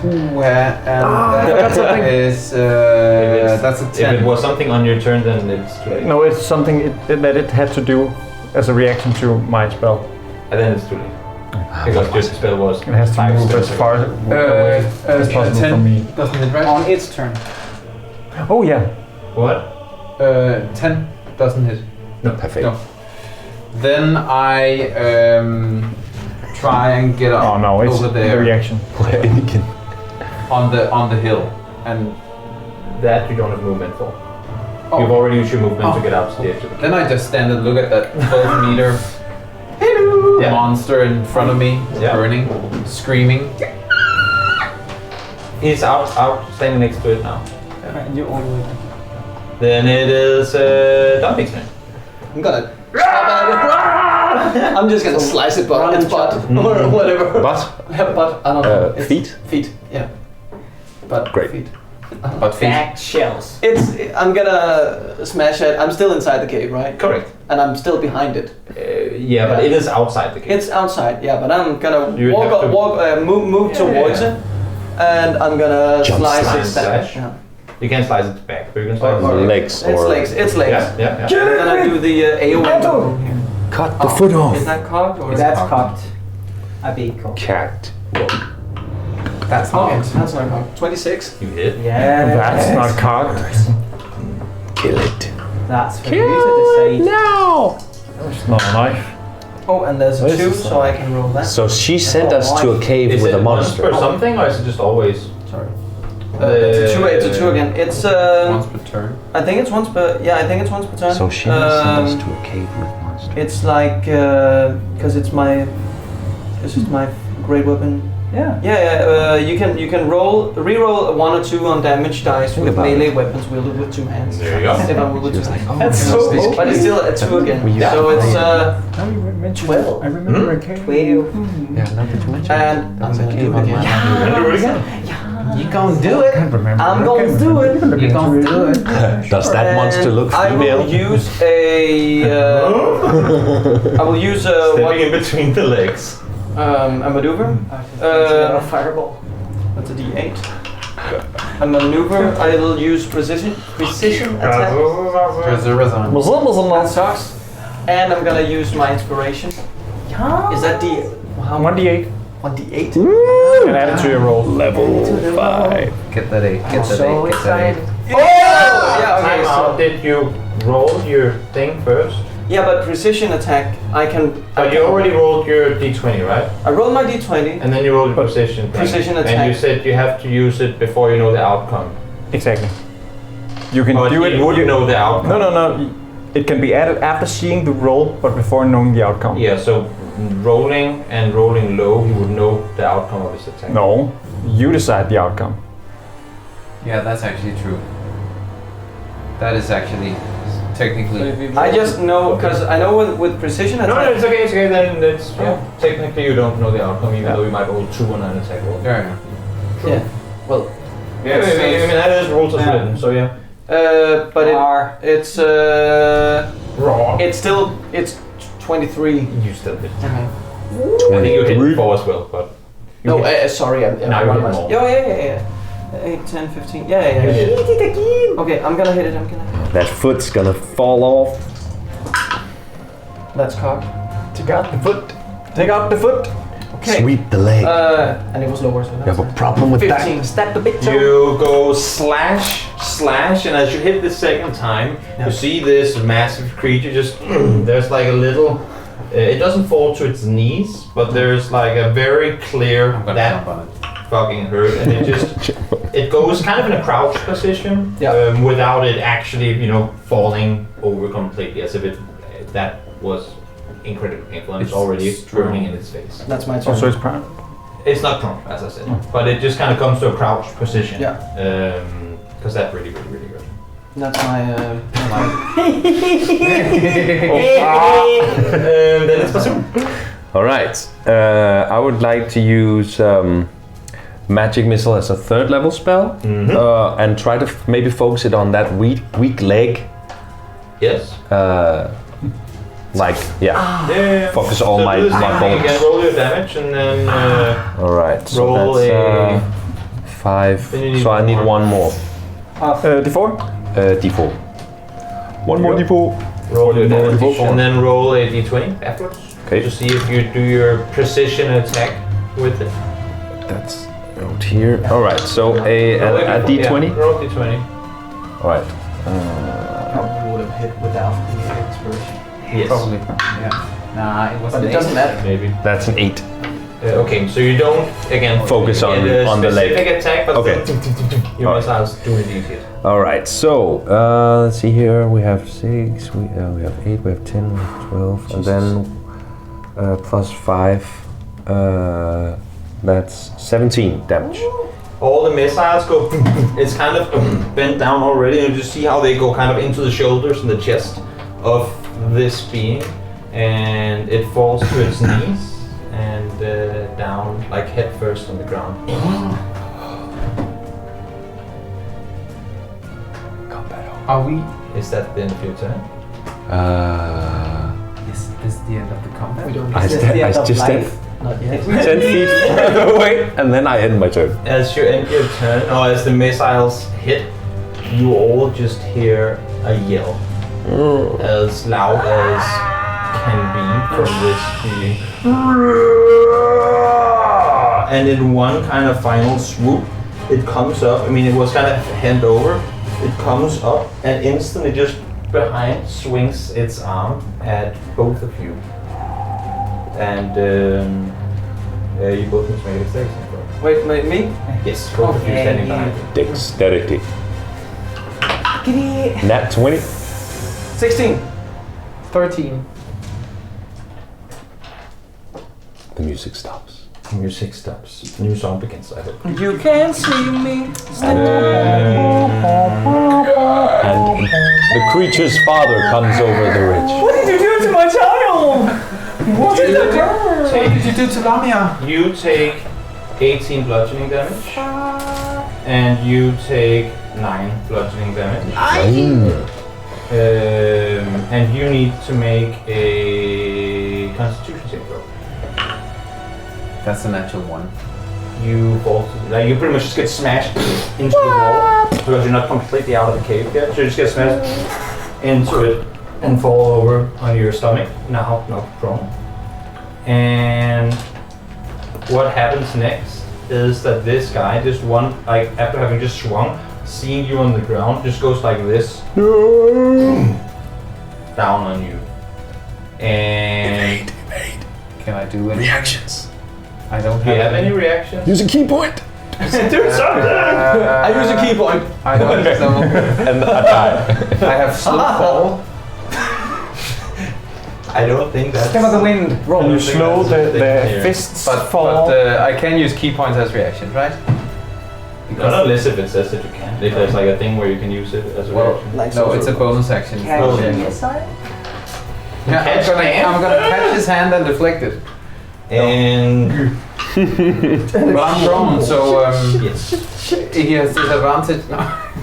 And that is that's a 10. If it was something on your turn, then it's too late. No, it's something that it had to do as a reaction to my spell. And then it's too late. Because your spell was It has to 5 move steps as far away as possible 10 from me. doesn't hit, right? On its turn. Oh yeah. What? 10 doesn't hit. No. Perfect. No. Then I try and get up Oh no, it's over the there reaction. on the hill, and That you don't have movement for. oh, You've already used your movement to get out to the edge of it. then I just stand and look at that 12-meter Yeah. monster in front of me, Yeah. burning, screaming. He's out, standing next to it now. And you're all the way back. Then it is Dumpy's turn. I'm gonna. I'm just gonna slice it, but its butt or whatever. But But I don't know. It's feet? Feet. Yeah. But Great. feet. But feet. Back shells. I'm gonna smash it. I'm still inside the cave, right? Correct. And I'm still behind it. Yeah, but it is outside the cave. It's outside, yeah, but I'm gonna You would have to- move towards it, and I'm gonna Jump slice slash. it. Slash. Yeah. You can slice it back, but you can slice it. legs It's or legs. It's legs. Yeah, yeah, yeah. I'm gonna do the AOE. cut the foot off. Is that cocked or? That's cocked. A big cock. Cat. That's Okay, not. that's not cocked. 26. You hit. Yeah. That's not cocked. Kill it. That's for you to decide. No. It's not a knife. Oh, and there's a This 2, is so I can roll that. So she sent us to a cave Is with it a once monster. per something, or is it just always? Sorry. It's a 2 again. It's Once per turn. I think it's once per. Yeah, I think it's once per turn. So she sent us to a cave with monster. It's like because it's my. This is my great weapon. Yeah. Yeah, you can re-roll 1 or 2 on damage dice with about melee weapons wielded with 2 hands. There you go. If I roll with 2 hands. That's so cool. But it's still a 2 again. Yeah. So it's Twelve. I remember a cave. 12. Yeah, not that you mentioned. and I'm That's a gonna cave do it again. You can do it again. You gonna do it? can't remember. I'm gonna do it. You gonna do it? Does that monster look I female? will use a. I will use a Stepping in between the legs. a maneuver. A fireball. That's a D8. A maneuver. I will use precision attack. That sucks. And I'm gonna use my inspiration. Is that D? How 1d8. 1d8? And add it to your roll. Level 5. Get that 8. Get that 8. So Get that 8. excited. Yeah, okay, Time so. out. Did you roll your thing first? Yeah, but precision attack, I can. But you already rolled your d20, right? I roll my d20. And then you rolled your precision thing. Precision And attack. you said you have to use it before you know the outcome. Exactly. You can But do it. you would know the outcome. No. It can be added after seeing the roll, but before knowing the outcome. Yeah, so rolling and rolling low, he would know the outcome of his attack. No, you decide the outcome. Yeah, that's actually true. That is actually technically. I just know, because I know with precision attack. No, it's okay, then it's, Yeah. technically you don't know the outcome, even Yeah. though you might roll 2 on an attack roll. Yeah. Yeah. Well, Yeah, I mean, that is rules as written, so yeah. but R. it's Raw. it's 23. You still hit. Okay. I think you hit before as well, but... No, sorry, Now you hit more. Yeah. 8, 10, 15. Yeah. You hit. Okay, I'm gonna hit it. That foot's gonna fall off. That's cocked. Take out the foot. Take out the foot. Okay. Sweep the leg. And it was lower, so You that's have a problem with 15. that? Stab the big toe. You go slash, and as you hit the second time, you see this massive creature just, there's like a little, it doesn't fall to its knees, but there's like a very clear, I'm gonna that jump on it. fucking hurt, and it just, it goes kind of in a crouch position, Yeah. without it actually, falling over completely, as if that was incredibly painful, and it's already burning in its face. That's my turn. Also, it's prime. It's not prone, as I said, but it just kind of comes to a crouch position. Yeah. Because that's really, really, really good. That's my. Then it's Basum. All right. I would like to use magic missile as a 3rd level spell, and try to maybe focus it on that weak leg. Yes. Focus all so my bullets. bullets. Roll your damage and then All right. So roll that's 5. Then you need So I need one more. D4. D4. One more D4. roll your damage D4. and then roll a d20 afterwards. Okay. To see if you do your precision attack with it. That's out here. All right. So a D20. Yeah, roll d20. All right. Probably would have hit without the expiration. Yes. Probably. Yeah. Nah, it was But an it doesn't matter. Maybe. That's an 8. Okay, so you don't again Focus on get a the leg. specific attack, but Okay. your Alright. missiles do indeed hit. All right. So let's see here. We have 6. We have 8. We have 10. We have 12. And then plus 5. That's 17 damage. All the missiles go. It's kind of bent down already, and you just see how they go kind of into the shoulders and the chest of this being, and it falls to its knees and down like head first on the ground. Are we? Is that the end of your turn? Is this the end of the combat? We don't. I Is this sta- the end I of just life? Not yet. 10 feet further away, and then I end my turn. As you end your turn, or as the missiles hit, you all just hear a yell, as loud as can be from this being. And in one kind of final swoop, it comes up. I mean, it was kind of hand over. It comes up and instantly just behind swings its arm at both of you. And you both need to make a dexterity check. Wait, me? Yes, both of you standing behind it. Dexterity. Nat 20. 16. 13. The music stops. Music stops. New song begins, I hope. You can see me. And the creature's father comes over the ridge. What did you do to my child? What did you do? What did you do to Lamia? You take 18 bludgeoning damage, and you take 9 bludgeoning damage. And you need to make a Constitution save throw. That's a natural 1. You fall to, like, you pretty much just get smashed into the wall because you're not completely out of the cave yet. So you just get smashed into it and fall over on your stomach. Now not prone. And what happens next is that this guy just after having just swung, seeing you on the ground, just goes like this down on you. And Evade. Can I do any Reactions. I don't do you have any reactions? Use a key point. Do something! I use a key point. I don't know. And I die. I have slip fall. I don't think that's... Stem of the wind. Roll. And you slow the fists. fists fall. But I can use key points as reaction, right? Not unless if it says that you can. If there's like a thing where you can use it as a reaction. Like No, it's a bonus action. Catch Oh, a yeah. missile? Yeah, Catch I'm hand? gonna catch his hand and deflect it. And... But I'm prone, so yes. he has disadvantage. No.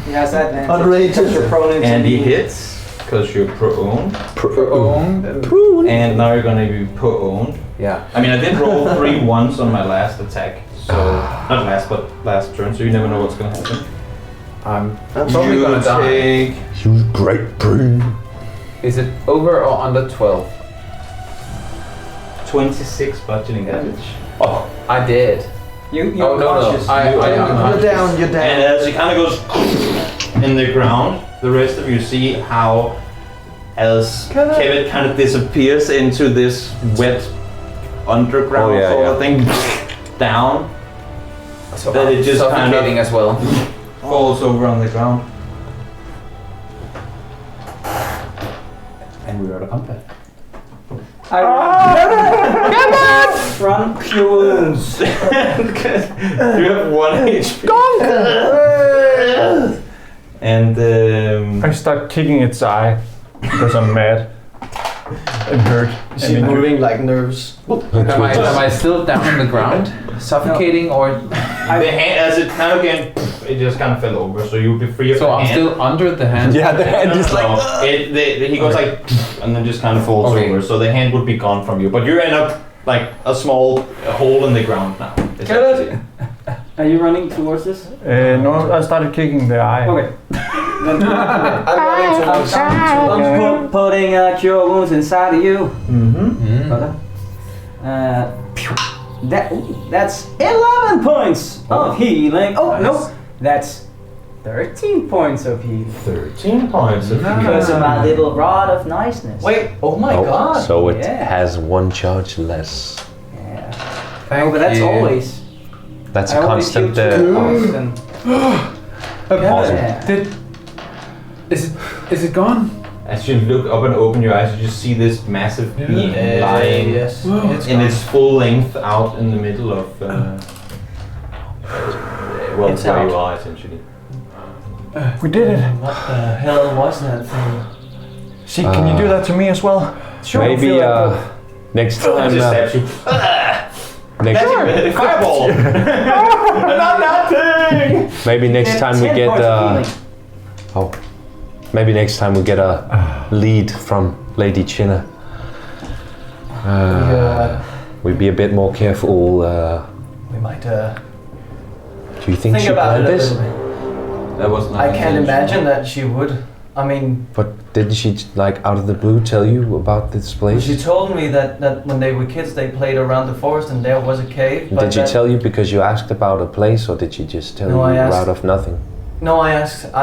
He has advantage. Outrageous. You're prone into And he the- hits, because you're prone. Prone. And now you're gonna be prone. Yeah. I mean, I did roll 3 ones on my last attack. So, not last, but last turn, so you never know what's gonna happen. I'm probably You gonna die. take... Use great brain. Is it over or under 12? 26 bludgeoning damage. Oh, I did. You're Oh, no. conscious. I You're am. down, you're And down. as it kind of goes in the ground, the rest of you see how, as Kevin kind of disappears into this wet underground Oh, yeah, sort yeah. of thing, down, So that it just kind suffocating of as well. falls over on the ground. And we're out of combat. I run. Run, Fuels. You have 1 HP. And I start kicking its eye because I'm mad and hurt. She's moving like nerves. Am I still down on the ground, suffocating, or the hand, as it kind of it just kind of fell over, so you'll be free of So the I'm hand. still under the hand. Yeah, the hand is like. He goes like, and then just kind of falls Okay. over. So the hand would be gone from you, but you're in like a small hole in the ground now. essentially. Are you running towards this? No, I started kicking the eye. Okay. Then, I'm running towards I'm putting cure wounds inside of you. Mm-hmm. Brother. That's 11 points of healing. Oh, no. That's 13 points of healing. 13 points of Because of my little rod of niceness. Wait, oh my god. So it Yeah. has one charge less. Yeah. Thank But that's you. always. That's I a always constant. shoot 2 points and- Awesome. Is it gone? As you look up and open your eyes, you just see this massive being lying Yes. in its full length out in the middle of well, It's where out. you are essentially. We did it. What the hell was that thing? See, can you do that to me as well? Maybe next time. Just stabs you. Next, Fireball! Not that thing! maybe next time we 10 get. points of healing. Oh, maybe next time we get a lead from Lady Chinna. We'd be a bit more careful. We might Do you think she about planned it a this? little bit. That was not I can't intentional. imagine that she would. I mean, But didn't she, like, out of the blue tell you about this place? she told me that when they were kids they played around the forest and there was a cave. But Did she that- tell you because you asked about a place, or did she just tell No, I you asked. out of nothing? No, I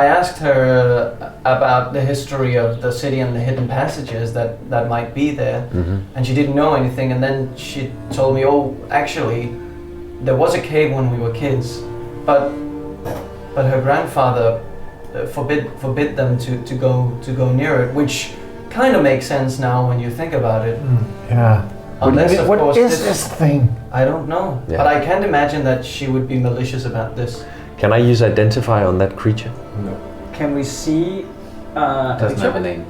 asked her about the history of the city and the hidden passages that might be there, Mm-hmm. and she didn't know anything. And then she told me, oh, actually, there was a cave when we were kids, but her grandfather forbid them to go near it, which kind of makes sense now when you think about it. Yeah. Unless, of What course, is this thing? I don't know, Yeah. but I can't imagine that she would be malicious about this. Can I use identify on that creature? Can we see a Doesn't picture? have a name.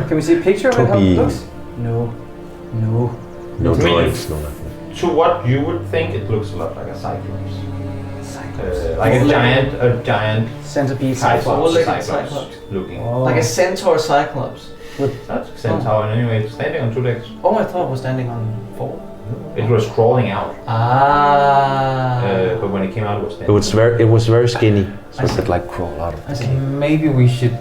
Can we see a picture of it, how Could it be- looks? No. No. No I mean, droids, no nothing. To what you would think, it looks a lot like a cyclops. Like a giant Centipede cyclops, Four-legged cyclops cyclops. looking. Oh. Like a centaur cyclops. That's a centaur, and anyway, it's standing on 2 legs. Oh, I thought it was standing on 4. It was crawling out, Ah. but when it came out, it was It standing. was very skinny, so it could like crawl out of I it. see. Maybe we should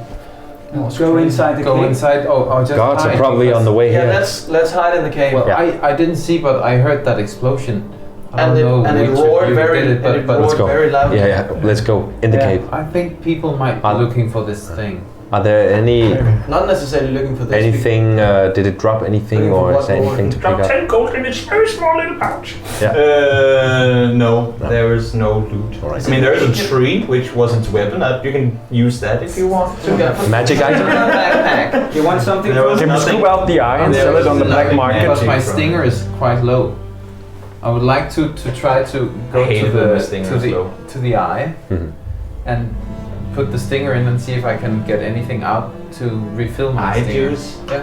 Go inside the go cave. inside. Oh, just Guards are hide probably because- on the way Yeah, here. let's hide in the cave. Well, Yeah. I didn't see, but I heard that explosion. I and don't know it which of roared you very, did it, but, and it but Let's roared go. very loudly. Yeah, let's go in the Yeah. cave. I think people might be Are- looking for this thing. Are there Not necessarily looking for this. anything? Did it drop anything, Looking for or is what there more? anything to pick up? 10 gold in its very small little pouch. Yeah. No, there is no loot. I mean, there is a tree, which was its weapon. You can use that if you want to. Magic item? Backpack. You want something There from was Can we nothing. scoop out the eye and There sell it was on the black nothing market? Because my from- stinger is quite low. I would like to try to go I hate to it when the the stinger is low. to the eye Mhm. and put the stinger in and see if I can get anything out to refill my Eye stinger. juice? Yeah.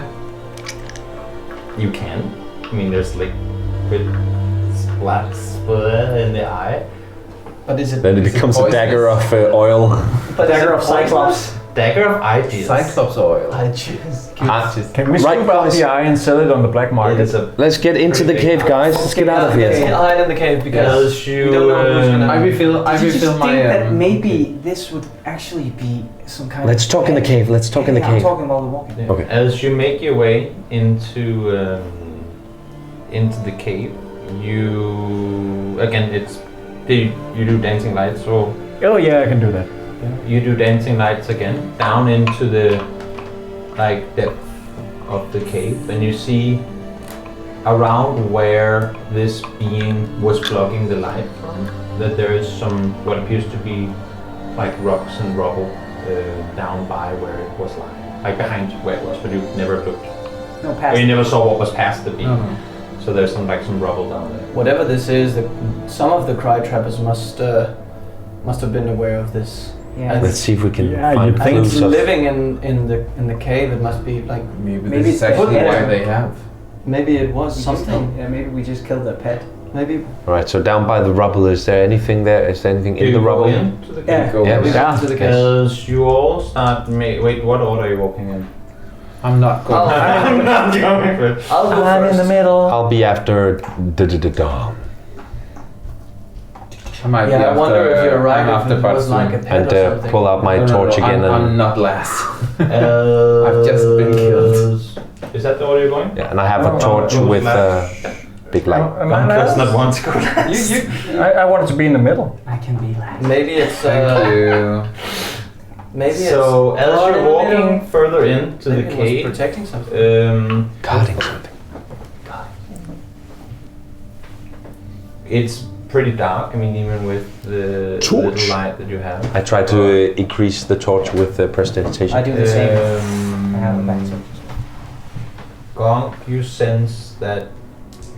You can. I mean, there's liquid splat in the eye. But is it? Then it Is it becomes a poisonous? dagger of oil. But Dagger is of it poisonous? Cyclops? Dagger of eye juice. Cyclops oil. I choose. Can we Right, scoop out guys. the eye and sell it on the black It market? is a Let's get into the cave, guys. Let's get out of Okay, here. hide in the cave because As you, we don't know who's gonna. I refill Did you refill just my think that maybe this would actually be some kind Let's of... talk in the cave. Let's talk in the Yeah, cave. I'm talking while we're walking. Okay. As you make your way into the cave, you again you do dancing lights, or Oh yeah, I can do that. you do dancing lights again down into the depth of the cave, and you see around where this being was blocking the light from that there is some what appears to be like rocks and rubble down by where it was lying, like behind where it was, but you never looked, No, or past. you never saw what was past the beam. No, no. So there's some rubble down there. Whatever this is, some of the cry trappers must have been aware of this. Yeah. Let's see if we can Yeah, find you'd think And clues of. living in the cave, it must be like Maybe Maybe this is it's actually put why there. they have. maybe it was We just something. killed- Yeah, maybe we just killed the pet. Maybe. All right. So down by the rubble, is there anything there? Is there anything in the rubble? Into the Yeah. cave? Yeah. We go into the cave. As you all start, wait, what order are you walking in? I'm not going. I'm not going for it. I'll go first. in the middle. I'll be after Dom. I might be Yeah, I after, wonder if you're right. I'm If after it was Barstool. like a pet And or something. pull out my No, torch again I'm not last. I've just been killed. Is that the order you're going? and I have a torch with big light. Am I Does last? not want to go last. I wanted to be in the middle. I can be last. Maybe it's. Thank you. Maybe So it's. as in you're the walking middle. further into Maybe the it was cave, protecting something. Guarding something. it's pretty dark. I mean, even with the Torch. little light that you have. I try to increase the torch with prestidigitation. I do the same. I have a back to. Gonk, you sense that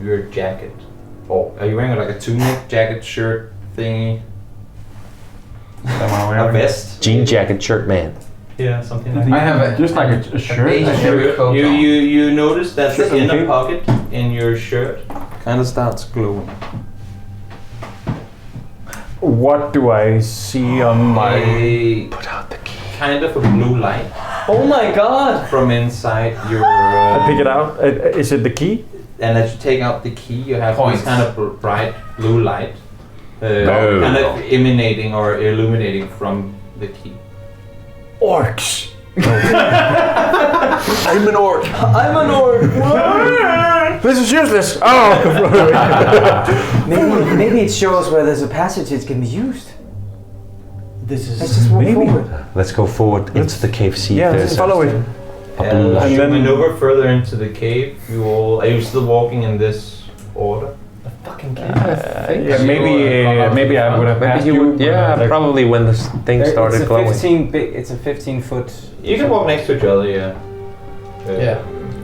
your jacket. Oh, are you wearing like a tunic, jacket, shirt thingy? A vest? Jean jacket, shirt man. Yeah, something like I that. have a Just like a shirt. beige I shirt coat on. You notice that Shirt the on inner cape. pocket in your shirt kind of starts glowing. What do I see on my? Put out the key. Kind of a blue light Oh my god! from inside your. I pick it out. Is it the key? And as you take out the key, you have Points. this kind of bright blue light, No. kind of emanating or illuminating from the key. Orcs. I'm an orc. I'm an orc! This is useless. Oh. Maybe it shows where there's a passage it can be used. This is. Let's just walk Maybe. forward. Let's go forward into the cave. See Yeah, if let's there's follow it. a blue As light. you then- maneuver further into the cave, are you still walking in this order? Fucking cave. Yeah, maybe I would have Maybe passed you would. but Yeah, like- probably when the thing started glowing. It's a 15 foot. You can walk next to each other, yeah.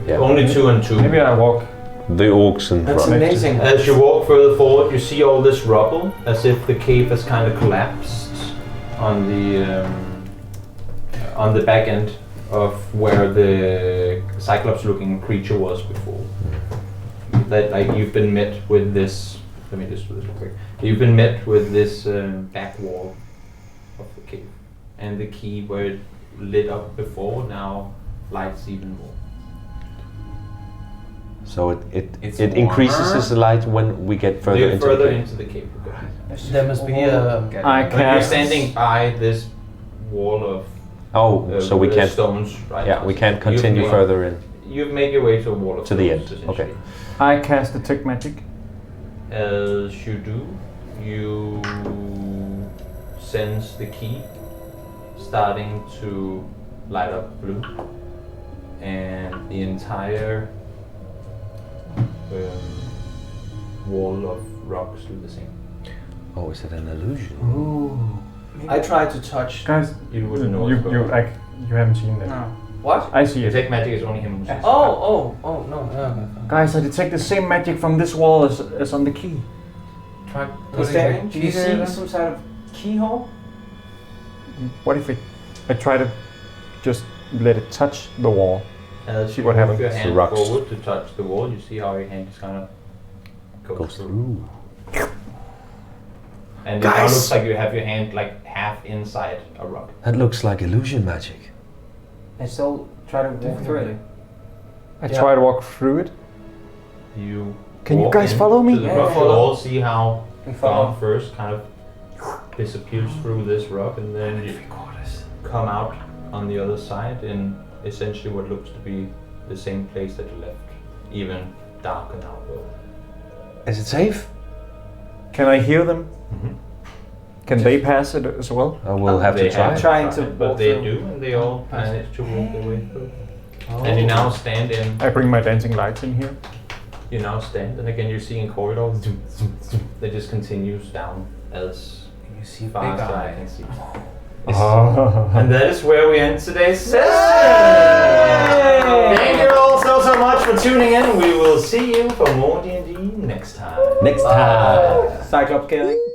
Yeah. Only two and two. Maybe I walk. The orcs and That's front. amazing. As you walk further forward, you see all this rubble, as if the cave has kind of collapsed on the back end of where the Cyclops-looking creature was before. That like you've been met with this. Let me just do this real quick. You've been met with this back wall of the cave, and the key where it lit up before now lights even more. So It's it increases the light when we get further You're into further the cave. into the cave. There must be a. I But you're cast. standing by this wall of Oh, so we can't. stones, right? Yeah, we can't continue You've made- further in. You've made your way to a wall of To the stones, end, okay. essentially. I cast detect magic. As you do, you sense the key starting to light up blue, and the entire wall of rocks do the same. Oh, is it an illusion? I tried to touch. Guys, You wouldn't know you what's going on. you haven't seen that. No. What? I see it. Detect magic is only him who sees it. Oh, no. Okay. Guys, I detect the same magic from this wall as on the key. Try Is putting there, it do you see some sort of keyhole? What if I try to just let it touch the wall? As you What move happens? your The hand rocks. forward to touch the wall, you see how your hand is kind of goes through. And it now Guys! looks like you have your hand like half inside a rock. That looks like illusion magic. I still try to walk through it. I try to walk through it. You Can you walk guys in follow me? to the Yeah, rock. follow. You'll all see how We follow. Dawn first kind of disappears through this rock, and then you come out on the other side in essentially what looks to be the same place that you left, even darker now though. Is it safe? Can I hear them? Mhm. Can they pass it as well? I will have They to try. Trying to but walk they through. do, and they all manage to walk their way through. And you now stand in. I bring my dancing lights in here. You now stand, and again you're seeing corridors. That just continues down as You see far big as the eye eye. can see. Oh. And that is where we end today's session. Thank you all so much for tuning in. We will see you for more D&D next time. Next time. Cyclops killing.